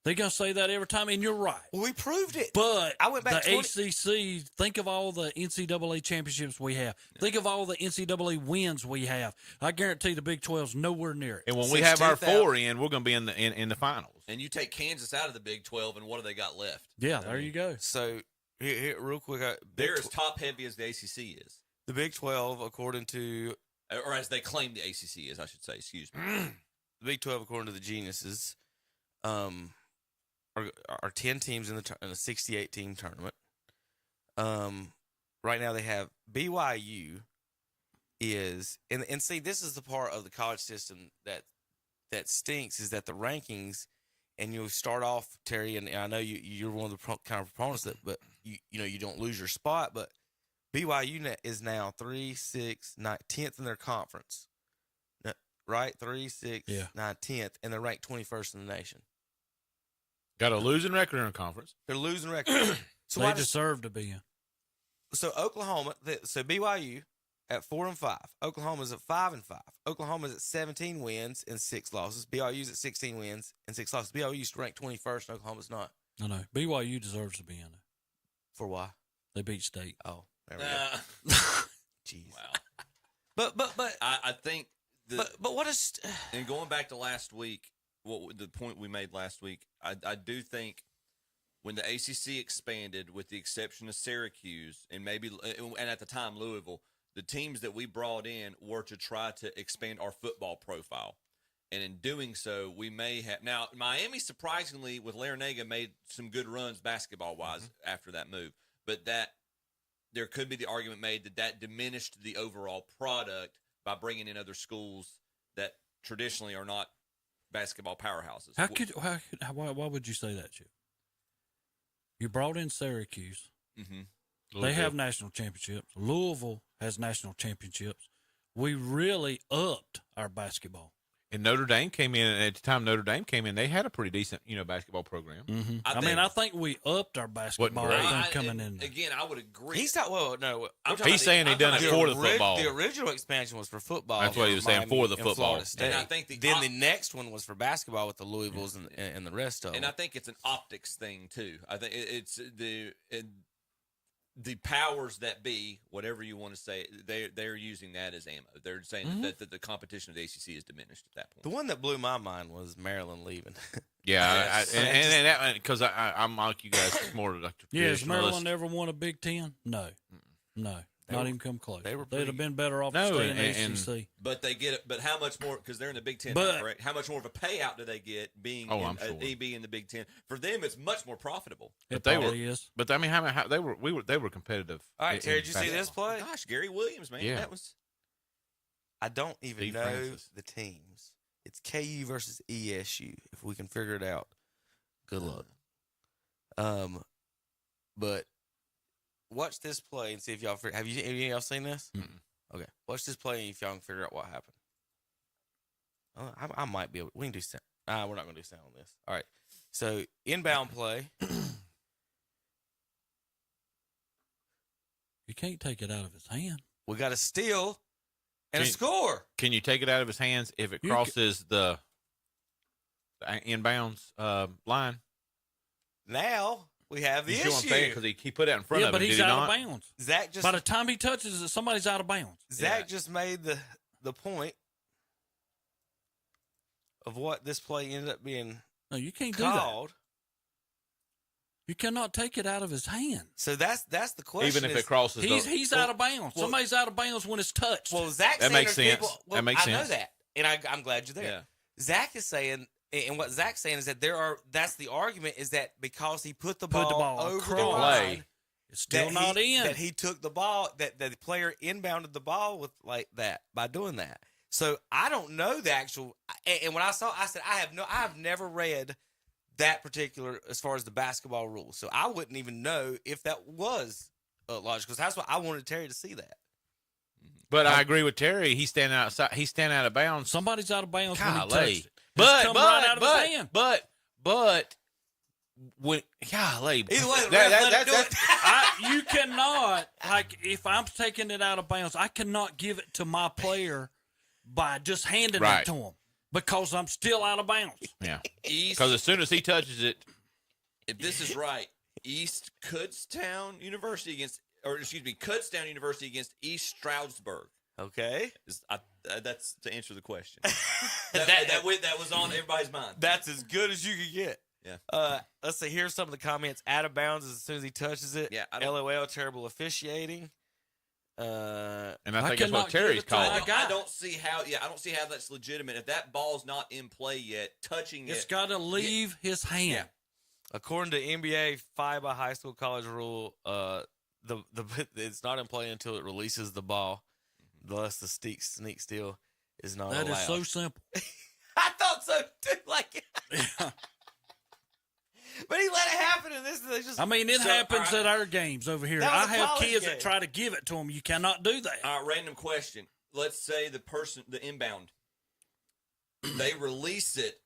They're going to say that every time, and you're right. Well, we proved it. But I went back the ACC, think of all the NCAA championships we have. Think of all the NCAA wins we have. I guarantee the Big 12's nowhere near it. And when we have our 4 in, we're going to be in the finals. And you take Kansas out of the Big 12, and what do they got left? Yeah, there you go. So, here real quick. They're as top-heavy as the ACC is. The Big 12, according to... Or as they claim the ACC is, I should say. Excuse me. The Big 12, according to the geniuses, are 10 teams in a 68-team tournament. Right now they have BYU is and see, this is the part of the college system that stinks, is that the rankings, and you start off, Terry, and I know you're one of the kind of proponents that, but you don't lose your spot, but BYU is now 3, 6, 9, 10th in their conference, right? 3, 6, 9, 10th, and they're ranked 21st in the nation. Got a losing record in a conference. They're losing record. So they deserve to be in. So Oklahoma, so BYU at 4-5. Oklahoma's at 5-5. Oklahoma's at 17 wins and 6 losses. BYU's at 16 wins and 6 losses. BYU's ranked 21st, and Oklahoma's not. No. BYU deserves to be in there. For why? They beat State. Oh, there we go. Jeez. Wow. But I think but what is and going back to last week, the point we made last week, I do think when the ACC expanded, with the exception of Syracuse and at the time Louisville, the teams that we brought in were to try to expand our football profile. And in doing so, we may have... Now, Miami, surprisingly, with Larinaga, made some good runs basketball-wise after that move. But there could be the argument made that diminished the overall product by bringing in other schools that traditionally are not basketball powerhouses. Why would you say that, Chip? You brought in Syracuse. Mm-hmm. They have national championships. Louisville has national championships. We really upped our basketball. And Notre Dame came in, and at the time Notre Dame came in, they had a pretty decent, basketball program. Mm-hmm. I think we upped our basketball coming in. Again, I would agree. He's not. Well, no. He's saying he done it for the football. The original expansion was for football. That's what he was saying, for the football. And I think then the next one was for basketball with the Louisvilles and the rest of them. And I think it's an optics thing too. I think it's the powers that be, whatever you want to say, they're using that as ammo. They're saying that the competition of the ACC is diminished at that point. The one that blew my mind was Maryland leaving. Yeah, because I'm like you guys, it's more like has Maryland ever won a Big Ten? No, not even come close. They'd have been better off staying in the ACC. But they get it. But how much more? Because they're in the Big Ten, right? How much more of a payout do they get being I'm sure. in the Big Ten? For them, it's much more profitable. It probably is. But I mean, how they were competitive. All right, Terry, did you see this play? Gosh, Gary Williams, man, that was. I don't even know the teams. It's KU versus ESU. If we can figure it out, good luck. But watch this play and see if y'all have any of y'all seen this? Mm-mm. Okay, watch this play and if y'all can figure out what happened. I might be able. We can do sound. We're not going to do sound on this. All right. So inbound play. You can't take it out of his hand. We got a steal and a score. Can you take it out of his hands if it crosses the inbounds line? Now we have the issue. Because he put it in front of him. But he's out of bounds. Zach just by the time he touches it, somebody's out of bounds. Zach just made the point of what this play ended up being. No, you can't called. do that. You cannot take it out of his hand. So that's the question. Even if it crosses, he's out of bounds. Somebody's out of bounds when it's touched. Well, Zach that makes sense. That makes sense. I know that, and I'm glad you're there. Yeah. Zach is saying, and what Zach's saying is that that's the argument is that because he put the ball over the line, it's still not in. That he took the ball, that the player inbounded the ball with like that by doing that. So I don't know the actual. And when I saw, I said I have never read that particular as far as the basketball rules. So I wouldn't even know if that was logical. Because that's what I wanted Terry to see that. But I agree with Terry. He's standing outside. He's standing out of bounds. Somebody's out of bounds when he touched it. But out of his hand. When golly, either way, you cannot, like, if I'm taking it out of bounds, I cannot give it to my player by just handing it to him because I'm still out of bounds. Yeah, because as soon as he touches it, if this is right, Kutztown University against East Stroudsburg. Okay, that's to answer the question. that was on everybody's mind. That's as good as you could get. Yeah. Let's see. Here's some of the comments. Out of bounds as soon as he touches it. Yeah. LOL. Terrible officiating. And I think that's what Terry's calling. I don't see how. Yeah, I don't see how that's legitimate. If that ball's not in play yet, touching it's got to leave his hand. Yeah. According to NBA FIBA high school college rule, it's not in play until it releases the ball. Thus, the sneak steal is not allowed. That is so simple. I thought so too. But he let it happen, and this is just. I mean, it happens at our games over here. I have kids that try to give it to them. You cannot do that. All right, random question. Let's say the inbound, they release it,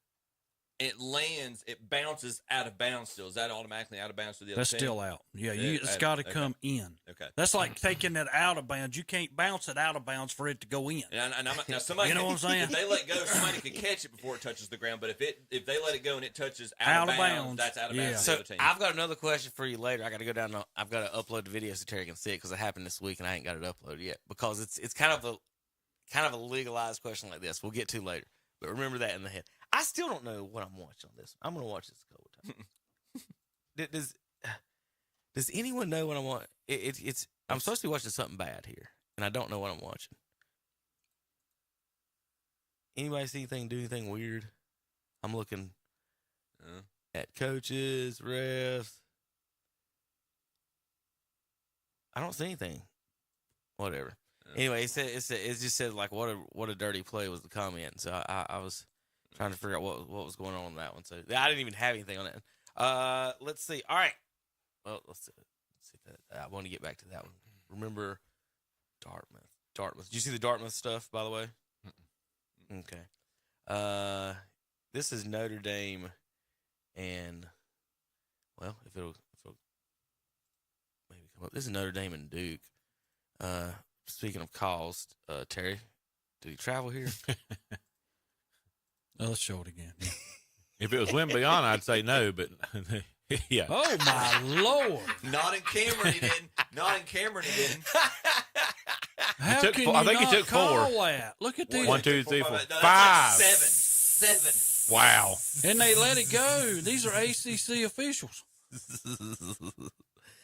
it lands, it bounces out of bounds still. Is that automatically out of bounds to the other That's team? still out. Yeah, it's got to come in. Okay. That's like taking it out of bounds. You can't bounce it out of bounds for it to go in. Now somebody, you know what I'm saying? If they let go, somebody can catch it before it touches the ground. But if they let it go and it touches out of bounds, that's out of bounds. So I've got another question for you later. I got to go down. I've got to upload the video so Terry can see it because it happened this week and I ain't got it uploaded yet because it's kind of a legalized question like this. We'll get to later, but remember that in the head. I still don't know what I'm watching on this. I'm going to watch this a couple times. Does anyone know what I'm watching? I'm supposed to be watching something bad here, and I don't know what I'm watching. Anybody see anything, do anything weird? I'm looking at coaches, refs. I don't see anything. Whatever. Anyway, it just said like what a dirty play was the comment. So I was trying to figure out what was going on that one. So I didn't even have anything on that. Let's see. All right. Well, let's see. I want to get back to that one. Remember Dartmouth. Did you see the Dartmouth stuff, by the way? Mm-mm. Okay. This is Notre Dame, and well, if it'll maybe come up. This is Notre Dame and Duke. Speaking of calls, Terry, did he travel here? Let's show it again. If it was win beyond, I'd say no, but yeah. Oh my Lord! Not in Cameron, he didn't. Not in Cameron, he didn't. How took can four- you I think he not took call four. that? Look at these. 1, 2, 3, 4, No, that's 5. Like seven. Wow. And they let it go. These are ACC officials.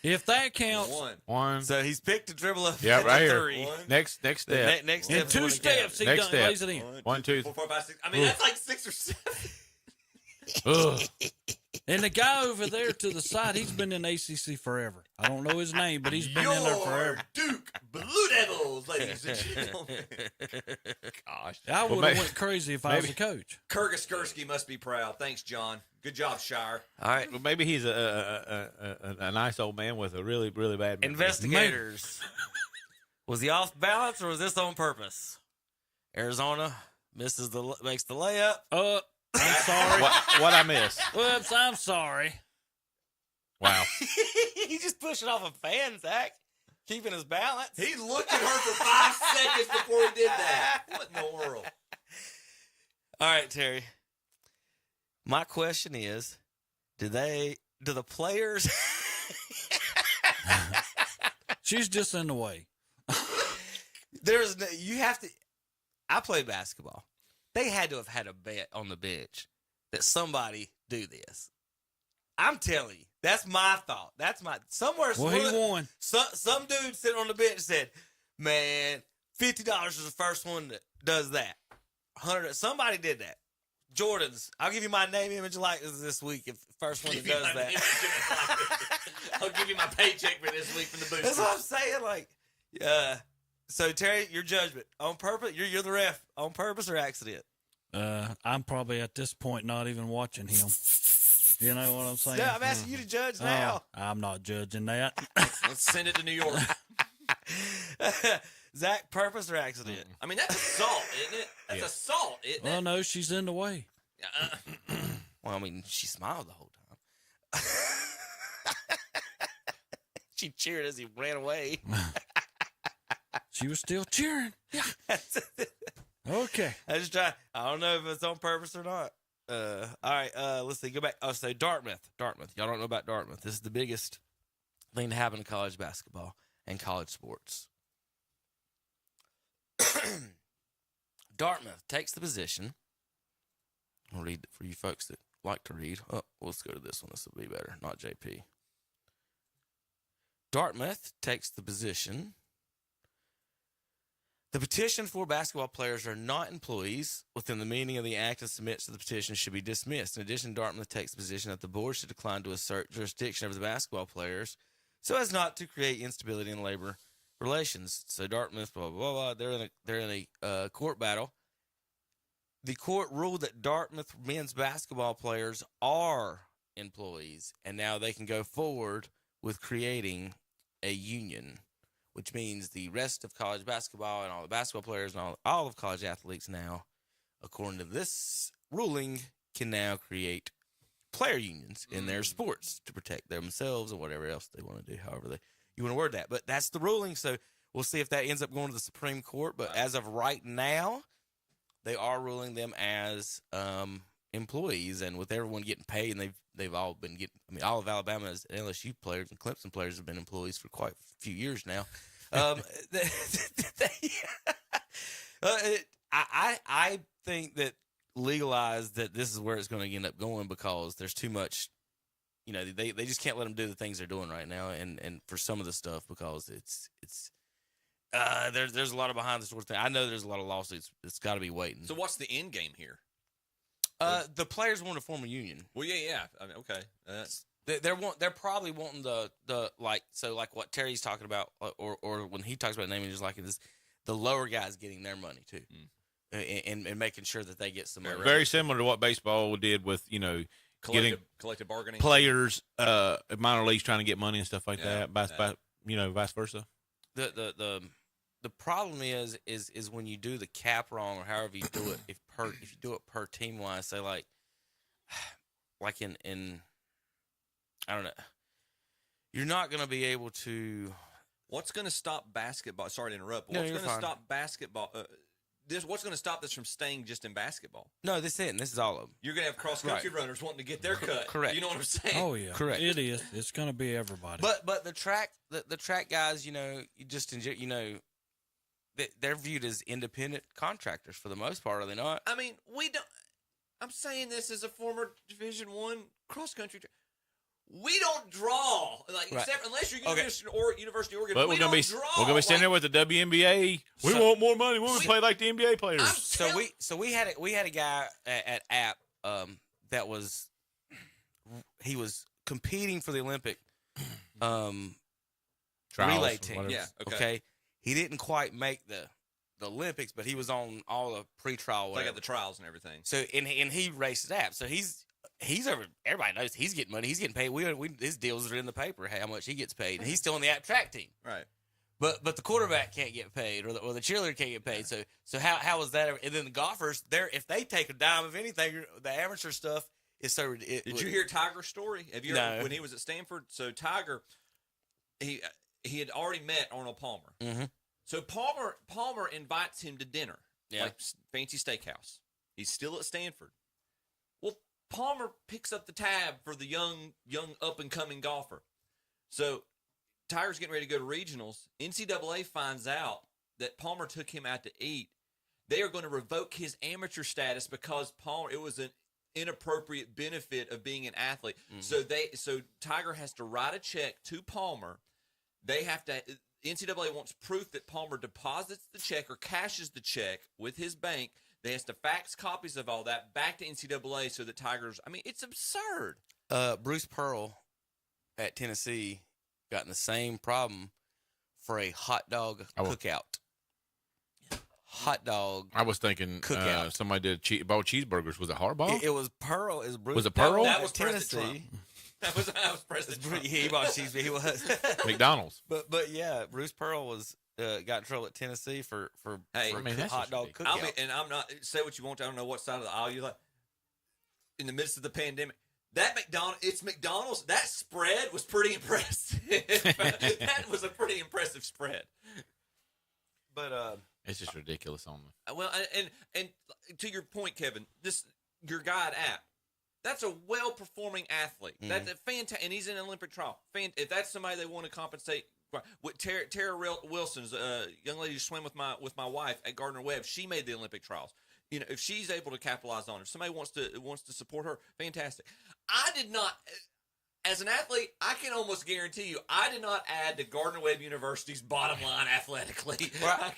If that counts. One. So he's picked to dribble up. Yeah, right here. 3. Next step. Next In step. 2 steps, he Next step. lays it in. 1, 2, 4, 5, 6. I mean, that's like 6 or 7. Ugh. And the guy over there to the side, he's been in ACC forever. I don't know his name, but he's been in there forever. Duke Blue Devils, ladies and gentlemen. Gosh. I would have maybe- went crazy if I was a coach. Kurgaskursky must be proud. Thanks, John. Good job, Shire. All right. Well, maybe he's a nice old man with a really, really bad memory. Investigators. Was he off balance or was this on purpose? Arizona makes the layup. I'm sorry. What I missed? Whoops, I'm sorry. Wow. He just pushing off a fan, Zach. Keeping his balance. He looked at her for 5 seconds before he did that. What in the world? All right, Terry. My question is, do the players She's just in the way. I play basketball. They had to have had a bet on the bench that somebody do this. I'm telling you, that's my thought. That's my Well, he won. Some dude sitting on the bench said, "Man, $50 is the first one that does that." 100. Somebody did that. Jordan's. I'll give you my name, image, likeness this week if the first one that does that. I'll give you my paycheck for this week from the booster. That's what I'm saying. Like, so Terry, your judgment on purpose. You're the ref. On purpose or accident? I'm probably at this point not even watching him. You know what I'm saying? No, I'm asking you to judge now. I'm not judging that. Let's send it to New York. Zach, purpose or accident? I mean, that's assault, isn't it? That's assault, isn't Well, it? no, she's in the way. Well, I mean, she smiled the whole time. She cheered as he ran away. She was still cheering. Yeah. Okay. I don't know if it's on purpose or not. All right. Let's see. Go back. Oh, so Dartmouth. Y'all don't know about Dartmouth. This is the biggest thing to happen in college basketball and college sports. Dartmouth takes the position. I'll read it for you folks that like to read. Oh, let's go to this one. This will be better. Not JP. Dartmouth takes the position. The petition for basketball players are not employees within the meaning of the act and submits to the petition should be dismissed. In addition, Dartmouth takes the position that the board should decline to assert jurisdiction over the basketball players so as not to create instability in labor relations. So Dartmouth, blah, blah, blah, they're in a court battle. The court ruled that Dartmouth men's basketball players are employees, and now they can go forward with creating a union, which means the rest of college basketball and all the basketball players and all of college athletes now, according to this ruling, can now create player unions in their sports to protect themselves and whatever else they want to do, however you want to word that. But that's the ruling, so we'll see if that ends up going to the Supreme Court. But as of right now, they are ruling them as employees, and with everyone getting paid, and they've all been getting. I mean, all of Alabama's LSU players and Clemson players have been employees for quite a few years now. I think that legalized that this is where it's going to end up going because there's too much. You know, they just can't let them do the things they're doing right now, and for some of the stuff because it's there's a lot of behind the scenes thing. I know there's a lot of lawsuits. It's got to be waiting. So what's the end game here? The players want to form a union. Well, yeah. I mean, okay. They're probably wanting the like what Terry's talking about, or when he talks about naming, just like this, the lower guys getting their money too, and making sure that they get some money. Very similar to what baseball did with getting collective bargaining players, minor leagues trying to get money and stuff like that. Vice versa. The problem is when you do the cap wrong or however you do it. If you do it per team wise, say like in I don't know, you're not going to be able to. What's going to stop basketball? Sorry to interrupt. No, What's going to fine. stop basketball? What's going to stop this from staying just in basketball? No, this is all of them. You're going to have cross country runners wanting to get their cut. Correct. You know what I'm saying? Oh yeah, Correct. It is. It's going to be everybody. But the track guys, they're viewed as independent contractors for the most part, are they not? I mean, we don't. I'm saying this as a former Division I cross country. We don't draw except unless you're University of Oregon. But we're gonna be sitting there with the WNBA. We want more money. We want to play like the NBA players. So we had a guy at App that was competing for the Olympic relay team. Yeah. Okay. He didn't quite make the Olympics, but he was on all the pre-trial. They got the trials and everything. So and he races App. So everybody knows he's getting money. He's getting paid. His deals are in the paper. How much he gets paid, and he's still on the App track team. Right. But the quarterback can't get paid, or the cheerleader can't get paid. So how is that? And then the golfers, if they take a dime of anything, the amateur stuff is so. Did you hear Tiger's story? Have you heard when he was at Stanford? So Tiger, he had already met Arnold Palmer. Mm-hmm. So Palmer invites him to dinner, like fancy steakhouse. He's still at Stanford. Well, Palmer picks up the tab for the young up and coming golfer. So Tiger's getting ready to go to regionals. NCAA finds out that Palmer took him out to eat. They are going to revoke his amateur status because it was an inappropriate benefit of being an athlete. Mm-hmm. So Tiger has to write a check to Palmer. NCAA wants proof that Palmer deposits the check or cashes the check with his bank. They have to fax copies of all that back to NCAA so that it's absurd. Bruce Pearl at Tennessee got in the same problem for a hot dog cookout. Hot dog. I was thinking somebody did bought cheeseburgers. Was it Harbaugh? It was Pearl. Was it Pearl? That was Tennessee. That was President Trump. He bought cheeseburgers. He was McDonald's. But yeah, Bruce Pearl was got in trouble at Tennessee for hot dog cookout. I'm not say what you want. I don't know what side of the aisle you like. In the midst of the pandemic, McDonald's. That spread was pretty impressive. That was a pretty impressive spread. But it's just ridiculous on them. Well, and to your point, Kevin, your guy at App. That's a well-performing athlete. Mm-hmm. That's a fantastic, and he's in an Olympic trial. If that's somebody they want to compensate, with Tara Wilson's young lady who swam with my wife at Gardner Webb, she made the Olympic trials. If she's able to capitalize on it, if somebody wants to support her, fantastic. I did not, as an athlete, I can almost guarantee you, I did not add to Gardner Webb University's bottom line athletically. Right.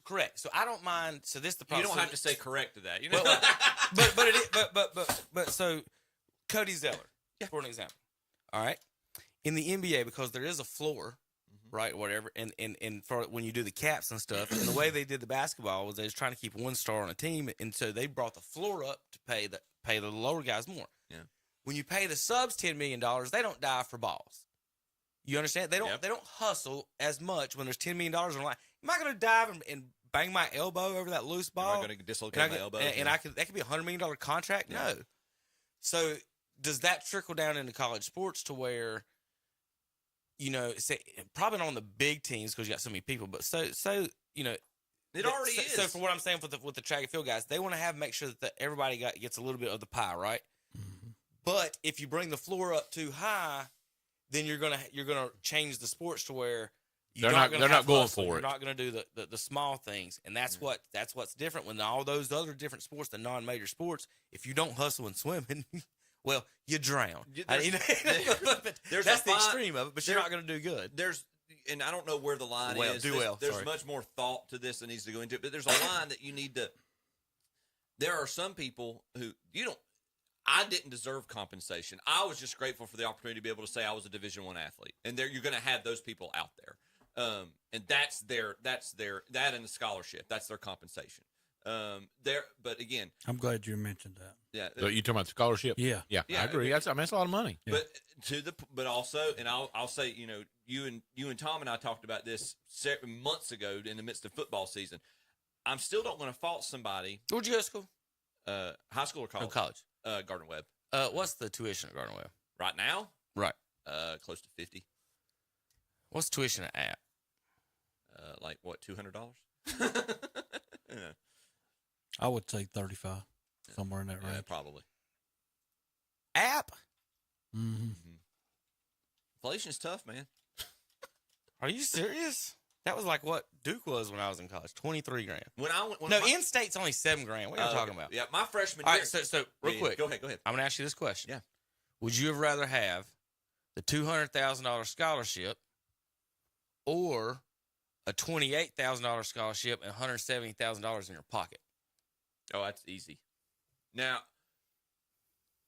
Correct. So I don't mind. So this is the problem. You don't have to say correct to that. But so Cody Zeller, for an example. All right. In the NBA, because there is a floor, right, whatever, and for when you do the caps and stuff, and the way they did the basketball was they was trying to keep one star on a team, and so they brought the floor up to pay the lower guys more. Yeah. When you pay the subs $10 million, they don't dive for balls. You understand? They don't hustle as much when there's $10 million on the line. Am I going to dive and bang my elbow over that loose ball? Am I going to dislocate my elbow? And that could be a $100 million contract? Yeah. No. So does that trickle down into college sports to where, say, probably not on the big teams because you got so many people, but so it already is. So for what I'm saying with the track and field guys, they want to make sure that everybody gets a little bit of the pie, right? Mm-hmm. But if you bring the floor up too high, then you're gonna change the sports to where they're not going for it. You're not going to do the small things, and that's what's different when all those other different sports, the non-major sports. If you don't hustle in swimming, well, you drown. That's the extreme of it, but you're not going to do good. And I don't know where the line is. There's much more thought to this that needs to go into it, but there's a line that you need to. There are some people who I didn't deserve compensation. I was just grateful for the opportunity to be able to say I was a Division I athlete. And you're going to have those people out there. And that and the scholarship, that's their compensation. But again, I'm glad you mentioned that. Yeah. So you talking about scholarship? Yeah. I agree. That's a lot of money. Yeah. But also, and I'll say, you and Tom and I talked about this months ago in the midst of football season. I'm still not going to fault somebody. Where'd you go to school? High school or college? Oh, college. Gardner Webb. What's the tuition at Gardner Webb? Right now? Right. Close to $50. What's tuition at App? Like what? $200? Yeah. I would say 35, somewhere in that range. Yeah, probably. App? Mm-hmm. Inflation's tough, man. Are you serious? That was like what Duke was when I was in college, $23 grand. No, in-state's only $7 grand. What are you talking about? Yeah, my freshman All year. right, so real quick. Go ahead. I'm going to ask you this question. Yeah. Would you have rather have the $200,000 scholarship or a $28,000 scholarship and $170,000 in your pocket? Oh, that's easy. Now,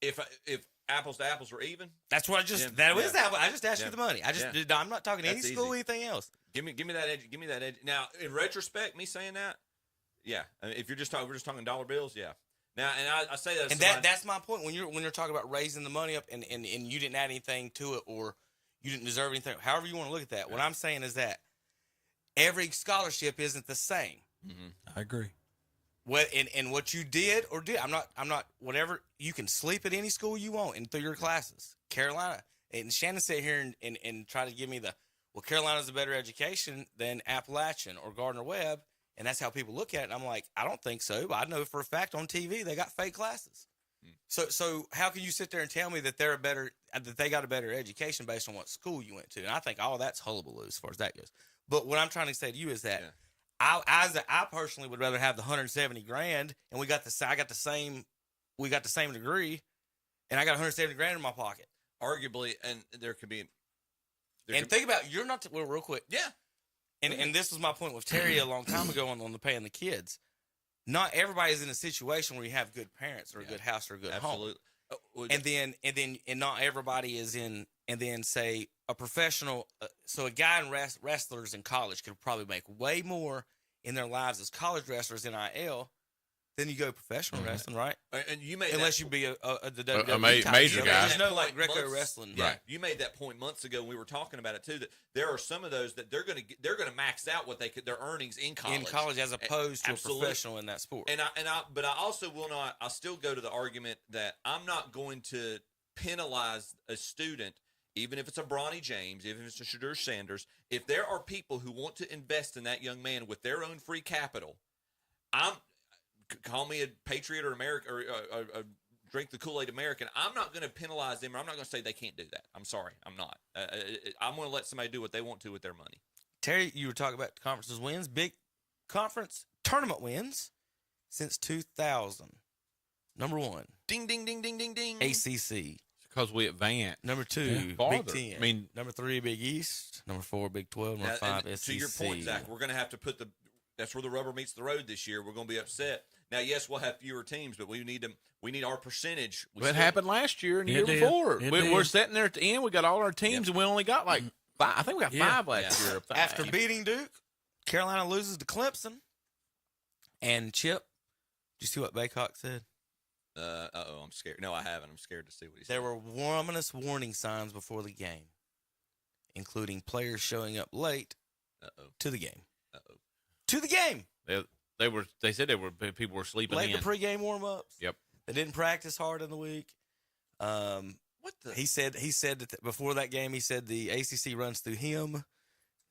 if apples to apples were even, that's what I just I just asked you the money. I'm not talking any school or anything else. Give me that edge. Give me that edge. Now, in retrospect, me saying that, yeah. I mean, if we're just talking dollar bills, yeah. Now, and I say that, and that's my point when you're talking about raising the money up and you didn't add anything to it or you didn't deserve anything. However you want to look at that. Yeah. What I'm saying is that every scholarship isn't the same. Mm-hmm. I agree. And what you did or did, I'm not whatever. You can sleep at any school you want and through your classes. Carolina and Shannon sit here and try to give me Carolina's a better education than Appalachian or Gardner Webb, and that's how people look at it. And I'm like, I don't think so, but I know for a fact on TV they got fake classes. So how can you sit there and tell me that that they got a better education based on what school you went to? And I think all that's hullabaloo as far as that goes. But what I'm trying to say to you is that. Yeah. I personally would rather have the $170 grand, and I got the same degree, and I got $170 grand in my pocket. Arguably, and there could be. Think about you're not real quick. Yeah. And this was my point with Terry a long time ago on the paying the kids. Not everybody is in a situation where you have good parents or a good house or a good home. And not everybody is in. And then say a professional, so a guy in wrestlers in college could probably make way more in their lives as college wrestlers in IL than you go professional wrestling, right? And you made unless you be the WWE major guy. There's no like Greco wrestling. Yeah, right. You made that point months ago. We were talking about it too. That there are some of those that they're gonna max out what their earnings in college. In college, as opposed to a professional in that sport. But I also will not. I'll still go to the argument that I'm not going to penalize a student. Even if it's a Bronny James, even if it's a Shadur Sanders, if there are people who want to invest in that young man with their own free capital, call me a patriot or American or drink the Kool-Aid American. I'm not going to penalize them. Or I'm not going to say they can't do that. I'm sorry, I'm not. I'm going to let somebody do what they want to with their money. Terry, you were talking about the conference's wins, big conference tournament wins since 2000. Number 1, ding ding ding ding ding ding, ACC. Because we advanced. Number 2, Big Ten. I mean, number 3, Big East. Number 4, Big 12. Number 5, SEC. To your point, Zach, we're going to have to put that's where the rubber meets the road this year. We're going to be upset. Now, yes, we'll have fewer teams, but we need them. We need our percentage. It happened last year and the year before. We're sitting there at the end. We got all our teams, and we only got like 5. I think we got 5 last year. After beating Duke, Carolina loses to Clemson. And Chip, did you see what Baycock said? I'm scared. No, I haven't. I'm scared to see what he said. There were ominous warning signs before the game, including players showing up late to the game. To the game. They said people were sleeping late in. The pregame warm-ups. Yep. They didn't practice hard in the week. He said that before that game, he said the ACC runs through him,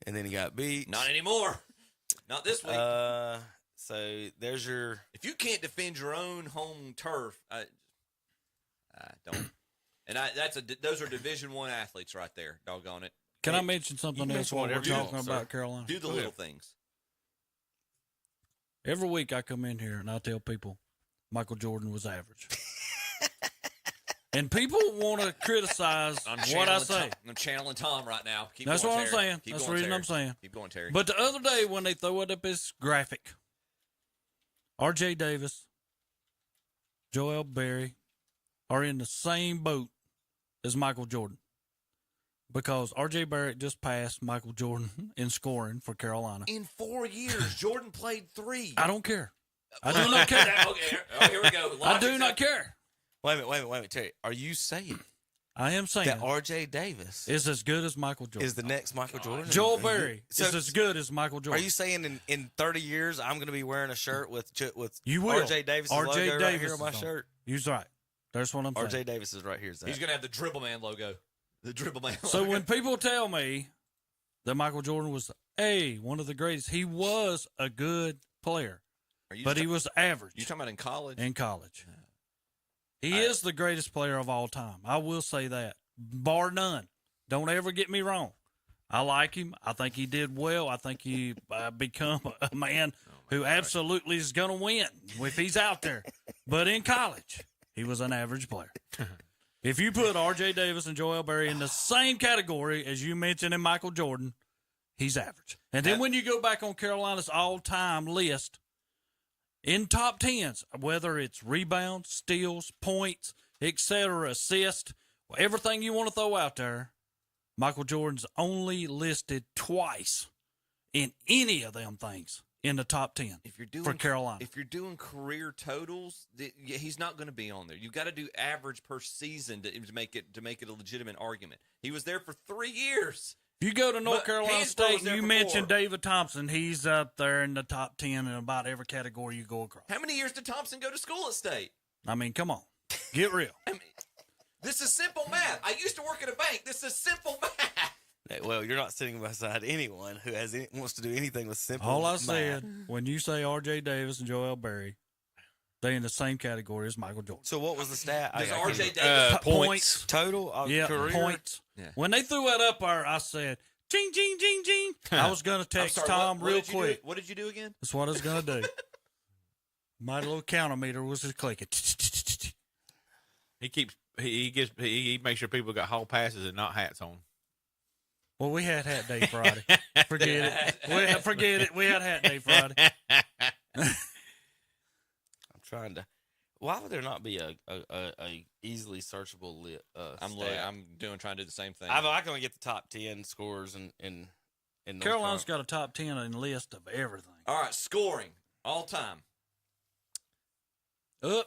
and then he got beat. Not anymore. Not this week. So there's your. If you can't defend your own home turf, I don't. And those are Division I athletes right there. Doggone it. Can I mention something else while we're talking about Carolina? Do the little things. Every week I come in here and I tell people Michael Jordan was average. And people want to criticize what I say. I'm channeling Tom right now. That's what I'm saying. That's the reason I'm saying. Keep going, Terry. But the other day when they throw it up as graphic, R.J. Davis, Joel Berry, are in the same boat as Michael Jordan because R.J. Barrett just passed Michael Jordan in scoring for Carolina. In 4 years, Jordan played 3. I don't care. I do not care. Okay, here we go. I do not care. Wait a minute, Terry. Are you saying I am saying that R.J. Davis is as good as Michael Jordan? is the next Michael Jordan? Joel Berry is as good as Michael Jordan. Are you saying in 30 years I'm going to be wearing a shirt with you will. R.J. Davis' logo right here on my shirt? You're right. That's what I'm saying. R.J. Davis is right here. Zach. He's going to have the Dribble Man logo. The Dribble Man logo. So when people tell me that Michael Jordan was one of the greatest, he was a good player, but he was average. You talking about in college? In college. He is the greatest player of all time. I will say that, bar none. Don't ever get me wrong. I like him. I think he did well. I think he become a man who absolutely is going to win if he's out there. But in college, he was an average player. If you put R.J. Davis and Joel Berry in the same category as you mentioned in Michael Jordan, he's average. And then when you go back on Carolina's all-time list, in top tens, whether it's rebounds, steals, points, etc., assists, everything you want to throw out there, Michael Jordan's only listed twice in any of them things in the top 10 for Carolina. If you're doing career totals, he's not going to be on there. You've got to do average per season to make it a legitimate argument. He was there for 3 years. If you go to North Carolina State and you mention David Thompson, he's up there in the top 10 in about every category you go across. How many years did Thompson go to school at State? I mean, come on. Get real. This is simple math. I used to work at a bank. This is simple math. Well, you're not sitting beside anyone who wants to do anything with simple All I math. said, when you say R.J. Davis and Joel Berry, they in the same category as Michael Jordan. So what was the stat? Does R.J. Davis points total? Career? Points. Yeah. When they threw that up there, I said, "Ching, ching, ching, ching." I was going to text Tom real quick. What did you do again? That's what I was going to do. My little counter meter was just clicking. He makes sure people got hall passes and not hats on. Well, we had Hat Day Friday. Forget it. Forget it. We had Hat Day Friday. I'm trying to. Why would there not be a easily searchable stat? I'm trying to do the same thing. I'm going to get the top 10 scores in Carolina's got a top 10 in list of everything. All right, scoring all time.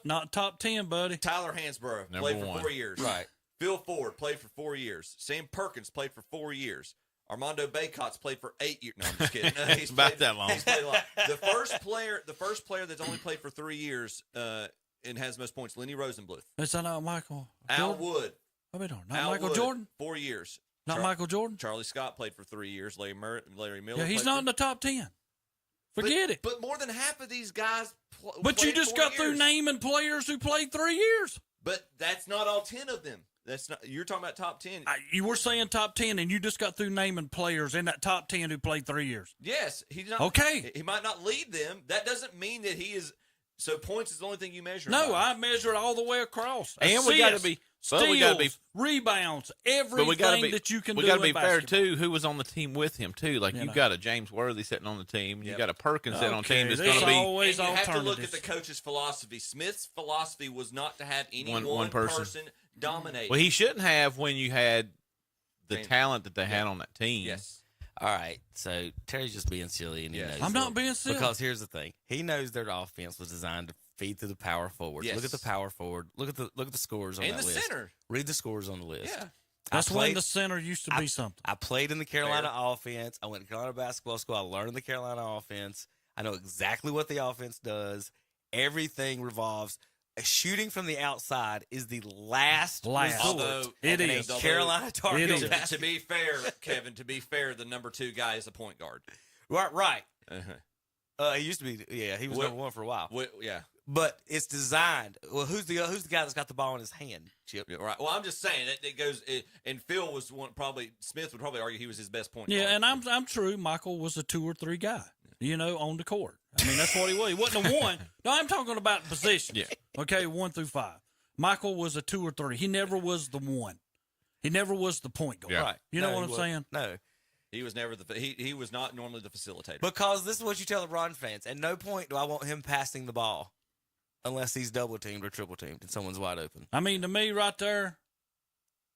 Not top 10, buddy. Tyler Hansborough played for 4 years. Right. Phil Ford played for 4 years. Sam Perkins played for 4 years. Armando Baycott's played for 8 years. No, I'm just kidding. He's about that long. He's played a lot. The first player that's only played for 3 years and has the most points, Lenny Rosenbluth. Is that not Michael Al Jordan? Wood. Not Al Michael Wood, Jordan? 4 years. Not Michael Jordan? Charlie Scott played for 3 years. Larry Miller. Yeah, he's not in the top 10. Forget it. But more than half of these guys But you just got through naming players who played 3 years. But that's not all 10 of them. That's not. You're talking about top 10. You were saying top 10, and you just got through naming players in that top 10 who played 3 years. Yes, he's not. Okay. He might not lead them. That doesn't mean that he is. So points is the only thing you measure. No, I measure it all the way across. And we got to be steals, rebounds, everything that you can do. We got to be in fair basketball. too. Who was on the team with him too? Like you got a James Worthy sitting on the team, and you got a Perkins sitting on the team. That's going to be always and you have to alternatives. look at the coach's philosophy. Smith's philosophy was not to have any one person dominate. Well, he shouldn't have when you had the talent that they had on that team. Yes. All right, so Terry's just being silly, and he knows I'm not being silly. Because here's the thing: he knows their offense was designed to feed through the power forward. Yes. Look at the power forward. Look at the scores on And that the list. center. Read the scores on the list. Yeah. That's when the center used to be something. I played in the Carolina offense. I went to Carolina basketball school. I learned the Carolina offense. I know exactly what the offense does. Everything revolves. Shooting from the outside is the last resort. Although it in is. a Carolina Tar Heels to be fair, Kevin, to be fair, the number 2 guy is a point guard. Right. Uh-huh. He used to be. Yeah, he was number 1 for a while. Yeah. But it's designed. Well, who's the guy that's got the ball in his hand? Chip. Yeah, right. Well, I'm just saying it goes. And Phil was one. Probably Smith would probably argue he was his best point guard. Yeah, and I'm true. Michael was a 2 or 3 guy. On the court. I mean, that's what he was. He wasn't a 1. No, I'm talking about positions. Yeah. Okay, 1 through 5. Michael was a 2 or 3. He never was the 1. He never was the point guard. Yeah. Right. You know what I'm saying? No. He was never he was not normally the facilitator. Because this is what you tell LeBron fans. At no point do I want him passing the ball. unless he's double teamed or triple teamed and someone's wide open. I mean, to me, right there,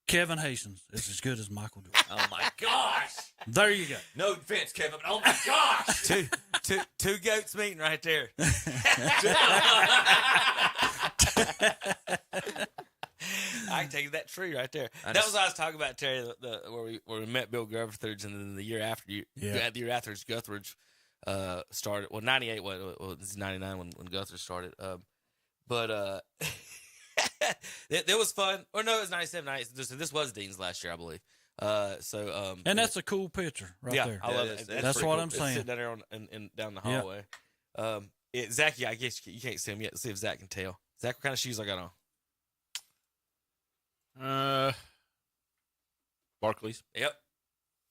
Kevin Hastings is as good as Michael Jordan. Oh my gosh! There you go. No offense, Kevin. But oh my gosh! two goats meeting right there. I can take that tree right there. That was what I was talking about, Terry. Where we met Bill Guthridge, and then the year after Guthridge started. Well, 98. Well, this is 99 when Guthridge started. But it was fun. Or no, it was 97, 98. This was Dean's last year, I believe. And that's a cool picture right there. I love it. That's what I'm saying. Sitting down there down the hallway. Zach, I guess you can't see him yet. Let's see if Zach can tell. Zach, what kind of shoes I got on? Barclays. Yep.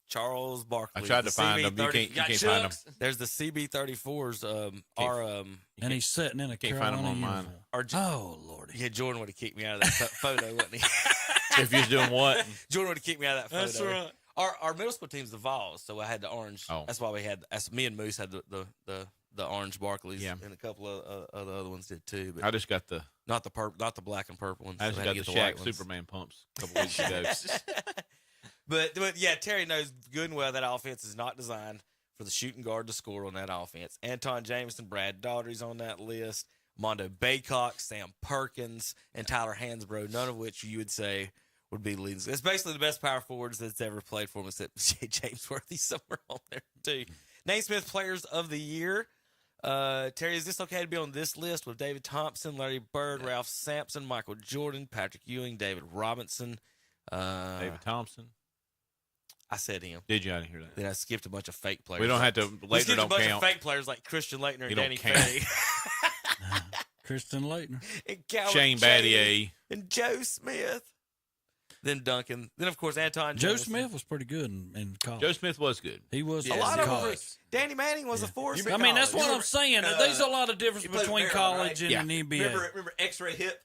Charles Barkley. I tried to find them. You can't find them. There's the CB34s. And he's sitting in a can't find them on mine. Oh Lordy! Yeah, Jordan would have kicked me out of that photo, wouldn't he? If you're doing what? Jordan would have kicked me out of that photo. That's right. Our middle school team's the Vols, so I had the orange. Oh. That's why we had. Me and Moose had the orange Barkleys. Yeah. And a couple of the other ones did too. But I just got the not the black and purple ones. I just got the Shaq Superman pumps a couple weeks ago. But yeah, Terry knows good and well that offense is not designed for the shooting guard to score on that offense. Anton Jameson, Brad Daugherty's on that list. Mondo Baycock, Sam Perkins, and Tyler Hansbrough, none of which you would say would be leading. It's basically the best power forwards that's ever played for him, except James Worthy somewhere on there too. Naismith Players of the Year. Terry, is this okay to be on this list with David Thompson, Larry Bird, Ralph Sampson, Michael Jordan, Patrick Ewing, David Robinson, David Thompson? I said him. Did you? I didn't hear that. Then I skipped a bunch of fake players. We don't have to. We skipped Laettner a bunch don't count. of fake players like Christian Laettner and Danny count. Ferry. Christian Laettner. And Calvin Shane Battier. And Joe Smith. Then Duncan. Then, of course, Anton Joe Jameson. Smith was pretty good in college. Joe Smith was good. He was A lot in of them. college. Danny Manning was a force. I mean, that's what I'm saying. There's a lot of difference you played between with college Maryland, and the NBA. Remember X-Ray Hip?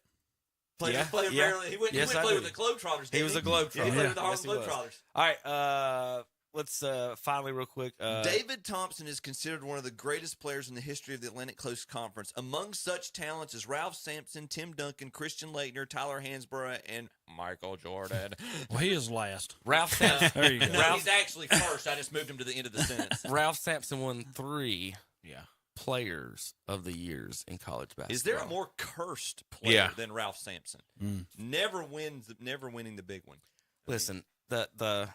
Played Yeah. with Yeah. Maryland. He went Yes, to I play do. with the Globetrotters. He was a Globetrotter. Yeah, he played with the Harlem Yes, he was. Globetrotters. All right. Let's finally, real quick. David Thompson is considered one of the greatest players in the history of the Atlantic Coast Conference. Among such talents as Ralph Sampson, Tim Duncan, Christian Laettner, Tyler Hansbrough, and Michael Jordan. Well, he is last. Ralph Sampson. There you go. No, he's actually first. I just moved him to the end of the sentence. Ralph Sampson won 3 Yeah. Players of the Years in college basketball. Is there a more cursed player Yeah. than Ralph Sampson? Mm. Never winning the big one. Listen, the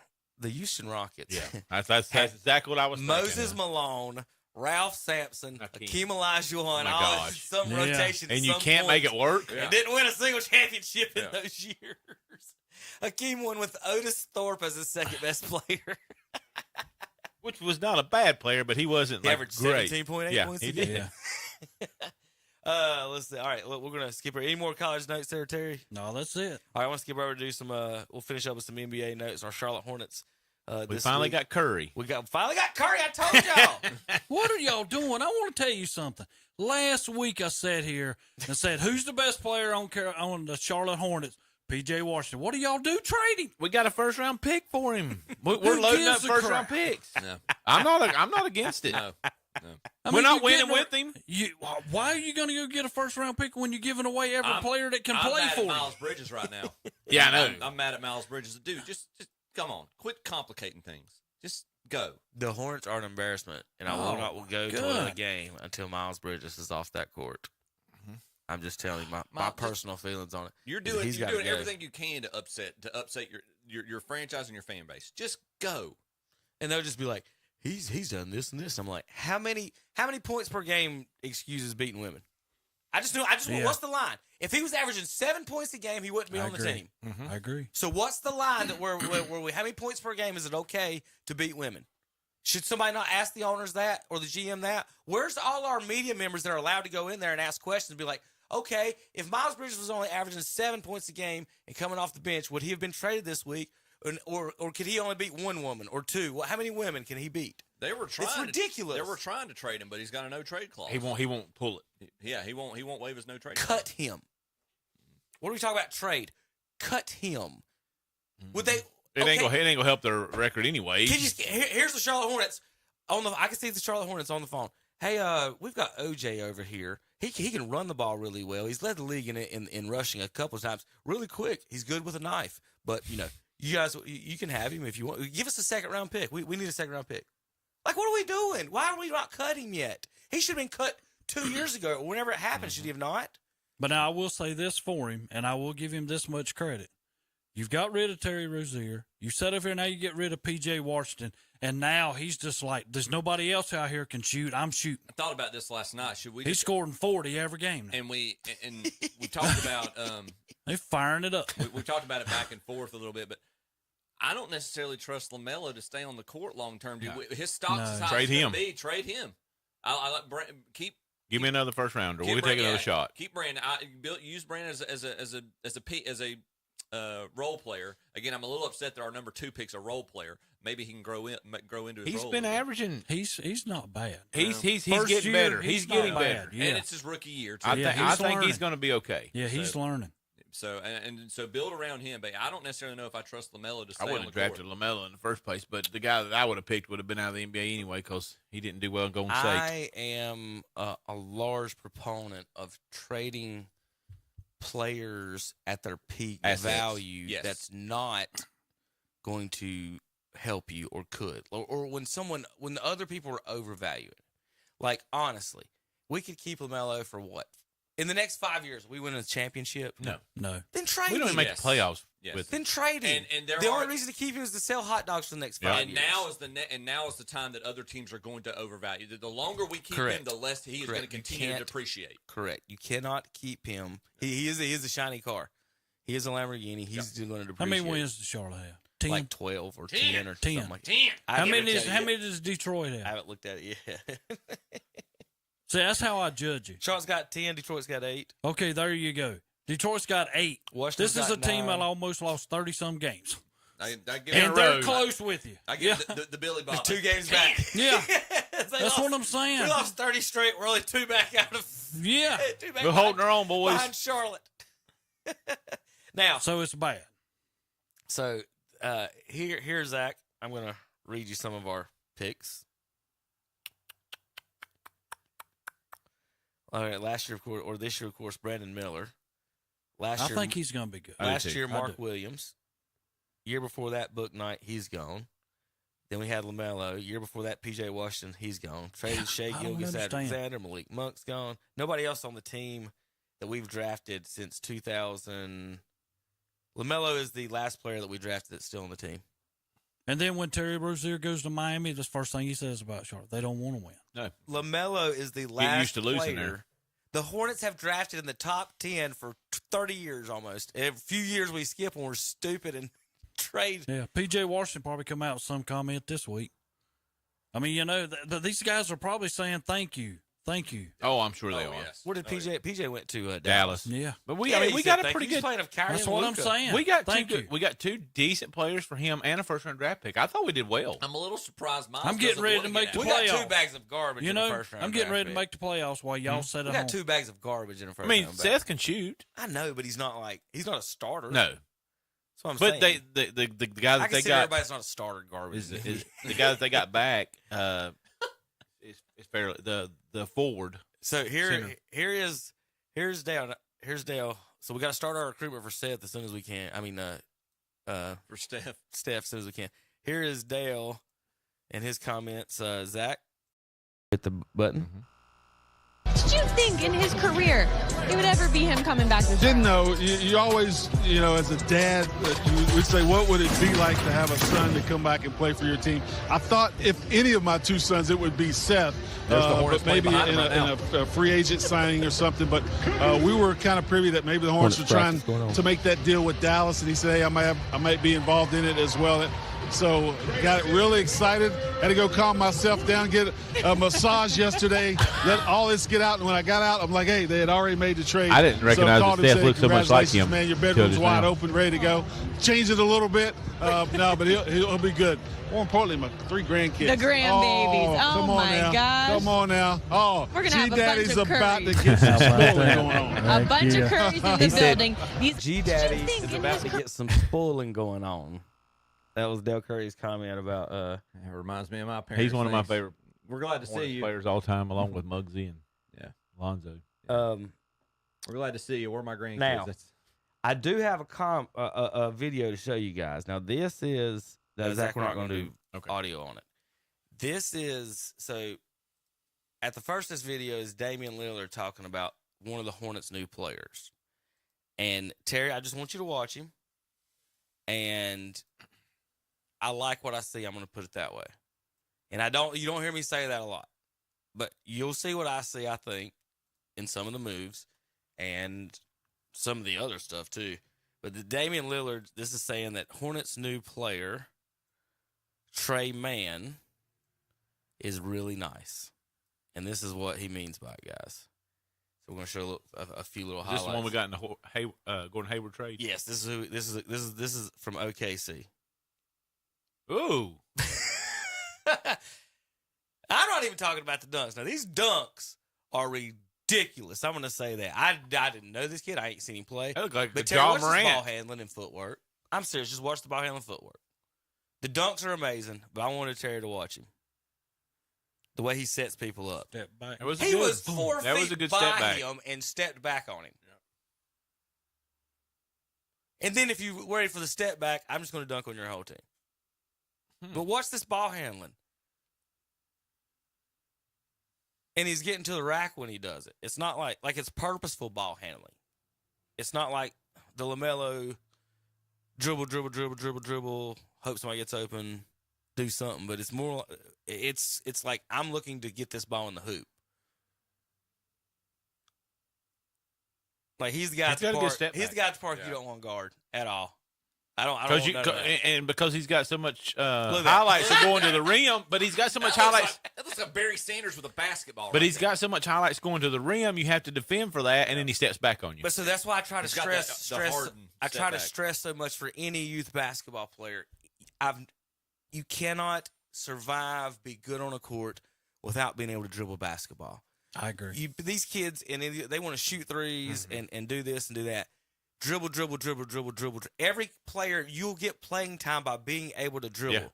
Houston Rockets. Yeah. That's exactly what I was thinking. Moses Malone, Ralph Sampson, Akeem Olajuwon, my all gosh. some Yeah. rotation. And you some can't make points. it work? It didn't win a single championship in those years. Akeem won with Otis Thorpe as his second best player. Which was not a bad player, but he wasn't He like averaged great. 17.8 points a he game. did. Let's see. All right, look, we're gonna skip. Any more college notes there, Terry? No, that's it. All right, I want to skip over to do some. We'll finish up with some NBA notes. Our Charlotte Hornets. We This finally week. got Curry. We finally got Curry. I told y'all. What are y'all doing? I want to tell you something. Last week I sat here and said, who's the best player on the Charlotte Hornets? P.J. Washington. What do y'all do? Trade him. We got a first-round pick for him. We're Who loading up gives a first-round crap? picks. No. I'm not against it. No. I We're mean, not you're winning getting with him. Why are you going to go get a first-round pick when you're giving away every player that can I'm play mad for at you? Miles Bridges right now. Yeah, I know. I'm mad at Miles Bridges. Dude, just come on. Quit complicating things. Just go. The Hornets are an embarrassment, and I will not go to a game until Miles Bridges is off that court. I'm just telling you my personal feelings on it. You're doing He's gotta go. everything you can to upset your franchise and your fan base. Just go. And they'll just be like, he's done this and this. I'm like, how many points per game excuses beating women? I just what's the line? If he was averaging 7 points a game, he wouldn't be on the team. I agree. So what's the line that where we how many points per game is it okay to beat women? Should somebody not ask the owners that or the GM that? Where's all our media members that are allowed to go in there and ask questions and be like, okay, if Miles Bridges was only averaging 7 points a game and coming off the bench, would he have been traded this week? Or could he only beat one woman or two? Well, how many women can he beat? They were trying. It's ridiculous. They were trying to trade him, but he's got a no trade clause. He won't pull it. Yeah, he won't waive his no trade. Cut him. What are we talking about? Trade. Cut him. Would they? It ain't gonna help their record anyway. Here's the Charlotte Hornets I can see the Charlotte Hornets on the phone. Hey, we've got OJ over here. He can run the ball really well. He's led the league in rushing a couple of times. Really quick. He's good with a knife. But, you guys, you can have him if you want. Give us a second-round pick. We need a second-round pick. Like, what are we doing? Why are we not cutting him yet? He should have been cut 2 years ago. Whenever it happened, should he have not? But now I will say this for him, and I will give him this much credit. You've got rid of Terry Rozier. You set up here, now you get rid of P.J. Washington, and now he's just like, there's nobody else out here can shoot. I'm shooting. I thought about this last night. Should we? He's scoring 40 every game now. And we talked about they're firing it up. We talked about it back and forth a little bit, but I don't necessarily trust LaMelo to stay on the court long term. His stock's as high Trade him. Trade him. I like Brand, keep. Give me another first rounder. We'll take another shot. Keep Brandon. Use Brandon as a role player. Again, I'm a little upset that our number 2 pick's a role player. Maybe he can grow into his role. He's been averaging. He's not bad. He's getting better. He's getting better. Yeah. And it's his rookie year too. I think he's going to be okay. Yeah, he's learning. So so build around him. But I don't necessarily know if I trust LaMelo to stay. I wouldn't have drafted LaMelo in the first place, but the guy that I would have picked would have been out of the NBA anyway because he didn't do well in Golden State. I am a large proponent of trading players at their peak value. Yes. That's not going to help you or could. Or when the other people are overvaluing. Like, honestly, we could keep LaMelo for what? In the next 5 years, we win a championship? No. Then trade him. We don't even make the playoffs. Yes. With Then trade him. And the only reason to keep him is to sell hot dogs for the next 5 years. And now is the time that other teams are going to overvalue. The longer we keep Correct. him, the less he is going to continue to depreciate. Correct. You cannot keep him. He is a shiny car. He is a Lamborghini. He's going to depreciate. How many wins does Charlotte have? 10? Like 12 or 10 or 10. something like that. 10. How many does Detroit have? I haven't looked at it yet. See, that's how I judge you. Charlotte's got 10. Detroit's got 8. Okay, there you go. Detroit's got 8. Washington's This is a got team 9. that almost lost 30-some games. I give And they're close with you. I give the Billy Bob. 2 games back. Yeah. That's what I'm saying. We lost 30 straight. We're only 2 back out of. Yeah. 2 back We're holding our own, boys. Behind Charlotte. Now. So it's bad. So here, Zach, I'm going to read you some of our picks. All right, last year, of course, or this year, of course, Brandon Miller. I think he's going to be good. Last year, Mark Williams. Year before that, Book Knight, he's gone. Then we had LaMelo. Year before that, P.J. Washington, he's gone. Traded Shea Gilgeous-Alexander, Malik Monk's gone. Nobody else on the team that we've drafted since 2000. LaMelo is the last player that we drafted that's still on the team. And then when Terry Rozier goes to Miami, that's the first thing he says about Charlotte. They don't want to win. No. LaMelo is the last used to losing player. there. The Hornets have drafted in the top 10 for 30 years almost. A few years we skip when we're stupid and trade. Yeah, P.J. Washington probably come out with some comment this week. I mean, these guys are probably saying thank you. Thank you. Oh, I'm sure they are. Yes. Where did PJ? PJ went to Dallas. Yeah, but we got a pretty good. That's what I'm saying. We got we got 2 decent players for him and a first-round draft pick. I thought we did well. I'm a little surprised. I'm getting ready to make the playoffs. We got 2 bags of garbage. In the first round I'm getting ready to pick. make the playoffs while y'all sit at We home. got 2 bags of garbage in the first. I mean, round Seth can shoot. I know, but he's not a starter. No. That's what I'm but saying. the guy that they got, everybody's not a starter garbage. Is the guy that they got back is fairly the forward. So here's Dale. Here's Dale. So we got to start our recruitment for Seth as soon as we can. I mean, for Steph as soon as we can. Here is Dale and his comments. Zach, hit the button. Mm-hmm. Did you think in his career it would ever be him coming back to Didn't know. You always, as a dad, you would say, what would it be like to have a son to come back and play for your team? I thought if any of my 2 sons, it would be Seth, but maybe in a free agent signing or something. But we were kind of privy that maybe the Hornets were trying to make that deal with Dallas, and he said, hey, I might be involved in it as well. So got really excited. Had to go calm myself down, get a massage yesterday, let all this get out. And when I got out, I'm like, hey, they had already made the trade. I didn't recognize that Steph looked so much like him. Man, your bedroom's wide open, ready to go. Change it a little bit. No, but he'll be good. More importantly, my 3 grandkids. The grandbabies. Oh my gosh. Come on now. Oh, we're gonna have a bunch of about curries. to get some spoiling going on. A bunch of curries in the building. G-Daddy is about to get some spoiling going on. That was Dale Curry's comment about. It reminds me of my parents. He's one of my favorite. We're glad to see you. Players all time, along with Muggsy and Lonzo. We're glad to see you. We're my grandkids. Now, I do have a video to show you guys. Now, this is Zach. We're not going to do audio on it. This is so. At the first of this video is Damian Lillard talking about one of the Hornets' new players, and Terry, I just want you to watch him. And I like what I see. I'm going to put it that way. And you don't hear me say that a lot, but you'll see what I see. I think in some of the moves and some of the other stuff too. But the Damian Lillard, this is saying that Hornets' new player, Trey Mann, is really nice. And this is what he means by it, guys. So we're going to show a few little highlights. This is the one we got in the Gordon Hayward trade. Yes, this is from OKC. Ooh. I'm not even talking about the dunks. Now these dunks are ridiculous. I'm going to say that. I didn't know this kid. I ain't seen him play. That looked like but the Terry, John watch his Morant. ball handling and footwork. I'm serious. Just watch the ball handling footwork. The dunks are amazing, but I wanted Terry to watch him. The way he sets people up. Step back. He was 4 That feet was a good by step back. him and stepped back on him. Yeah. And then if you're ready for the step back, I'm just going to dunk on your whole team. But watch this ball handling. And he's getting to the rack when he does it. It's not like it's purposeful ball handling. It's not like the LaMelo dribble, hope somebody gets open, do something. But it's more, it's like I'm looking to get this ball in the hoop. Like he's the guy at the park. He's the guy at the park you don't want to guard at all. I don't want none of that. And because he's got so much highlights of going to the rim, but he's got so much highlights. That looks like Barry Sanders with a basketball. But he's got so much highlights going to the rim, you have to defend for that, and then he steps back on you. But so that's why I try to stress. I try to stress so much for any youth basketball player. You cannot survive, be good on a court without being able to dribble basketball. I agree. These kids, and they want to shoot threes and do this and do that. Dribble. Every player, you'll get playing time by being able to dribble. Yeah.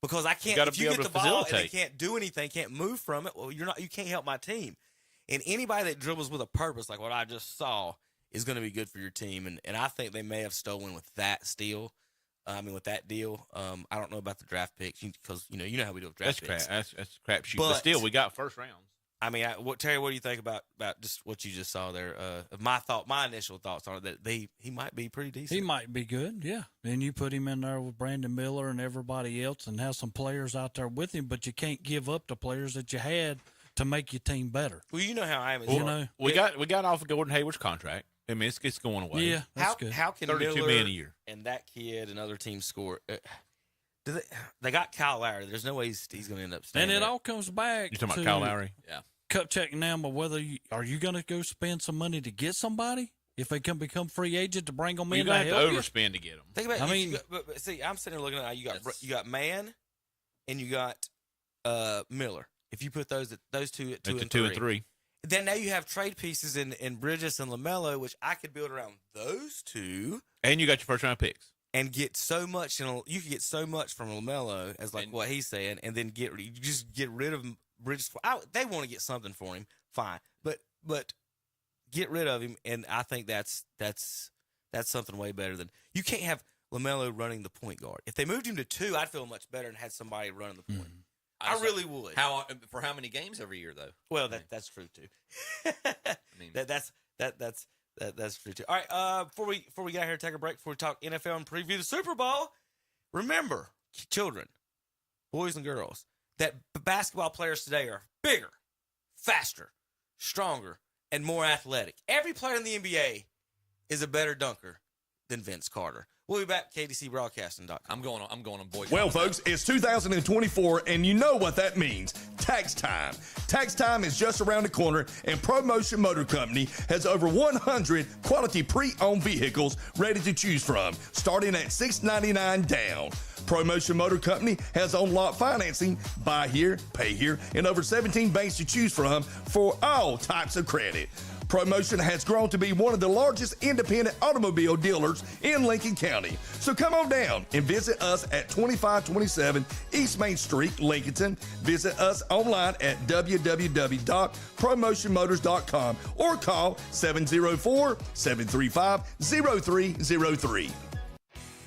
Because I can't. If you get the ball and they can't do anything, can't move from it, well, you can't help my team. And anybody that dribbles with a purpose, like what I just saw, is going to be good for your team. And I think they may have stolen with that steal. With that deal. I don't know about the draft picks because you know how we do with draft picks. That's crap shoot. But still, we got first rounds. Terry, what do you think about just what you just saw there? My initial thoughts on it, that he might be pretty decent. He might be good, yeah. And you put him in there with Brandon Miller and everybody else and have some players out there with him, but you can't give up the players that you had to make your team better. Well, you know how I am. We got off of Gordon Hayward's contract. I mean, it's going away. Yeah, that's good. How can $32 Miller million a year and that kid and other teams score? They got Kyle Lowry. There's no way he's going to end up staying. And it all comes back. You talking about Kyle Lowry? Yeah. Cup checking now, but are you going to go spend some money to get somebody if they can become free agent to bring them in? You have to overspend to get them. Think about. But see, I'm sitting there looking at you got Mann and you got Miller. If you put those two at 2 and 3. Then now you have trade pieces in Bridges and LaMelo, which I could build around those two. And you got your first round picks. And get so much, you can get so much from LaMelo as what he's saying, and then get rid of Bridges. They want to get something for him, fine, but get rid of him, and I think that's something way better than you can't have LaMelo running the point guard. If they moved him to 2, I'd feel much better and had somebody running the point. I really would. For how many games every year though? Well, that's true too. That's true too. All right. Before we get here, take a break. Before we talk NFL and preview the Super Bowl, remember, children, boys and girls, that basketball players today are bigger, faster, stronger, and more athletic. Every player in the NBA is a better dunker than Vince Carter. We'll be back at KDCBroadcasting.com. I'm going on boy. Well, folks, it's 2024, and you know what that means. Tax time. Tax time is just around the corner, and ProMotion Motor Company has over 100 quality pre-owned vehicles ready to choose from, starting at $699 down. ProMotion Motor Company has on-lot financing, buy here, pay here, and over 17 banks to choose from for all types of credit. ProMotion has grown to be one of the largest independent automobile dealers in Lincoln County. So come on down and visit us at 2527 East Main Street, Lincolnton. Visit us online at www.promotionmotors.com or call 704-735-0303.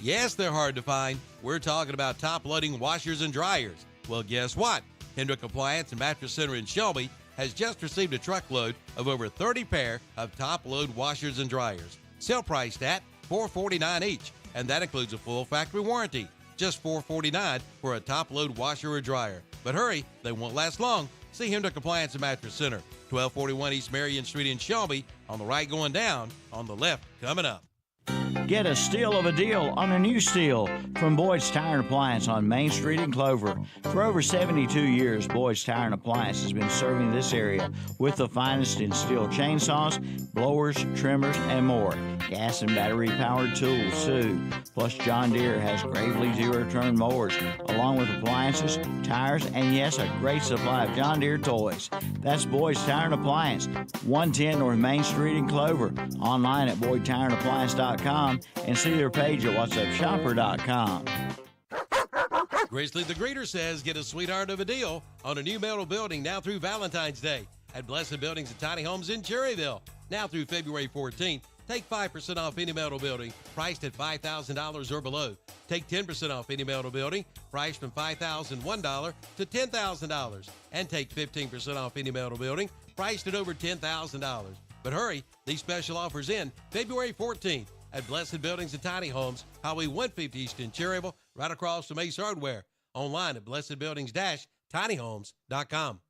Yes, they're hard to find. We're talking about top-loading washers and dryers. Well, guess what? Hendrick Appliance and Mattress Center in Shelby has just received a truckload of over 30 pair of top-load washers and dryers. Sale priced at $449 each, and that includes a full factory warranty. Just $449 for a top-load washer or dryer. But hurry, they won't last long. See Hendrick Appliance and Mattress Center, 1241 East Marion Street in Shelby, on the right going down, on the left coming up. Get a steal of a deal on a new steel from Boyd's Tire and Appliance on Main Street in Clover. For over 72 years, Boyd's Tire and Appliance has been serving this area with the finest in steel chainsaws, blowers, trimmers, and more. Gas and battery-powered tools, too. Plus, John Deere has Gravely zero-turn mowers, along with appliances, tires, and yes, a great supply of John Deere toys. That's Boyd's Tire and Appliance, 110 North Main Street in Clover. Online at BoydTireandAppliance.com and see their page at whatsupshopper.com. Grizzly the Greeter says get a sweetheart of a deal on a new metal building now through Valentine's Day at Blessed Buildings and Tiny Homes in Cherryville. Now through February 14th, take 5% off any metal building priced at $5,000 or below. Take 10% off any metal building priced from $5,001 to $10,000. And take 15% off any metal building priced at over $10,000. But hurry, these special offers end February 14th at Blessed Buildings and Tiny Homes, Highway 150 East in Cherryville, right across from Ace Hardware. Online at blessedbuildings-tinyhomes.com.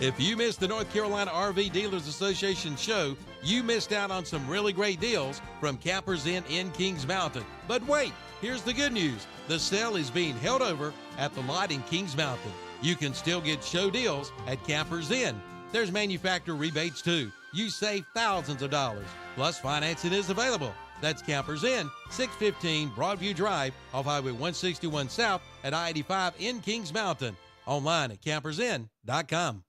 If you missed the North Carolina RV Dealers Association show, you missed out on some really great deals from Campers Inn in Kings Mountain. But wait, here's the good news. The sale is being held over at the lot in Kings Mountain. You can still get show deals at Campers Inn. There's manufacturer rebates too. You save thousands of dollars. Plus, financing is available. That's Campers Inn, 615 Broadview Drive off Highway 161 South at I-85 in Kings Mountain. Online at campersinn.com.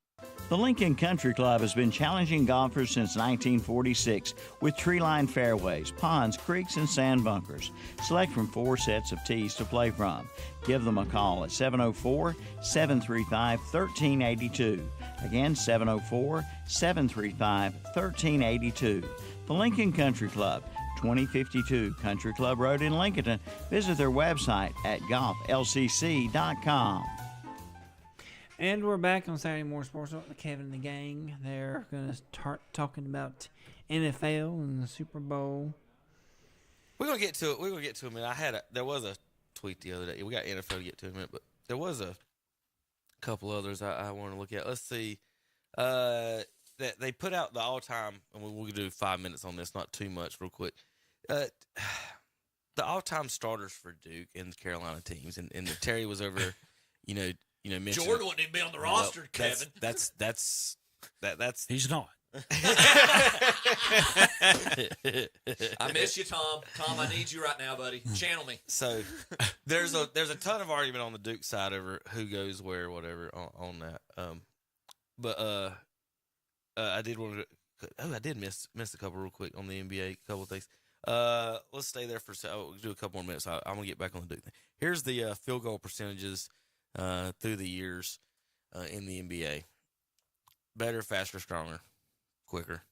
The Lincoln Country Club has been challenging golfers since 1946 with tree-lined fairways, ponds, creeks, and sand bunkers. Select from 4 sets of tees to play from. Give them a call at 704-735-1382. Again, 704-735-1382. The Lincoln Country Club, 2052 Country Club Road in Lincoln. Visit their website at golflcc.com. And we're back on Saturday Morning Sports with Kevin and the gang. They're going to start talking about NFL and the Super Bowl. We're going to get to it. We're going to get to it in a minute. There was a tweet the other day. We got NFL to get to in a minute, but there was a couple others I want to look at. Let's see. That they put out the all-time, and we'll do 5 minutes on this, not too much, real quick. The all-time starters for Duke and the Carolina teams, and Terry was over, mentioned Jordan wouldn't even be on the roster, Kevin. That's He's not. I miss you, Tom. Tom, I need you right now, buddy. Channel me. So there's a ton of argument on the Duke side over who goes where, whatever, on that. I did want to. Oh, I did miss a couple real quick on the NBA. A couple of things. Let's stay there for a second. We'll do a couple more minutes. I'm gonna get back on the Duke thing. Here's the field goal percentages through the years in the NBA. Better, faster, stronger, quicker.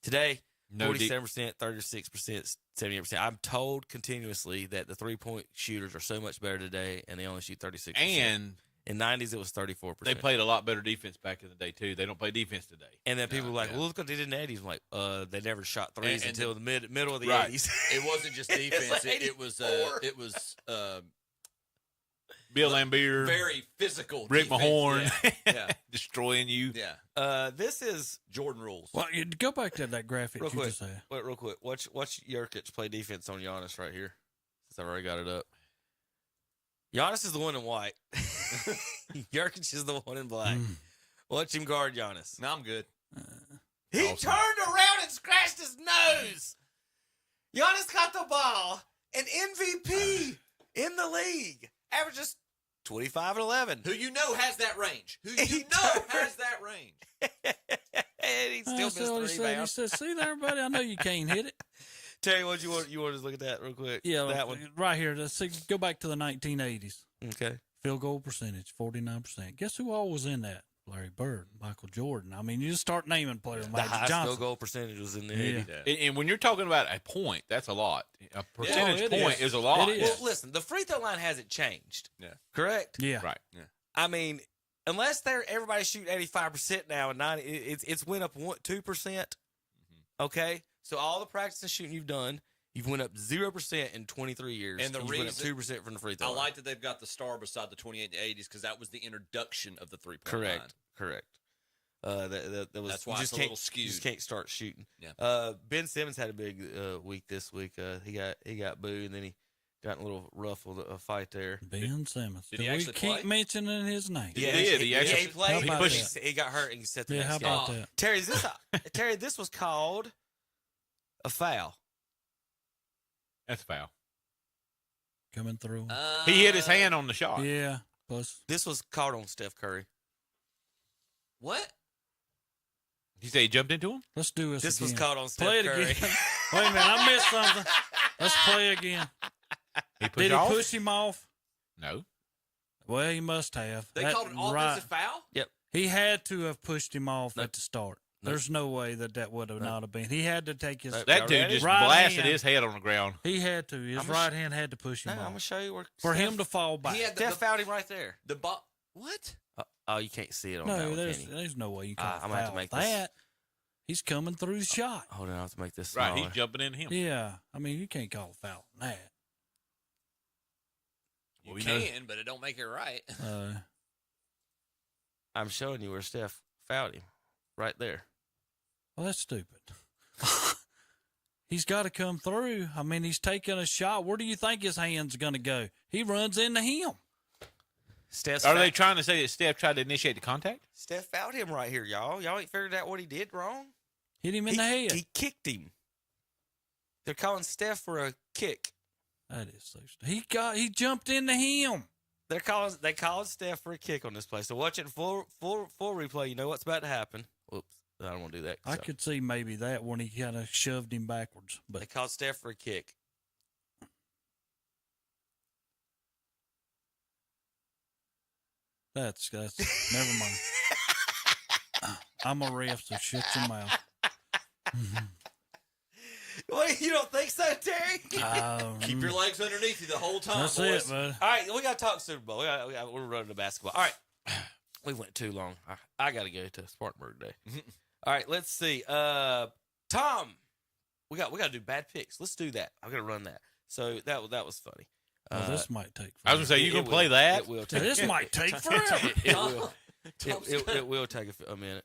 Today, 47%, 36%, 78%. I'm told continuously that the three-point shooters are so much better today, and they only shoot 36%. And in the 90s, it was 34%. They played a lot better defense back in the day, too. They don't play defense today. And then people were like, well, look what they did in the 80s. I'm like, they never shot threes until the middle of the right. 80s. It wasn't just defense. It was Bill Lambier. Very physical Rick defense. Mahorn. Yeah. Destroying you. Yeah. This is Jordan rules. Well, you go back to that graphic real you quick. just had. Wait, real quick. Watch Jokic play defense on Giannis right here. Since I've already got it up. Giannis is the one in white. Jokic is the one in black. Watch him guard Giannis. No, I'm good. He turned around and scratched his nose. Giannis caught the ball. An MVP in the league. Averages 25 and 11. Who you know has that range. Who you know has that range. And he still missed the what he said. rebound. He said, "See there, buddy. I know you can't hit it." Terry, what you want to look at that real quick? Yeah, that one right here. Let's see, go back to the 1980s. Okay. Field goal percentage, 49%. Guess who all was in that? Larry Bird, Michael Jordan. I mean, you just start naming players. The Magic highest Johnson. field goal percentage was in the Yeah. 80s. And when you're talking about a point, that's a lot. A percentage it point is a lot. It is. Well, listen, the free throw line hasn't changed. Yeah. Correct? Yeah. Right. Yeah. I mean, unless everybody's shooting 85% now and 90, it's went up 2%. Okay? So all the practice and shooting you've done, you've went up 0% in 23 years. And the you went up reason 2% from the free throw I line. like that they've got the star beside the 28 and 80s because that was the introduction of the 3-point line. Correct. That was, That's why you it's just a can't, little skewed. You just can't start shooting. Yeah. Ben Simmons had a big week this week. He got booed, and then he got in a little rough with a fight there. Ben Simmons. Did he Do we actually keep play? mentioning his name? Yeah, He did. He actually played. How about He got hurt and he set the Yeah, next how game. about that? Terry, this was called a foul. That's foul. Coming through. He hit his hand on the shot. Yeah. Plus, This was called on Steph Curry. What? You say he jumped into him? let's do this. This again. was called on Steph Play it Curry. again. Wait a minute, I missed something. Let's play again. He pushed Did he off? push him off? No. Well, he must have. They That- called an right. offensive foul? He had to have pushed him off No. at the start. No. There's no way that would have not have been. He had to take his. No. That Y'all dude ready? just Right blasted hand. his head on the ground. He had to. His I'ma right hand had to push No, him I'm off gonna show you where for Steph, him to fall back. He had Steph fouled him right there. The ball. What? Oh, you can't see it on that No, one, there's can you? there's no way you can I'm gonna have to foul make this- that. He's coming through the shot. Hold on, I have to make this Right, smaller. he's jumping into him. Yeah, I mean you can't call a foul on that. You we know- can, but it don't make it right. I'm showing you where Steph fouled him. Right there. Well, that's stupid. He's got to come through. I mean, he's taking a shot. Where do you think his hand's going to go? He runs into him. Are they trying to say that Steph tried to initiate the contact? Steph fouled him right here, y'all. Y'all ain't figured out what he did wrong? Hit him in the head. He kicked him. They're calling Steph for a kick. That is so stupid. He jumped into him. They called Steph for a kick on this play. So watch it in full replay. You know what's about to happen. Whoops. I don't want to do that. I could see maybe that when he kind of shoved him backwards. They But called Steph for a kick. that's never mind. I'm a ref, so shut your mouth. Wait, you don't think so, Terry? Keep your legs underneath you the whole time, That's boys. it, bud. All right, we got to talk Super Bowl. We're running to basketball. All right. We went too long. I got to go to Spartanburg Day. All right, let's see. Tom, we got to do bad picks. Let's do that. I'm going to run that. So that was funny. Well, this might take. I was going to say, you going to play that? It will Yeah, this might take forever. It will take a minute.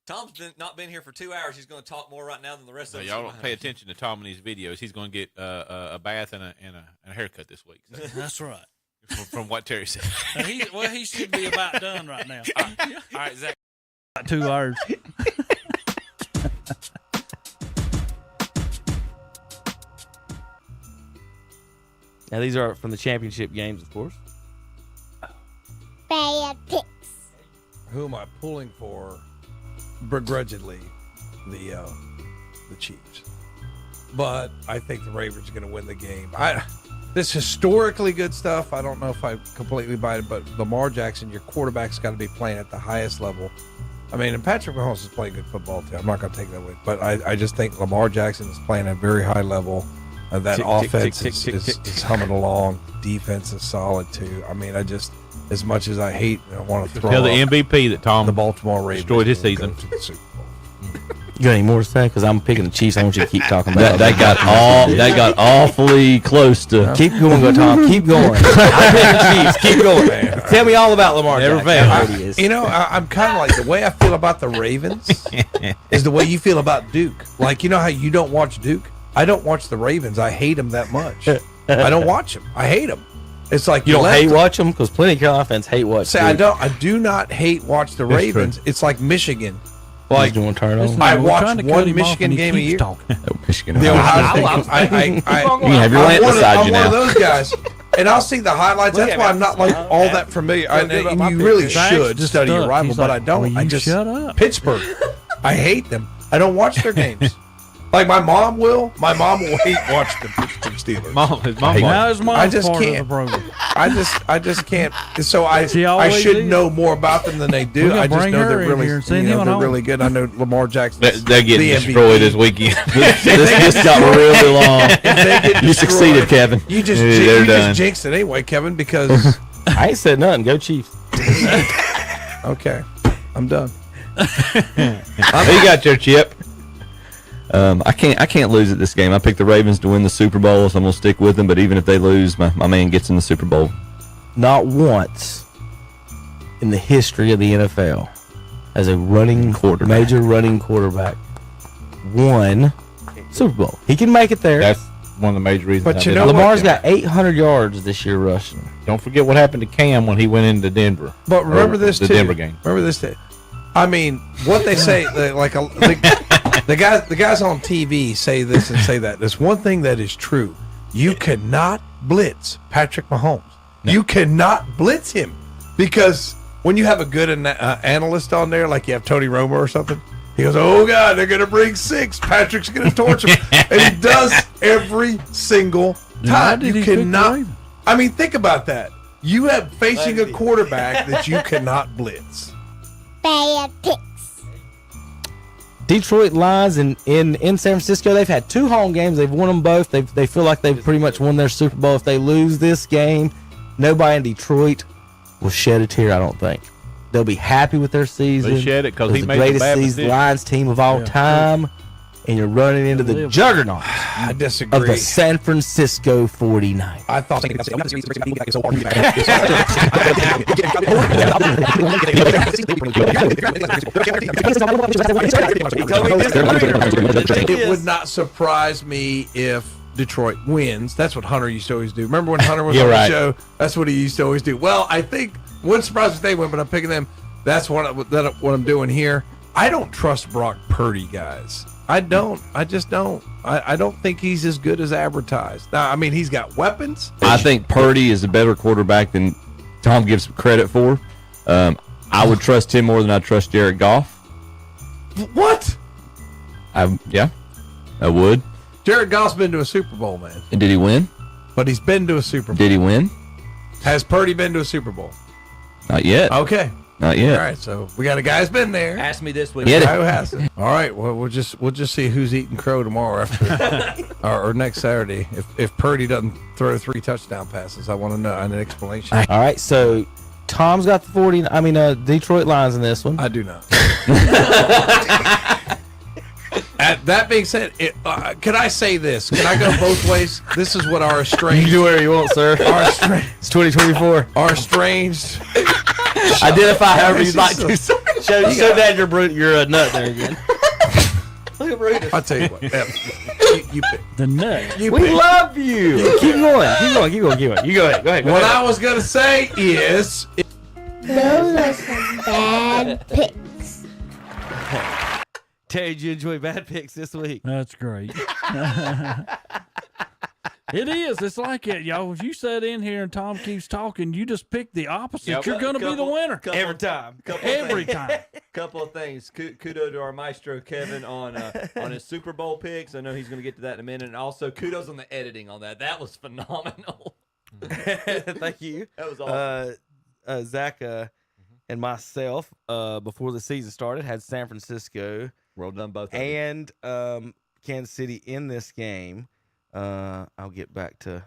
Tom's not been here for 2 hours. He's going to talk more right now than the rest of us. Y'all don't pay attention to Tom in these videos. He's going to get a bath and a haircut this week. So. That's right. From what Terry said. He should be about done right now. All right, Zach. 2 hours. Now, these are from the championship games, of course. Bad picks. Who am I pulling for? Begrudgingly, the Chiefs. But I think the Ravens are going to win the game. This historically good stuff, I don't know if I completely buy it, but Lamar Jackson, your quarterback's got to be playing at the highest level. I mean, and Patrick Mahomes is playing good football too. I'm not going to take that away. But I just think Lamar Jackson is playing at a very high level. That offense is humming along. Defense is solid too. I mean, as much as I hate and I want to throw Tell the MVP that Tom the Baltimore Ravens destroyed his will go season. to the Super Bowl. You got any more to say? Because I'm picking the Chiefs. I want you to keep talking about That got awfully close to. Keep going, go Tom. Keep going. I'm picking the Chiefs. Keep going, man. Tell me all about Lamar Jackson. You know, I'm kind of like the way I feel about the Ravens is the way you feel about Duke. Like, you know how you don't watch Duke? I don't watch the Ravens. I hate them that much. I don't watch them. I hate them. It's like you don't hate watch them because plenty of offense hate watch. Say Duke. I do not hate watch the Ravens. True. It's like Michigan. Like you want to turn on? I watch one Michigan game a year. Michigan. The Ohio State. You can have your lamp beside you now. I'm one of those guys, and I'll see the highlights. That's why I'm not like all that familiar. And you really should study your rival, but I don't. I just shut up. Pittsburgh. I hate them. I don't watch their games. Like my mom will. My mom will watch the Pittsburgh Steelers. His mom's I just part can't. of the program. I just can't. So I always should is. know more about them than they We do. gotta I just bring know her they're in really, here and send you know, him they're home. really good. I know Lamar Jackson. They're getting the destroyed MVP. this weekend. This got really long. If they get You destroyed, succeeded, Kevin. You just Yeah, you they're just done. jinxed it anyway, Kevin. Because I ain't said nothing. Go Chiefs. okay, I'm done. Who you got your Chip? I can't lose at this game. I picked the Ravens to win the Super Bowl, so I'm gonna stick with them. But even if they lose, my man gets in the Super Bowl. Not once in the history of the NFL has a major running quarterback won Super Bowl. He can make it there. That's one of the major reasons. But I you did know it. Lamar's got 800 yards this year rushing. Don't forget what happened to Cam when he went into Denver. But remember this the too. Denver game. Remember this too. I mean, what they say, the guys on TV say this and say that. There's one thing that is true: you cannot blitz Patrick Mahomes. No. You cannot blitz him because when you have a good analyst on there, like you have Tony Romo or something, he goes, "Oh God, they're gonna bring 6. Patrick's gonna torch him," and he does every single time. You cannot. I mean, think about that. You have facing a quarterback that you cannot blitz. Bad picks. Detroit Lions in San Francisco, they've had 2 home games. They've won them both. They feel like they've pretty much won their Super Bowl. If they lose this game, nobody in Detroit will shed a tear, I don't think. They'll be happy with their season. They shed it because he the made the greatest bad season, decision. Lions team of all time. And you're running into the juggernaut I disagree. of the San Francisco 49ers. I thought it would not surprise me if Detroit wins. That's what Hunter used to always do. Remember when Hunter was on the show? That's what he used to always do. Well, I think wouldn't surprise me if they win, but I'm picking them. That's what I'm doing here. I don't trust Brock Purdy, guys. I don't. I just don't. I don't think he's as good as advertised. Now, I mean, he's got weapons. I think Purdy is a better quarterback than Tom gives him credit for. I would trust him more than I trust Jared Goff. What? I would. Jared Goff's been to a Super Bowl, man. And did he win? But he's been to a Super Bowl. Did he win? Has Purdy been to a Super Bowl? Not yet. Okay. Not yet. All right, so we got a guy who's been there. Ask me this week. Guy who hasn't. All right, well we'll just see who's eating crow tomorrow after or next Saturday. If Purdy doesn't throw 3 touchdown passes, I want to know an explanation. All right, so Tom's got the Detroit Lions in this one. I do not. That being said, can I say this? Can I go both ways? This is what our estranged. You can do whatever you want, sir. It's 2024. Our estranged. Identify however you'd like to. Show Dad you're a nut there again. Look at Brutus. I'll tell you what. You pick. The nut. We love you. Keep going. You go ahead. What I was gonna say is. Those are some bad picks. Terry, did you enjoy bad picks this week? That's great. It is. It's like it, y'all. If you sit in here and Tom keeps talking, you just pick the opposite. Yep. You're going to be the winner. Every time. Every time. Couple of things. Kudos to our maestro Kevin on his Super Bowl picks. I know he's going to get to that in a minute. And also kudos on the editing on that. That was phenomenal. Thank you. That was awesome. Zach and myself, before the season started, had San Francisco. Well done, both. And Kansas City in this game. I'll get back to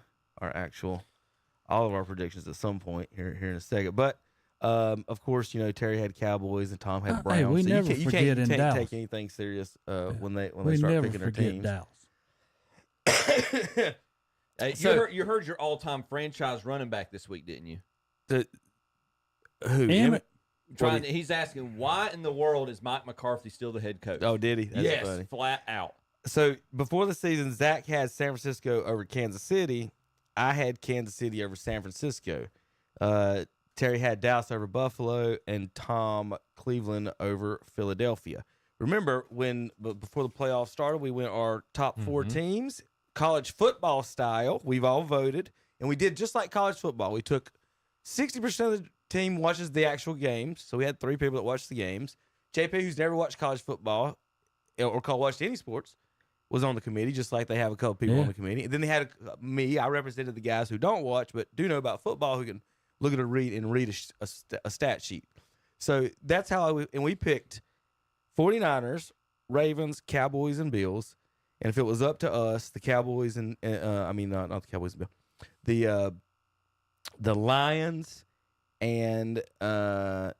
all of our predictions at some point here in a second. But of course, Terry had Cowboys and Tom had Browns. Hey, we so never you forget in can't Dallas. take anything serious when they We start never picking their forget teams. Dallas. Hey, you heard your all-time franchise running back this week, didn't you? Who? Emmett. He's asking why in the world is Mike McCarthy still the head coach? Oh, did he? That's yes, funny. flat out. So before the season, Zach had San Francisco over Kansas City. I had Kansas City over San Francisco. Terry had Dallas over Buffalo, and Tom Cleveland over Philadelphia. Remember, before the playoffs started, we went our top 4 teams, college football style. We've all voted, and we did just like college football. We took 60% of the team watches the actual games, so we had 3 people that watched the games. JP, who's never watched college football or watched any sports, was on the committee, just like they have a couple people on the committee. And then they had me. I represented the guys who don't watch but do know about football, who can look at read a stat sheet. So that's how we picked 49ers, Ravens, Cowboys, and Bills. And if it was up to us, the Cowboys and not the Cowboys and Bills, the Lions and the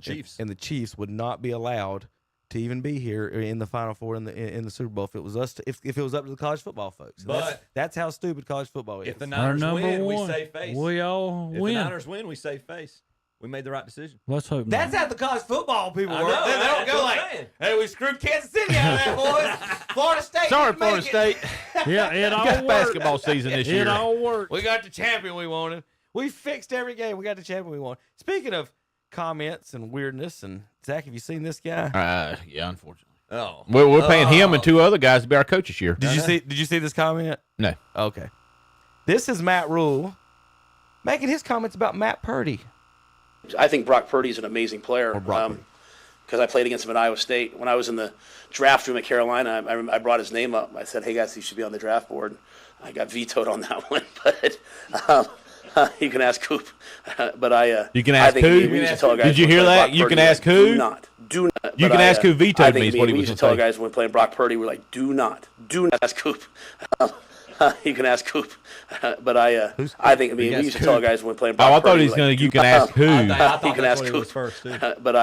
Chiefs and the Chiefs would not be allowed to even be here in the Final Four in the Super Bowl if it was us. If it was up to the college football folks. But that's how stupid college football is. If the Niners win, we save face. We all if win. the Niners win, we save face. We made the right decision. Let's hope not. That's how the college football people I work. know, They don't that's go what I'm like, saying. "Hey, we screwed Kansas City out of that, boys." Florida State. Sorry, didn't Florida make State. Yeah, it all got worked. basketball season this year. It all worked. We got the champion we wanted. We fixed every game. We got the champion we wanted. Speaking of comments and weirdness, and Zach, have you seen this guy? Yeah, unfortunately. Oh, We're paying him and 2 other guys to be our coach this year. Did you see this comment? No. Okay. This is Matt Rule making his comments about Matt Purdy. I think Brock Purdy's an amazing player because I played against him at Iowa State. When I was in the draft room at Carolina, I brought his name up. I said, "Hey guys, he should be on the draft board." I got vetoed on that one, but you can ask Coop. But you can ask who? Did you hear that? You can ask who? Do not. You can ask who vetoed me. Is what he was used to tell guys when playing Brock Purdy, we're like, do not ask Coop. You can ask Coop, but we used to tell guys when playing Brock Purdy. I thought he was going to. You can ask who. You can ask Coop first too. But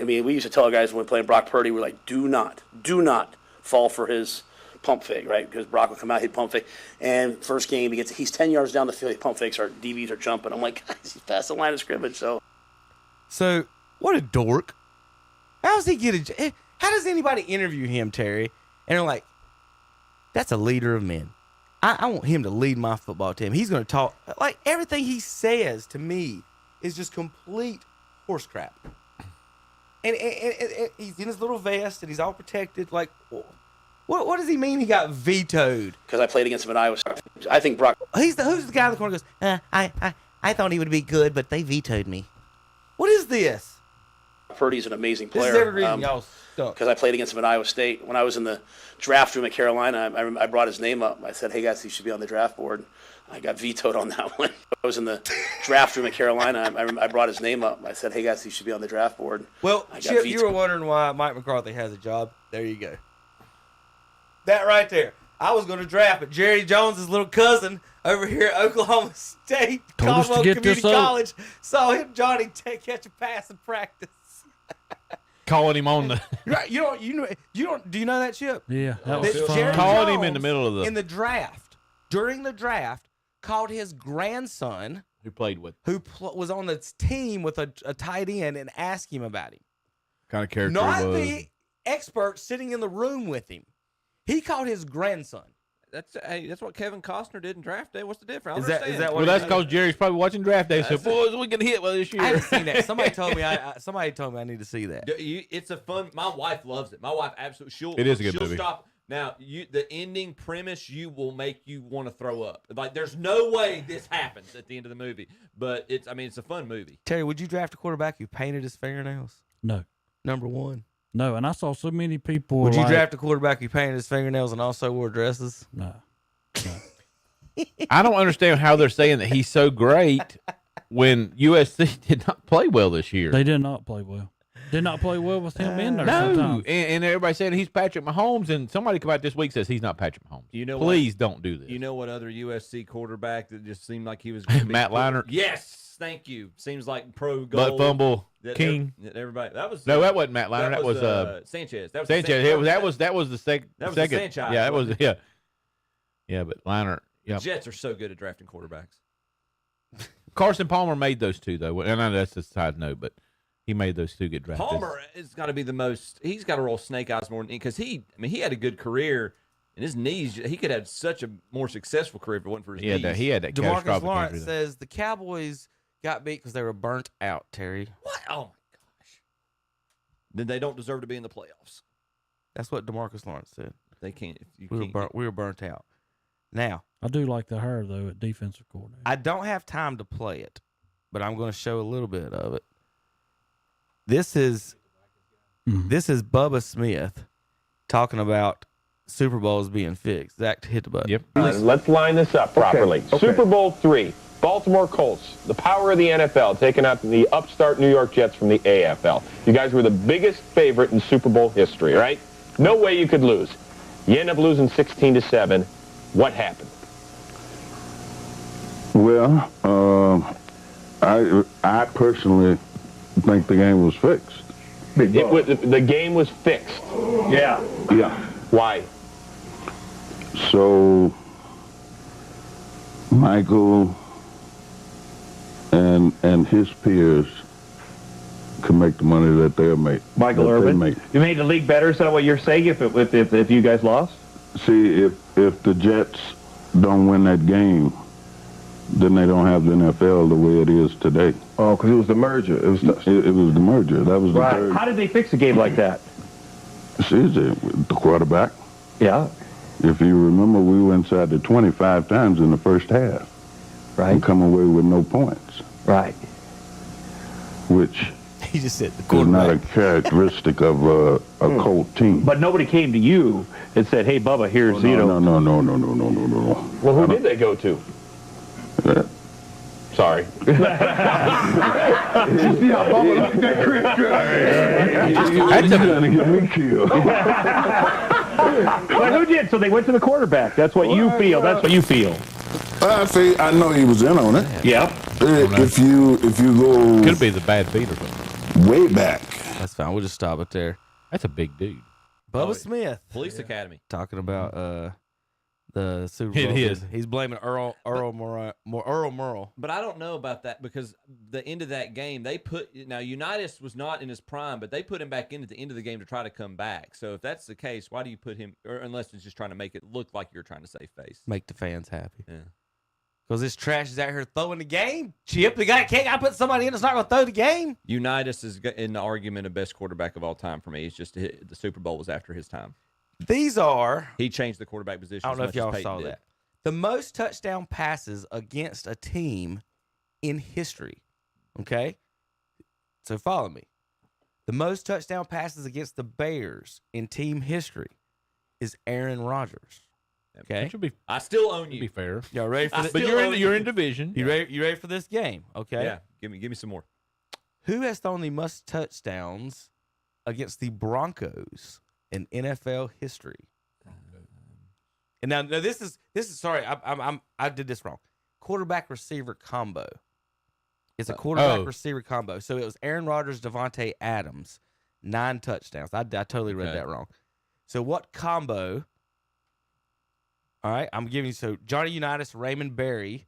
we used to tell guys when playing Brock Purdy, we're like, do not fall for his pump fake, right? Because Brock would come out, he'd pump fake, and first game he's 10 yards down the field, he pump fakes, our DBs are jumping. I'm like, guys, he's past the line of scrimmage. So what a dork. How does anybody interview him, Terry? And they're like, that's a leader of men. I want him to lead my football team. He's going to talk. Like, everything he says to me is just complete horse crap. And he's in his little vest, and he's all protected. Like, what does he mean he got vetoed? Because I played against him at Iowa State. I think Brock. Who's the guy in the corner goes, I thought he would be good, but they vetoed me. What is this? Purdy's an amazing player. This is every reason y'all stuck. Because I played against him at Iowa State. When I was in the draft room at Carolina, I brought his name up. I said, "Hey guys, he should be on the draft board." I got vetoed on that one. I was in the draft room at Carolina. I brought his name up. I said, "Hey guys, he should be on the draft board." Well, Chip, you were wondering why Mike McCarthy has a job. There you go. That right there. I was going to draft, but Jerry Jones' little cousin over here at Oklahoma State, Caldwell Community College, saw him, Johnny, catch a pass in practice. Calling him on the. Right, you don't. Do you know that, Chip? Yeah, that was fun. Calling him in the middle of in the draft. During the draft, called his grandson, who played with, was on the team with a tight end, and asked him about him. Kind of character Not was. the expert sitting in the room with him. He called his grandson. That's what Kevin Costner did in draft day. What's the difference? Is that what? Well, that's because Jerry's probably watching draft day. So, boys, we can hit well this year. I haven't seen that. Somebody told me I need to see that. It's a fun. My wife loves it. My wife absolutely. It is a good she'll movie. Stop. Now, the ending premise will make you want to throw up. Like, there's no way this happens at the end of the movie, but it's a fun movie. Terry, would you draft a quarterback who painted his fingernails? No. Number one. No, and I saw so many people. Would you draft a quarterback who painted his fingernails and also wore dresses? No. I don't understand how they're saying that he's so great when USC did not play well this year. They did not play well. Did not play well with him in there. No, sometimes. and everybody's saying he's Patrick Mahomes, and somebody come out this week says he's not Patrick Mahomes. You know, please don't do this. You know what other USC quarterback that just seemed like he was Matt Leinart? Yes, thank you. Seems like pro goal. Butt fumble king. Everybody that was no, that wasn't Matt Leinart. That was Sanchez. That was Sanchez. That was the second. That was the Sanchez. Yeah, that was yeah, but Leinart. Yeah, Jets are so good at drafting quarterbacks. Carson Palmer made those two though, and I know that's a side note, but he made those two get drafted. Palmer has got to be the most. He's got to roll snake eyes more than because he had a good career, and his knees. He could have such a more successful career if it wasn't for his knees. He had that DeMarcus Lawrence injury, says the Cowboys got beat because they were burnt out. Terry, what? Oh my gosh! Then they don't deserve to be in the playoffs. That's what DeMarcus Lawrence said. They can't. We were burnt out. Now I do like the hire though at defensive coordinator. I don't have time to play it, but I'm going to show a little bit of it. This is This is Bubba Smith talking about Super Bowls being fixed. Zach, hit the button. Yep. Let's line this up properly. Okay. Super Bowl III, Baltimore Colts, the power of the NFL, taking out the upstart New York Jets from the AFL. You guys were the biggest favorite in Super Bowl history, right? No way you could lose. You end up losing 16-7. What happened? Well, I personally think the game was fixed. The game was fixed. Yeah. Yeah. Why? So Michael and his peers can make the money that they'll make. Michael that they Irvin? make. You made the league better, is that what you're saying, if you guys lost? See, if the Jets don't win that game, then they don't have the NFL the way it is today. Oh, because it was the merger. It was the merger. That was the right. third. How did they fix a game like that? See, the quarterback. Yeah. If you remember, we were inside the 25 times in the first half. Right. And come away with no points. Right. Which he just said the is not a characteristic of a Colt team. But nobody came to you and said, "Hey, Bubba, here's No. Well, who did they go to? Sorry. But who did? So they went to the quarterback. That's what you feel. That's what you feel. I know he was in on it. Yeah. If you go, Could be the bad feet or something. Way back. That's fine. We'll just stop it there. That's a big dude. Bubba Smith. Police Academy. Talking about the Super It Bowl. is. He's blaming Earl Morrall. But I don't know about that because the end of that game, they put now Unitas was not in his prime, but they put him back in at the end of the game to try to come back. So if that's the case, why do you put him? Or unless it's just trying to make it look like you're trying to save face, Make the fans happy. Yeah. Because this trash is out here throwing the game. Chip, can't I put somebody in that's not going to throw the game? Unitas is in the argument of best quarterback of all time for me. It's just the Super Bowl was after his time. These are. He changed the quarterback position. I don't know if y'all Peyton saw did. that. The most touchdown passes against a team in history. Okay? So follow me. The most touchdown passes against the Bears in team history is Aaron Rodgers. Okay? I still own you. Be fair. Y'all ready for this? But you're in division. You ready for this game? Okay. Yeah. Give me some more. Who has thrown the most touchdowns against the Broncos in NFL history? And now this is sorry, I did this wrong. Quarterback receiver combo. It's a quarterback receiver combo. So it was Aaron Rodgers, Devontae Adams, 9 touchdowns. I totally read that wrong. So what combo? All right, I'm giving you. So Johnny Unitas, Raymond Berry,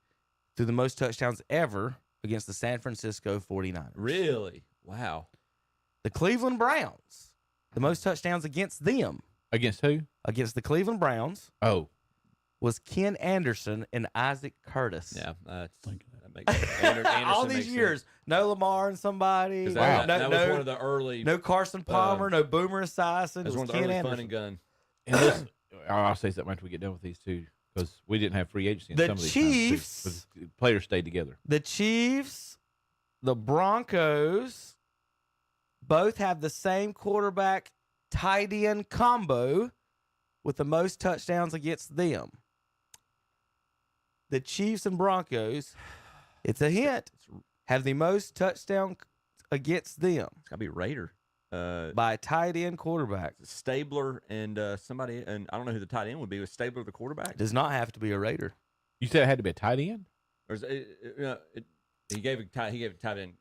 threw the most touchdowns ever against the San Francisco 49ers. Really? Wow. The Cleveland Browns, the most touchdowns against them. Against who? Against the Cleveland Browns. Oh. Was Ken Anderson and Isaac Curtis. Yeah, that makes sense. All these years. Sense. No Lamar and somebody. That was one of the early. No Carson Palmer, no Boomer Esiason. That was one of the early Fun and Gun. And this, I'll say something after we get done with these two because we didn't have free agency in some of these Chiefs, times too, players stayed together. The Chiefs, the Broncos, both have the same quarterback tight end combo with the most touchdowns against them. The Chiefs and Broncos, it's a hint, have the most touchdown against them. It's got to be Raider. By a tight end quarterback. Stabler and somebody, and I don't know who the tight end would be. Was Stabler the quarterback? Does not have to be a Raider. You said it had to be a tight end? Or is he gave a tight end.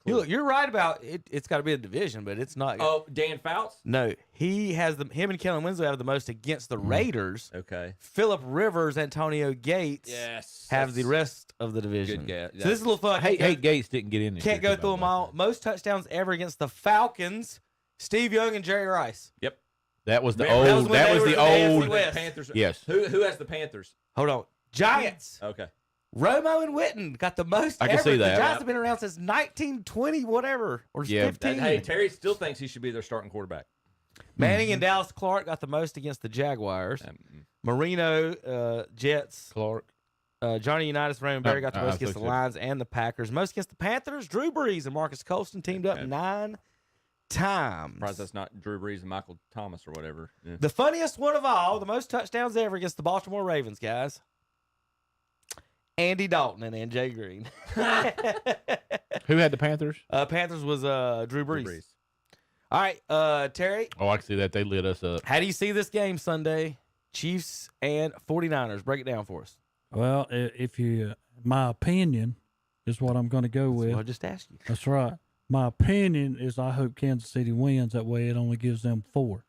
You're right about it. It's got to be a division, but it's not. Oh, Dan Fouts? No, he has him and Kellen Winslow have the most against the Raiders. Okay. Phillip Rivers, Antonio Gates, have the rest of the division. Good guess. So this is a little fun. Hey, Gates didn't get in there. Can't go through them all. Most touchdowns ever against the Falcons, Steve Young and Jerry Rice. Yep. That was the old. That was the old. Panthers. Yes. Who has the Panthers? Hold on. Giants. Okay. Romo and Witten got the most I can ever. see that. The Giants have been around since 1920, whatever, or 15. Hey, Terry still thinks he should be their starting quarterback. Manning and Dallas Clark got the most against the Jaguars. Marino, Jets. Clark. Johnny Unitas, Raymond Berry got the most against the Lions and the Packers. Most against the Panthers. Drew Brees and Marcus Colston teamed up 9 times. Surprised that's not Drew Brees and Michael Thomas or whatever. Yeah. The funniest one of all, the most touchdowns ever against the Baltimore Ravens, guys. Andy Dalton and Jay Green. Who had the Panthers? Panthers was Drew Brees. All right, Terry. Oh, I can see that. They lit us up. How do you see this game Sunday? Chiefs and 49ers. Break it down for us. Well, my opinion is what I'm going to go with. I'll just ask you. That's right. My opinion is I hope Kansas City wins. That way it only gives them 4.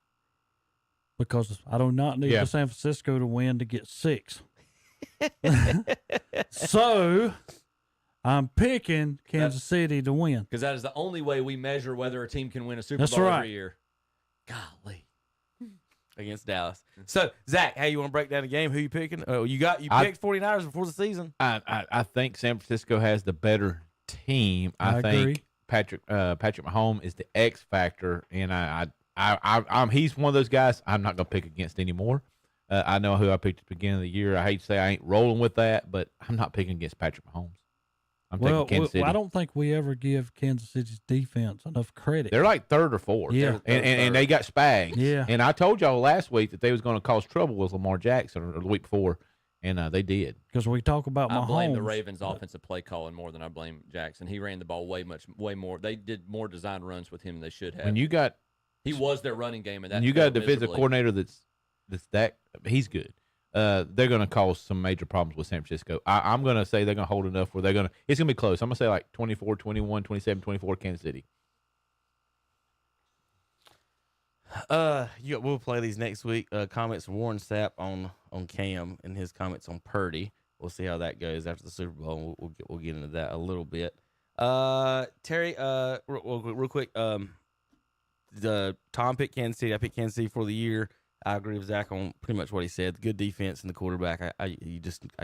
Because I do not need the San Francisco to win to get 6. So I'm picking Kansas City to win. Because that is the only way we measure whether a team can win a Super Bowl every year. Golly. Against Dallas. So, Zach, how you want to break down the game? Who you picking? Oh, you picked 49ers before the season. I think San Francisco has the better team. I think agree. Patrick Mahomes is the X factor, and I'm he's one of those guys I'm not going to pick against anymore. I know who I picked at the beginning of the year. I hate to say I ain't rolling with that, but I'm not picking against Patrick Mahomes. I'm taking Kansas City. I don't think we ever give Kansas City's defense enough credit. They're like 3rd or 4th. Yeah. And they got Spags. Yeah. And I told y'all last week that they was going to cause trouble with Lamar Jackson or the week before, and they did. Because we talk about Mahomes. I blame the Ravens' offensive play calling more than I blame Jackson. He ran the ball way more. They did more design runs with him than they should have. When he was their running game, and you got a defensive coordinator that's he's good. They're going to cause some major problems with San Francisco. I'm going to say they're going to hold enough where it's going to be close. I'm going to say like 24-21, 27-24 Kansas City. We'll play these next week. Comments from Warren Sapp on Cam and his comments on Purdy. We'll see how that goes after the Super Bowl. We'll get into that a little bit. Terry, real quick. The Tom picked Kansas City. I picked Kansas City for the year. I agree with Zach on pretty much what he said. The good defense and the quarterback. I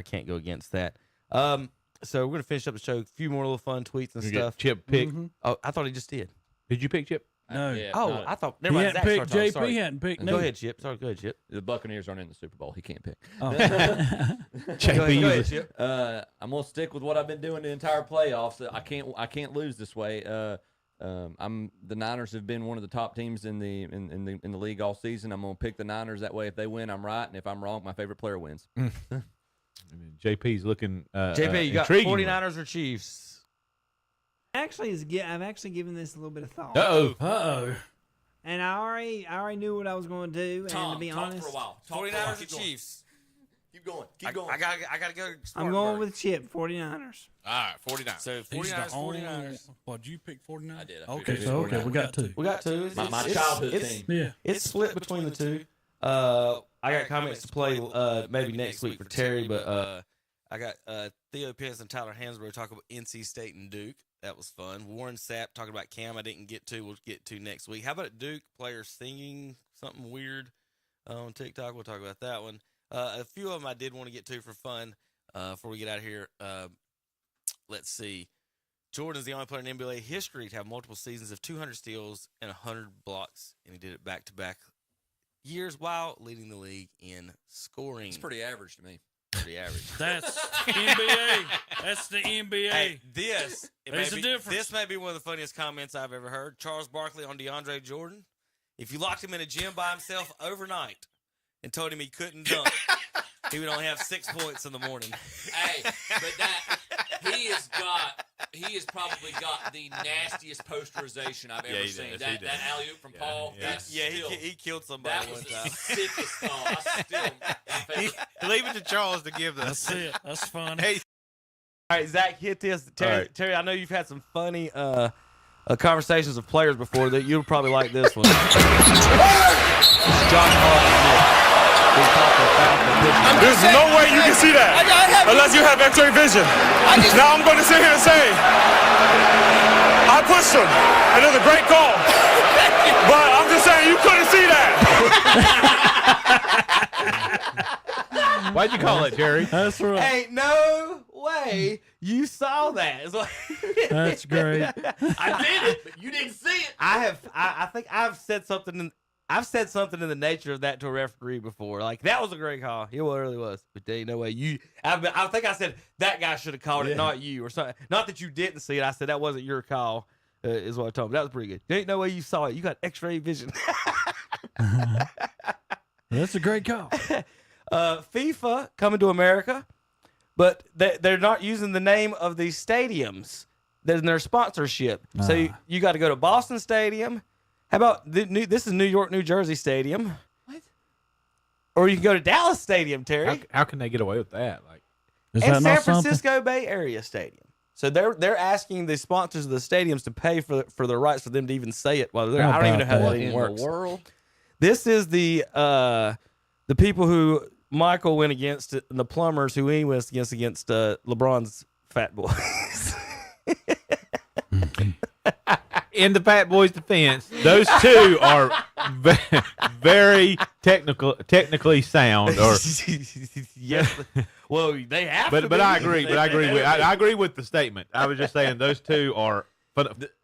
can't go against that. So we're gonna finish up the show. A few more little fun tweets and stuff. Chip pick. Mm-hmm. Oh, I thought he just did. Did you pick Chip? No. I thought. He hadn't picked JP. Hadn't picked. Go ahead, Chip. Sorry, go ahead, Chip. The Buccaneers aren't in the Super Bowl. He can't pick. Oh. Go ahead, Chip. I'm gonna stick with what I've been doing the entire playoffs. I can't lose this way. The Niners have been one of the top teams in the league all season. I'm gonna pick the Niners. That way, if they win, I'm right, and if I'm wrong, my favorite player wins. JP's looking. JP, you got intriguing. 49ers or Chiefs? I'm actually giving this a little bit of thought. Uh-oh. And I already knew what I was going to do. And to be honest, for a while. 49ers or Chiefs? Keep going. Keep going. I gotta go. I'm going with Chip. 49ers. All right, 49ers. So 49ers. What, did you pick 49? I did. Okay, we got 2. We got 2. My childhood team. Yeah. It's split between the 2. I got comments to play maybe next week for Terry, but I got Theo Pitts and Tyler Hansbrough talking about NC State and Duke. That was fun. Warren Sapp talking about Cam. I didn't get to. We'll get to next week. How about Duke players singing something weird on TikTok? We'll talk about that one. A few of them I did want to get to for fun before we get out of here. Let's see. Jordan's the only player in NBA history to have multiple seasons of 200 steals and 100 blocks, and he did it back-to-back years while leading the league in scoring. It's pretty average to me. Pretty average. That's NBA. That's the NBA. Hey, this may be one of the funniest comments I've ever heard. Charles Barkley on DeAndre Jordan. If you locked him in a gym by himself overnight and told him he couldn't dunk, he would only have 6 points in the morning. Hey, but he has probably got the nastiest posterization I've ever seen. That alley-oop from Paul. He killed somebody that one was time. the sickest thought. Leave it to Charles to give this. That's it. That's fun. Hey. All right, Zach, hit this. Terry, right. Terry, I know you've had some funny conversations with players before. That you'll probably like this one. John Hall. There's no way you can see that unless you have X-ray vision. Now I'm going to sit here and say, I pushed him, and it was a great call. But I'm just saying, you couldn't see that. Why'd you call it, Jerry? That's right. Ain't no way you saw that. That's great. I did it, but you didn't see it. I think I've said something. I've said something in the nature of that to a referee before. Like, that was a great call. It really was. But there ain't no way I think I said that guy should have called it, not you, or something. Not that you didn't see it. I said that wasn't your call. is what I told him. That was pretty good. There ain't no way you saw it. You got X-ray vision. That's a great call. FIFA coming to America, but they're not using the name of these stadiums. There's their sponsorship. So you got to go to Boston Stadium. How about this is New York, New Jersey Stadium. What? Or you can go to Dallas Stadium, Terry. How can they get away with that? Like, and San Francisco Bay Area Stadium. So they're asking the sponsors of the stadiums to pay for the rights for them to even say it while they're there. I don't even know how that even works. In the world? This is the people who Michael went against, and the plumbers who he went against LeBron's fat boys. in the Fat Boys' defense, those two are very technically sound. Or yes, well, they have. But I agree. I agree with the statement. I was just saying those two are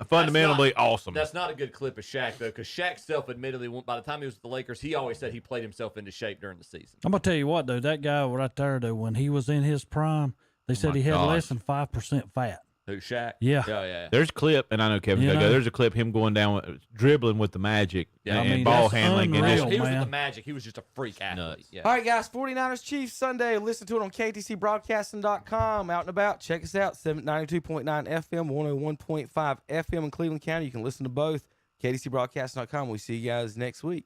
fundamentally awesome. That's not a good clip of Shaq though, because Shaq self-admittedly, by the time he was with the Lakers, he always said he played himself into shape during the season. I'm gonna tell you what though, that guy right there though, when he was in his prime, they said he had less than 5% fat. Who, Shaq? Yeah. There's a clip, and I know Kevin's gonna go. There's a clip him going down dribbling with the Magic and ball handling. And he was with the Magic. He was just a freak athlete. Yeah. All right, guys. 49ers Chiefs Sunday. Listen to it on KTCBroadcasting.com. Out and about. Check us out. 92.9 FM, 101.5 FM in Cleveland County. You can listen to both. KTCBroadcasting.com. We see you guys next week.